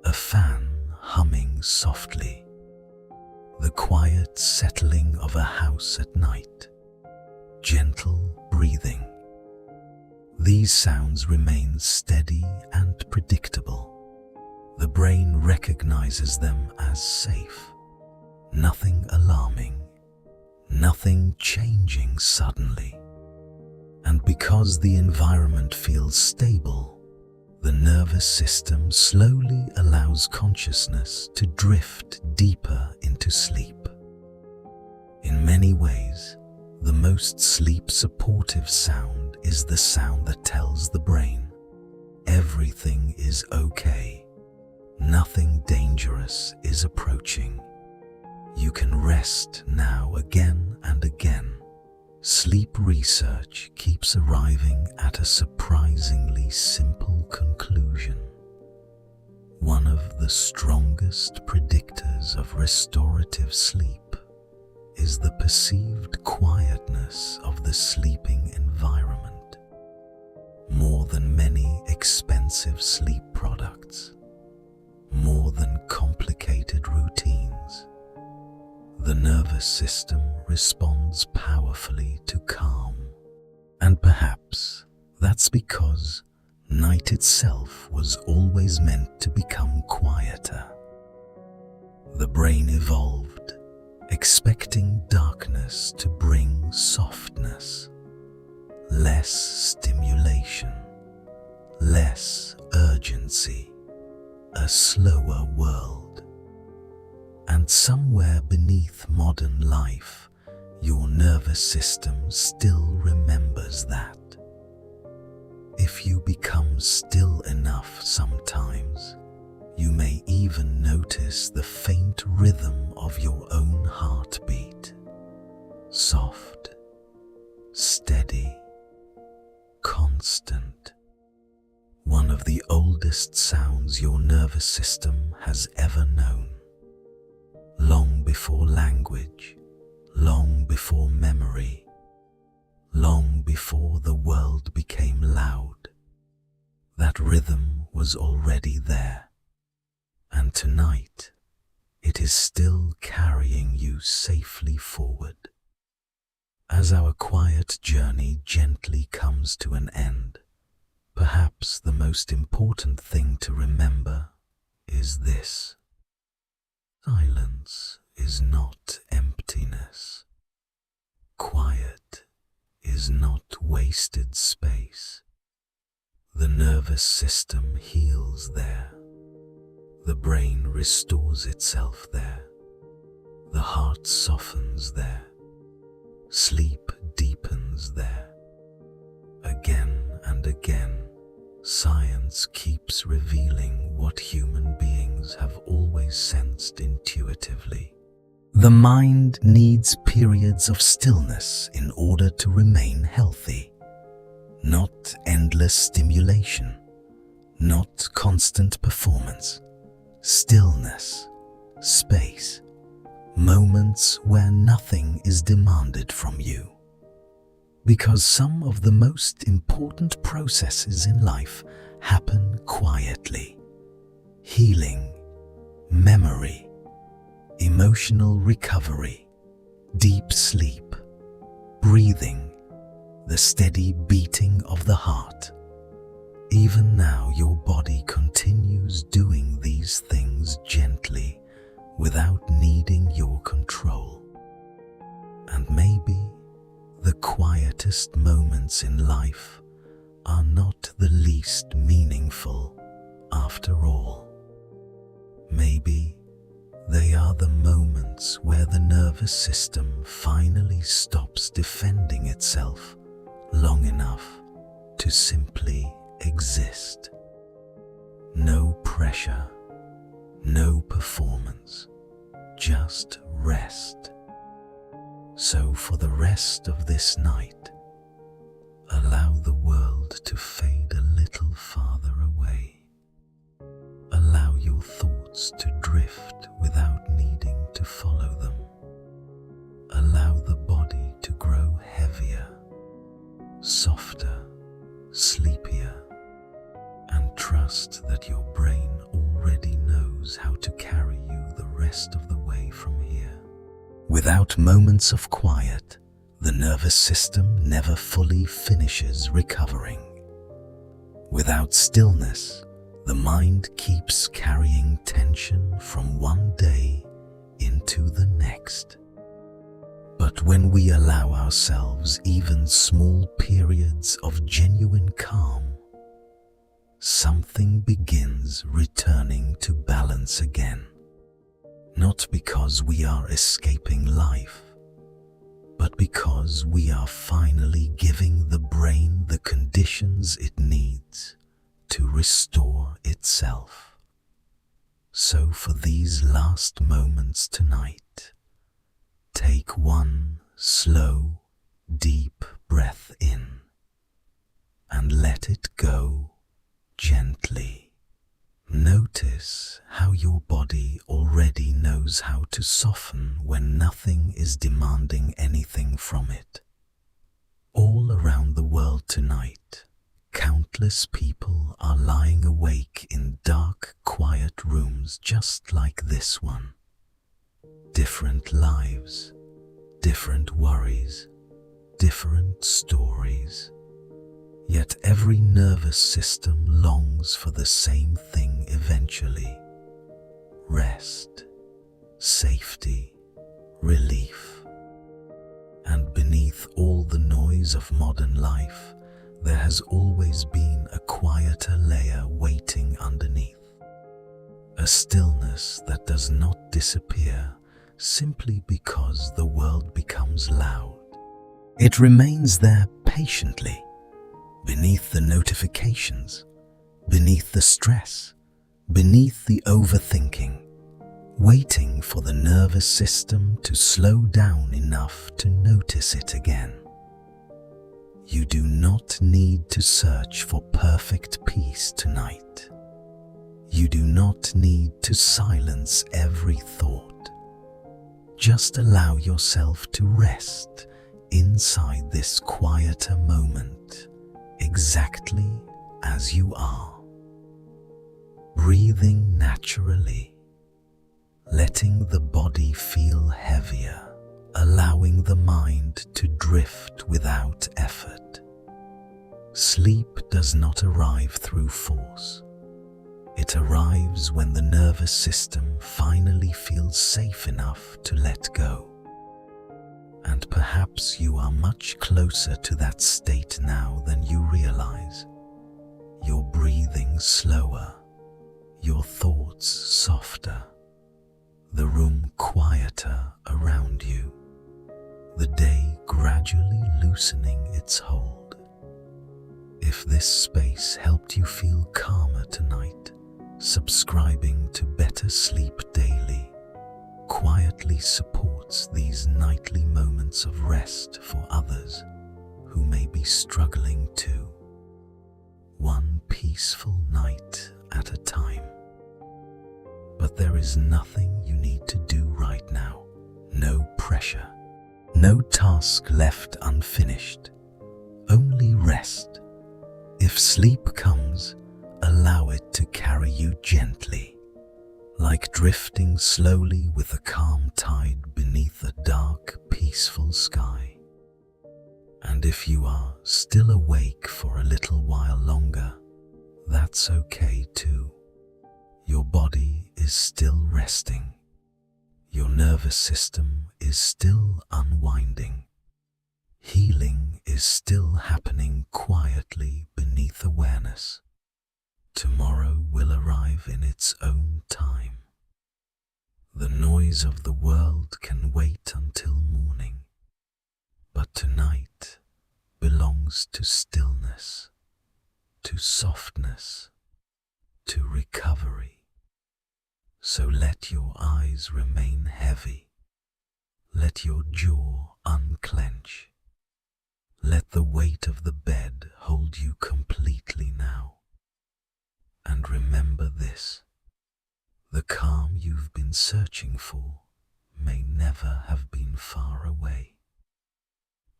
a fan humming softly, the quiet settling of a house at night, gentle breathing. These sounds remain steady and predictable. The brain recognizes them as safe, nothing alarming, nothing changing suddenly. And because the environment feels stable, the nervous system slowly allows consciousness to drift deeper into sleep. In many ways, the most sleep-supportive sound is the sound that tells the brain, everything is okay, nothing dangerous is approaching. You can rest now again and again. Sleep research keeps arriving at a surprisingly simple conclusion. One of the strongest predictors of restorative sleep is the perceived quietness of the sleeping environment. More than many expensive sleep products, more than complicated routines, the nervous system responds powerfully to calm. And perhaps that's because night itself was always meant to become quieter. The brain evolved, expecting darkness to bring softness, less stimulation, less urgency, a slower world. And somewhere beneath modern life, your nervous system still remembers that. If you become still enough sometimes, you may even notice the faint rhythm of your own heartbeat. Soft, steady, constant. One of the oldest sounds your nervous system has ever known. Long before language, long before memory, long before the world became loud, that rhythm was already there. And tonight, it is still carrying you safely forward. As our quiet journey gently comes to an end, perhaps the most important thing to remember is this. Silence is not emptiness. Quiet is not wasted space. The nervous system heals there. The brain restores itself there. The heart softens there. Sleep deepens there. Again and again, science keeps revealing what human beings have always sensed intuitively. The mind needs periods of stillness in order to remain healthy. Not endless stimulation, not constant performance. Stillness, space, moments where nothing is demanded from you. Because some of the most important processes in life happen quietly. Healing, memory, emotional recovery, deep sleep, breathing, the steady beating of the heart. Even now, your body continues doing these things gently without needing your control. And maybe the quietest moments in life are not the least meaningful after all. Maybe They are the moments where the nervous system finally stops defending itself long enough to simply exist. No pressure, no performance, just rest. So for the rest of this night, allow the world to fade a little farther away. Allow your thoughts to drift without needing to follow them. Allow the body to grow heavier, softer, sleepier, and trust that your brain already knows how to carry you the rest of the way from here. Without moments of quiet, the nervous system never fully finishes recovering. Without stillness, the mind keeps carrying tension from one day into the next. But when we allow ourselves even small periods of genuine calm, something begins returning to balance again. Not because we are escaping life, but because we are finally giving the brain the conditions it needs to restore itself. So for these last moments tonight, take one slow, deep breath in and let it go gently. Notice how your body already knows how to soften when nothing is demanding anything from it. All around the world tonight, countless people are lying awake in dark, quiet rooms just like this one. Different lives, different worries, different stories. Yet every nervous system longs for the same thing eventually: rest, safety, relief. And beneath all the noise of modern life, there has always been a quieter layer waiting underneath. A stillness that does not disappear simply because the world becomes loud. It remains there patiently, beneath the notifications, beneath the stress, beneath the overthinking, waiting for the nervous system to slow down enough to notice it again. You do not need to search for perfect peace tonight. You do not need to silence every thought. Just allow yourself to rest inside this quieter moment, exactly as you are. Breathing naturally, letting the body feel heavier, allowing the mind to drift without effort. Sleep does not arrive through force. It arrives when the nervous system finally feels safe enough to let go. And perhaps you are much closer to that state now than you realize. Your breathing slower, your thoughts softer, the room quieter around you, the day gradually loosening its hold. If this space helped you feel calmer tonight, subscribing to Better Sleep Daily quietly supports these nightly moments of rest for others who may be struggling too. One peaceful night at a time. But there is nothing you need to do right now. No pressure. No task left unfinished. Only rest. If sleep comes, allow it to carry you gently, like drifting slowly with a calm tide beneath a dark, peaceful sky. And if you are still awake for a little while longer, that's okay too. Your body is still resting. Your nervous system is still unwinding. Healing is still happening quietly beneath awareness. Tomorrow will arrive in its own time. The noise of the world can wait until morning, but tonight belongs to stillness, to softness, to recovery. So let your eyes remain heavy, let your jaw unclench, let the weight of the bed hold you completely now. And remember this: the calm you've been searching for may never have been far away.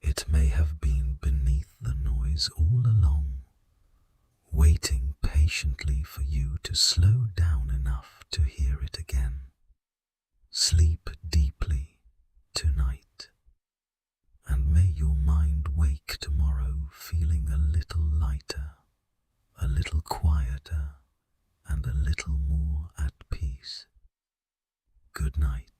It may have been beneath the noise all along, waiting patiently for you to slow down enough to hear it again. Sleep deeply tonight, and may your mind wake tomorrow feeling a little lighter, a little quieter, and a little more at peace. Good night.